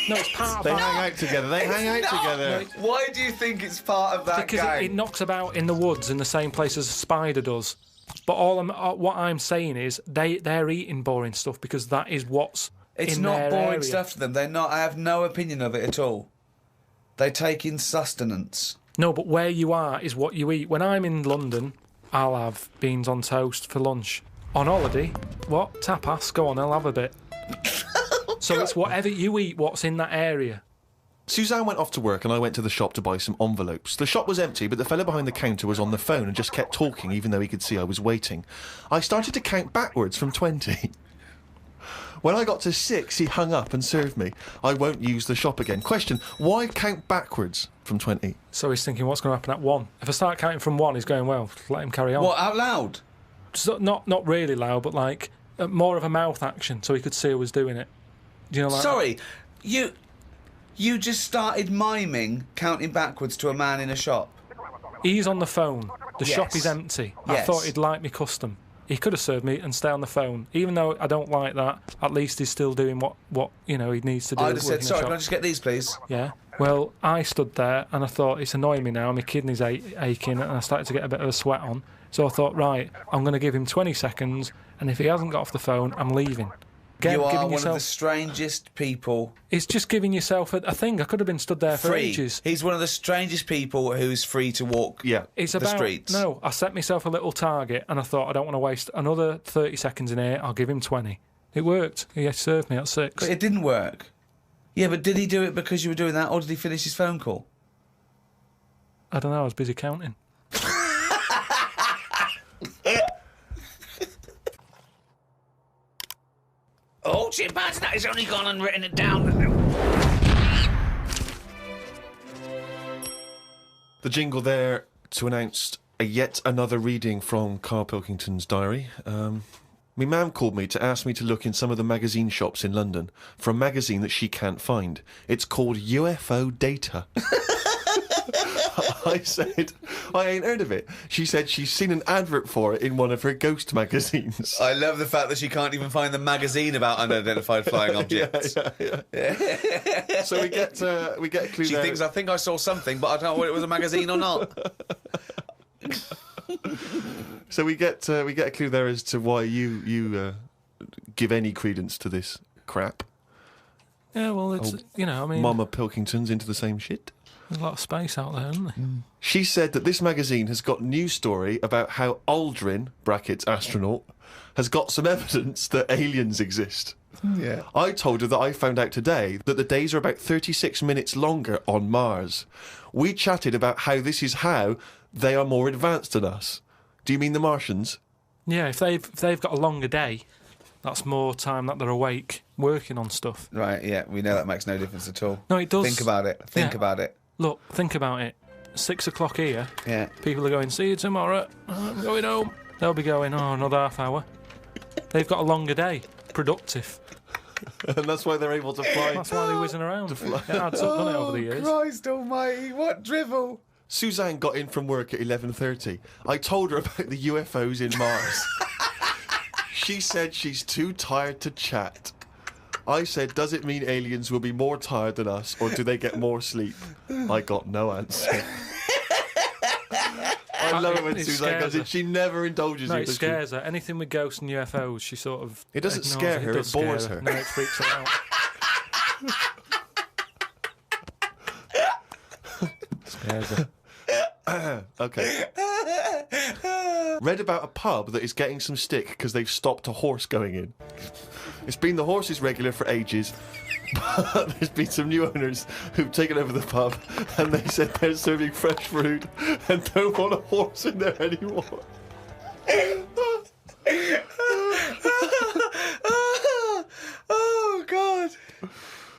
No, it's part of They that. hang out together. They hang out Not. together. Why do you think it's part of that Because gang? it knocks about in the woods in the same place as a spider does. But what I'm saying is they're eating boring stuff because that is what's It's in not their boring area. stuff to them. They're not. I have no opinion of it at all. They take in sustenance. No, but where you are is what you eat. When I'm in London, I'll have beans on toast for lunch. On holiday, what? Tapas? Go on, I'll have a bit. So it's whatever you eat, what's in that area. Suzanne went off to work and I went to the shop to buy some envelopes. The shop was empty, but the fella behind the counter was on the phone and just kept talking even though he could see I was waiting. I started to count backwards from 20. When I got to 6, he hung up and served me. I won't use the shop again. Question, why count backwards from 20? So he's thinking, what's going to happen at 1? If I start counting from 1, he's going, well, let him carry on. What, out loud? So, not really loud, but like more of a mouth action, so he could see who was doing it. Do you know, like Sorry, you just started miming counting backwards to a man in a shop. He's on the phone. The Yes. shop is empty. I Yes. thought he'd like me custom. He could have served me and stay on the phone. Even though I don't like that, at least he's still doing what he needs to do. I'd have said, working in a sorry, shop. can I just get these, please? Yeah. Well, I stood there and I thought, it's annoying me now. My kidneys aching and I started to get a bit of a sweat on. So I thought, right, I'm going to give him 20 seconds, and if he hasn't got off the phone, I'm leaving. You are giving one of yourself, the strangest people. It's just giving yourself a thing. I could have been stood there for Free. ages. He's one of the strangest people who's free to walk Yeah. It's the about streets. No, I set myself a little target, and I thought I don't want to waste another 30 seconds in here. I'll give him 20. It worked. He served me at 6. But it didn't work. Yeah, but did he do it because you were doing that, or did he finish his phone call? I don't know. I was busy counting. Oh, chimpanzee, that has only gone and written it down. The jingle there to announce yet another reading from Karl Pilkington's diary. My mum called me to ask me to look in some of the magazine shops in London for a magazine that she can't find. It's called UFO Data. I said, I ain't heard of it. She said she's seen an advert for it in one of her ghost magazines. I love the fact that she can't even find the magazine about unidentified flying objects. Yeah. So we get a clue She there. thinks, I think I saw something, but I don't know whether it was a magazine or not. So we get a clue there as to why you give any credence to this crap. Yeah, well, it's, I mean, Mama Pilkington's into the same shit. there's a lot of space out there, isn't there? She said that this magazine has got news story about how Aldrin, brackets astronaut, has got some evidence that aliens exist. Yeah. I told her that I found out today that the days are about 36 minutes longer on Mars. We chatted about how this is how they are more advanced than us. Do you mean the Martians? Yeah, if they've got a longer day, that's more time that they're awake working on stuff. Right, yeah, we know that makes no difference at all. No, it does. Think about it. Think Yeah. about it. Look, think about it. 6 o'clock here. Yeah. People are going, see you tomorrow. I'm going home. They'll be going, oh, another half hour. They've got a longer day. Productive. And that's why they're able to fly. That's why they're whizzing around. It adds up, doesn't it, over the years? Christ almighty, what drivel. Suzanne got in from work at 11:30. I told her about the UFOs in Mars. She said she's too tired to chat. I said, does it mean aliens will be more tired than us, or do they get more sleep? I got no answer. I love it when It Suzanne scares goes in. her. She never indulges No, you. it does she? scares her. Anything with ghosts and UFOs, she sort of... It doesn't ignores scare her, does it bores scare her. No, it freaks her out. Scares her. Okay. Read about a pub that is getting some stick because they've stopped a horse going in. It's been the horse's regular for ages, but there's been some new owners who've taken over the pub and they said they're serving fresh food and don't want a horse in there anymore. Oh, God.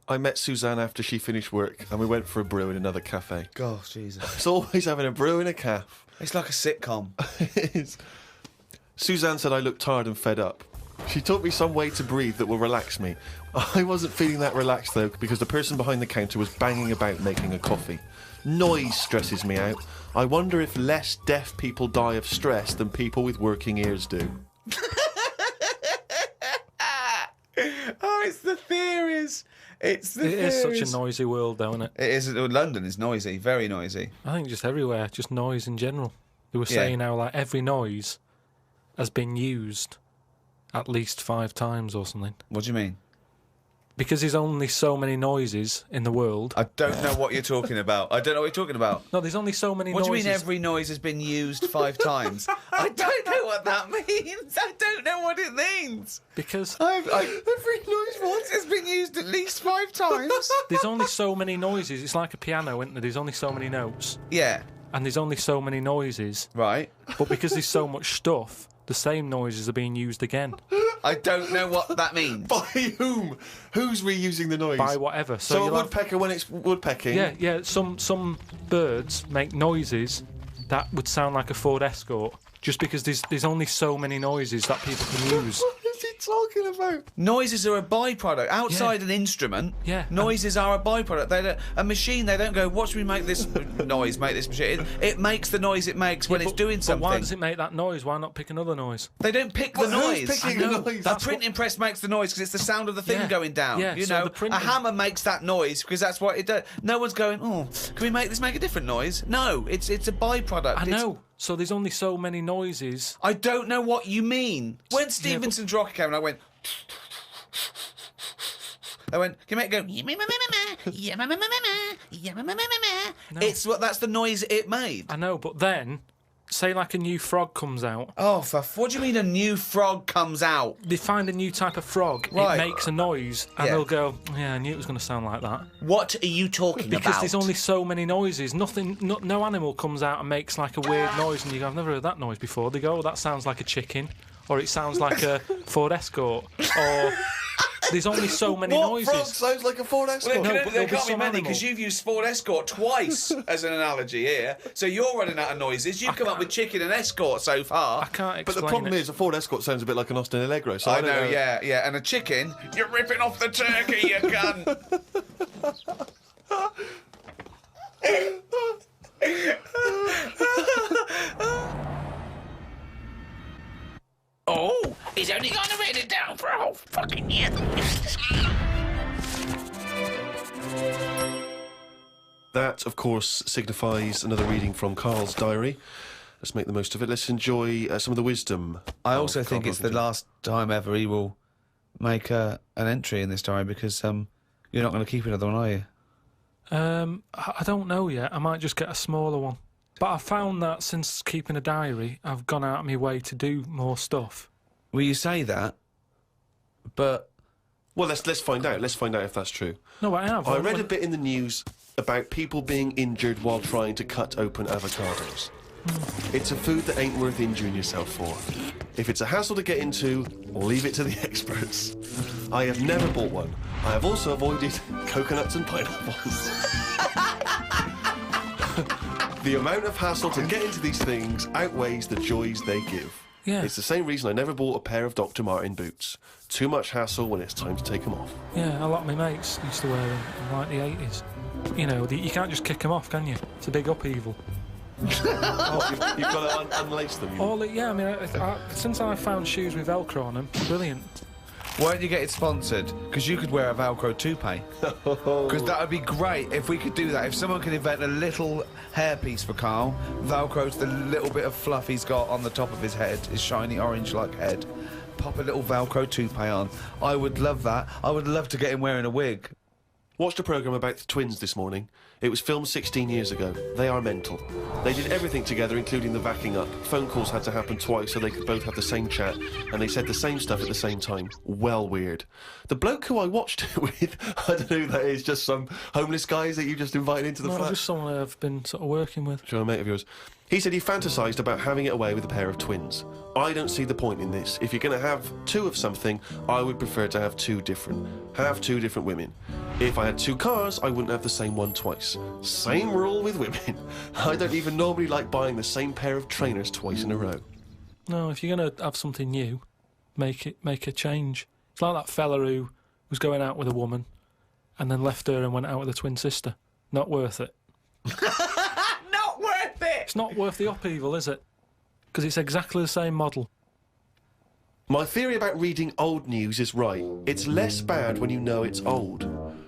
I met Suzanne after she finished work and we went for a brew in another cafe. God, Jesus. It's always having a brew in a calf. It's like a sitcom. It is. Suzanne said I looked tired and fed up. She taught me some way to breathe that will relax me. I wasn't feeling that relaxed though because the person behind the counter was banging about making a coffee. Noise stresses me out. I wonder if less deaf people die of stress than people with working ears do. Oh, it's the theories. It's the It theories. is such a noisy world, though, isn't it? It is. London is noisy, very noisy. I think just everywhere, just noise in general. They were Yeah. saying how like every noise has been used at least 5 times or something. What do you mean? Because there's only so many noises in the world. I don't know what you're talking about. I don't know what you're talking about. No, there's only so many What noises. do you mean every noise has been used 5 times? I don't know what that means. I don't know what it means. Because Every noise once has been used at least 5 times. there's only so many noises. It's like a piano, isn't there? There's only so many notes. Yeah, And there's only so many noises. right. But because there's so much stuff, the same noises are being used again. I don't know what that means. By whom? Who's reusing the noise? By whatever. So a you'll have- woodpecker when it's woodpecking? Yeah. Some birds make noises that would sound like a Ford Escort, just because there's only so many noises that people can use. What is he talking about? Noises are a byproduct. Outside an instrument, Yeah. noises are a byproduct. A machine, they don't go, watch me make this noise, make this machine. It makes the noise it makes when it's doing something. But why does it make that noise? Why not pick another noise? They don't pick the Well, noise. who's picking the noise? A printing press makes the noise because it's the sound of the thing Yeah. going down. Yeah, You so know, the printing- a hammer makes that noise because that's what it does. No one's going, oh, can we make this make a different noise? No, it's a byproduct. I It's- know. So there's only so many noises. I don't know what you mean. When Stevenson's Rocket came and I went... I went, can you make it go... That's the noise it made. I know, but then, say like a new frog comes out. Oh, what do you mean a new frog comes out? They find a new type of frog. Right. It makes a noise, and Yeah. they'll go, "Yeah, I knew it was going to sound like that." What are you talking Because about? there's only so many noises. No animal comes out and makes like a weird noise, and you go, "I've never heard that noise before." They go, "Oh, that sounds like a chicken," or "It sounds like a Ford Escort," or there's only so many What noises. frog sounds like a Ford Escort? No, There but there'll be can't be some many animal. because you've used Ford Escort twice as an analogy here. So you're running out of noises. You've come up with chicken and Escort so far. I can't But explain the problem it. is, a Ford Escort sounds a bit like an Austin Allegro. So I don't know, yeah. And a chicken, you're ripping off the turkey, you cunt. Oh, he's only gonna write it down for a whole fucking year. That, of course, signifies another reading from Karl's diary. Let's make the most of it. Let's enjoy some of the wisdom. I of also Karl think it's the Pilkington. last time ever he will make an entry in this diary because you're not going to keep another one, are you? I don't know yet. I might just get a smaller one. But I found that since keeping a diary, I've gone out of my way to do more stuff. Well, you say that, but Well, let's find out. Let's find out if that's true. No, I have. I read a bit in the news about people being injured while trying to cut open avocados. It's a food that ain't worth injuring yourself for. If it's a hassle to get into, leave it to the experts. I have never bought one. I have also avoided coconuts and pineapples. The amount of hassle to get into these things outweighs the joys they give. Yeah. It's the same reason I never bought a pair of Dr. Martin boots. Too much hassle when it's time to take them off. Yeah, a lot of my mates used to wear them in like the 80s. You know, you can't just kick them off, can you? It's a big upheaval. You've got to unlace them. Yeah, I mean, since I found shoes with Velcro on them, brilliant. why don't you get it sponsored? Because you could wear a Velcro toupee. Because that would be great if we could do that. If someone could invent a little hairpiece for Karl, Velcro's the little bit of fluff he's got on the top of his head, his shiny orange-like head. Pop a little Velcro toupee on. I would love that. I would love to get him wearing a wig. Watched a programme about the twins this morning. It was filmed 16 years ago. They are mental. They did everything together, including the backing up. Phone calls had to happen twice so they could both have the same chat, and they said the same stuff at the same time. Well weird. The bloke who I watched it with, I don't know who that is, just some homeless guys that you just invited into the No, flat? just someone I've been sort of working with. Sure, a mate of yours. He said he fantasised about having it away with a pair of twins. I don't see the point in this. If you're going to have two of something, I would prefer to have two different. Have two different women. If I had two cars, I wouldn't have the same one twice. Same rule with women. I don't even normally like buying the same pair of trainers twice in a row. No, if you're going to have something new, make a change. It's like that fella who was going out with a woman and then left her and went out with a twin sister. Not worth it. Not worth it! It's not worth the upheaval, is it? Because it's exactly the same model. My theory about reading old news is right. It's less bad when you know it's old.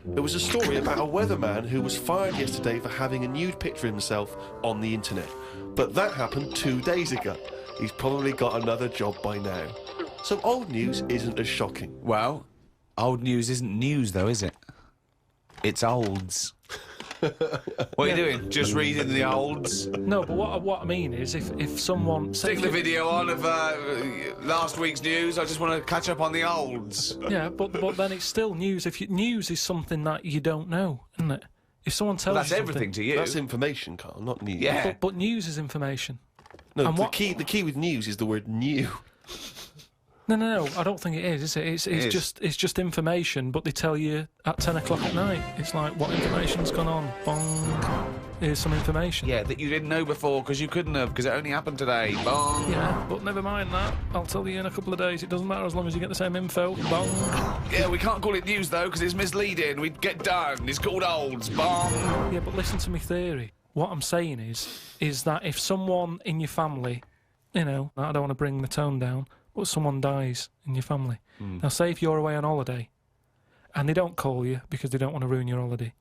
There was a story about a weatherman who was fired yesterday for having a nude picture of himself on the internet. But that happened 2 days ago. He's probably got another job by now. So old news isn't as shocking. Well, old news isn't news, though, is it? It's olds. What are you doing? Just reading the olds? No, but what I mean is if someone... Stick the video on of last week's news. I just want to catch up on the olds. Yeah, but then it's still news. News is something that you don't know, isn't it? If someone tells That's you something, everything to you. That's information, Karl, not news. Yeah. But news is information. No, And the what- key with news is the word new. No, I don't think it is it? It's just information, but they tell you at 10 o'clock at night. It's like, what information's gone on? Bong. Here's some information. Yeah, that you didn't know before because you couldn't have, because it only happened today. Bong. Yeah, but never mind that. I'll tell you in a couple of days. It doesn't matter as long as you get the same info. Bong. Yeah, we can't call it news though because it's misleading. We'd get done. It's called olds. Bong. Yeah, but listen to me theory. What I'm saying is that if someone in your family, I don't want to bring the tone down, but someone dies in your family. Now, say if you're away on holiday and they don't call you because they don't want to ruin your holiday,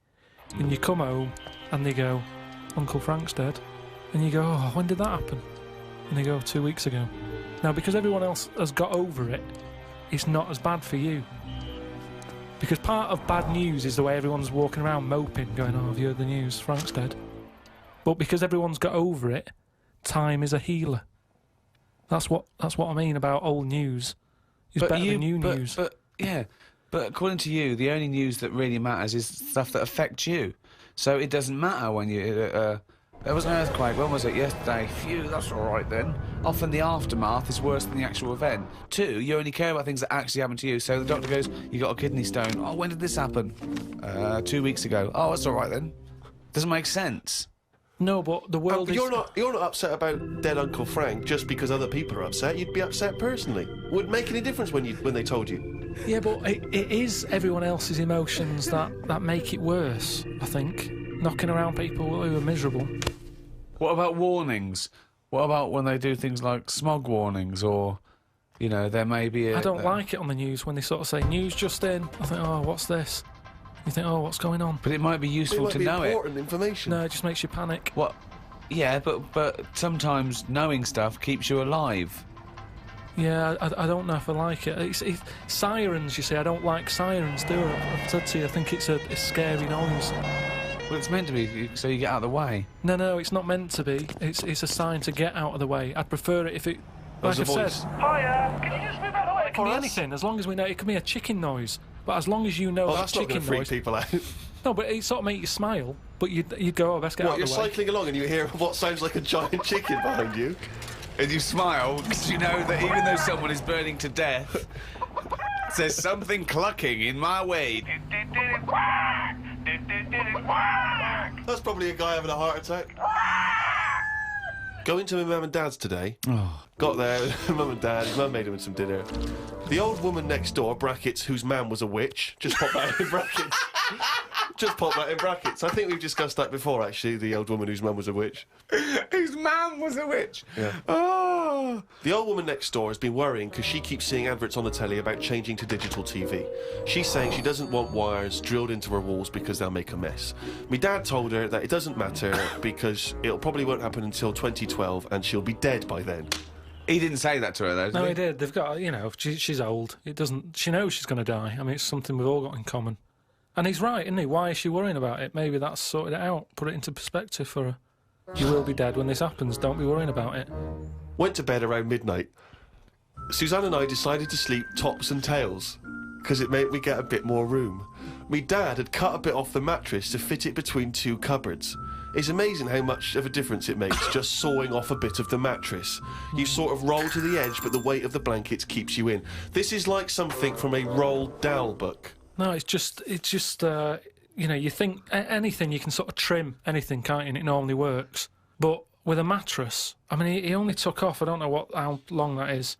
and you come home and they go, Uncle Frank's dead, and you go, oh, when did that happen? And they go, 2 weeks ago. Now, because everyone else has got over it, it's not as bad for you. Because part of bad news is the way everyone's walking around moping, going, oh, have you heard the news? Frank's dead. But because everyone's got over it, time is a healer. That's what I mean about old news. It's better than new news. But according to you, the only news that really matters is stuff that affects you. So it doesn't matter when you... there was an earthquake, when was it? Yesterday. Phew, that's all right then. Often the aftermath is worse than the actual event. 2, you only care about things that actually happen to you. So the doctor goes, you got a kidney stone. Oh, when did this happen? 2 weeks ago. Oh, that's all right then. Doesn't make sense. No, but the world is... You're not upset about dead Uncle Frank just because other people are upset. You'd be upset personally. Would it make any difference when they told you? Yeah, but it is everyone else's emotions that make it worse, I think. Knocking around people who are miserable. What about warnings? What about when they do things like smog warnings or, there may be a... I don't like it on the news when they sort of say, news just in. I think, oh, what's this? You think, oh, what's going on? But it might be useful to know it. Important information. No, it just makes you panic. What? Yeah, but sometimes knowing stuff keeps you alive. Yeah, I don't know if I like it. It's sirens, you see. I don't like sirens, do I? I've said to you, I think it's a scary noise. Well, it's meant to be so you get out of the way. No, it's not meant to be. It's a sign to get out of the way. I'd prefer it if it... Like I've said... Hiya, can you just move out of the way? It can be anything, as long as we know... It can be a chicken noise. But as long as you know that that's not chicken going to freak noise... people out. No, but it sort of make you smile. But you'd go, oh, best get out of You're the way. cycling along and you hear what sounds like a giant chicken behind you. And you smile because you know that even though someone is burning to death, there's something clucking in my way. That's probably a guy having a heart attack. Going to my mum and dad's today. Got there, mum and dad, his mum made him some dinner. The old woman next door, brackets, whose man was a witch, just pop that in brackets. Just pop that in brackets. I think we've discussed that before, actually, the old woman whose mum was a witch. Whose man was a witch? Yeah. Oh. The old woman next door has been worrying because she keeps seeing adverts on the telly about changing to digital TV. She's saying she doesn't want wires drilled into her walls because they'll make a mess. My dad told her that it doesn't matter because it probably won't happen until 2012 and she'll be dead by then. He didn't say that to her, though, did No, he? he did. They've got, she's old. It doesn't... She knows she's going to die. I mean, it's something we've all got in common. And he's right, isn't he? Why is she worrying about it? Maybe that's sorted it out. Put it into perspective for her. You will be dead when this happens. Don't be worrying about it. Went to bed around midnight. Suzanne and I decided to sleep tops and tails because it made me get a bit more room. Me dad had cut a bit off the mattress to fit it between 2 cupboards. It's amazing how much of a difference it makes just sawing off a bit of the mattress. You sort of roll to the edge, but the weight of the blankets keeps you in. This is like something from a Roald Dahl book. No, it's just you think anything, you can sort of trim anything, can't you? And it normally works. But with a mattress, I mean, he only took off, I don't know how long that is,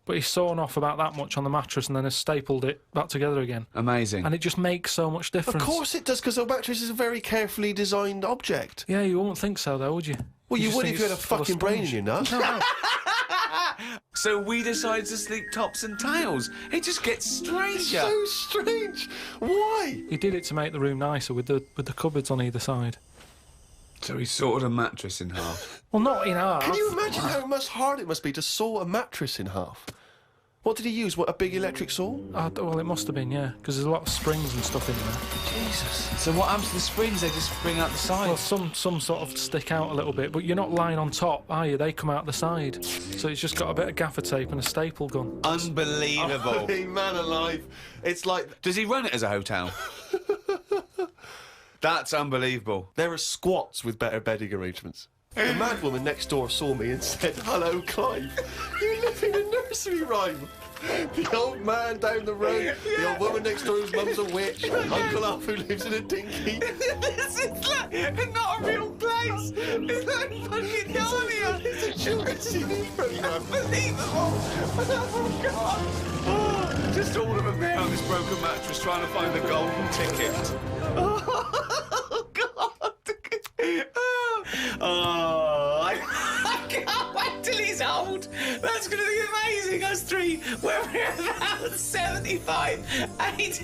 but he's sawn off about that much on the mattress and then has stapled it back together again. Amazing. And it just makes so much difference. Of course it does, because a mattress is a very carefully designed object. Yeah, you wouldn't think so, though, would you? Well, you just would think if you had a it's full of fucking brain in sponge. your nut. No. So we decided to sleep tops and tails. It just gets stranger. So strange. Why? He did it to make the room nicer with the cupboards on either side. So he sawed a mattress in half. Well, not in half. Can you imagine how much hard it must be to saw a mattress in half? What did he use? What, a big electric saw? Well, it must have been, yeah, because there's a lot of springs and stuff in there. Jesus. So what happens to the springs? They just spring out the Well, sides. some sort of stick out a little bit, but you're not lying on top, are you? They come out the side. So it's just got a bit of gaffer tape and a staple gun. Unbelievable. Hey, man alive. It's like... Does he run it as a hotel? That's unbelievable. There are squats with better bedding arrangements. The mad woman next door saw me and said, "Hello, Clive. You live in a nursery rhyme." The old man down the road, the old woman next door whose mum's a witch, Uncle Alf who lives in a dinghy. This is like not a real place. It's like fucking Narnia. It's a children's TV programme. Unbelievable. Oh, God. Oh, just all of them there on this broken mattress trying to find the golden ticket. Oh, God. Oh, I can't wait till he's old. That's going to be amazing. Us three, when we're about 75, 80,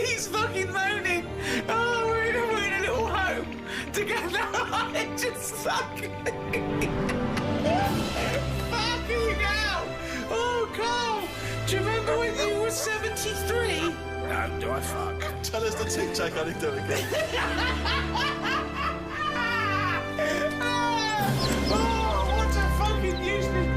he's fucking moaning. Oh, we're in a little home together. I just fucking... fucking hell. Oh, Carl, do you remember when you were 73? No, do I fuck? Tell us the tic-tac anecdote again. Oh, what a fucking useless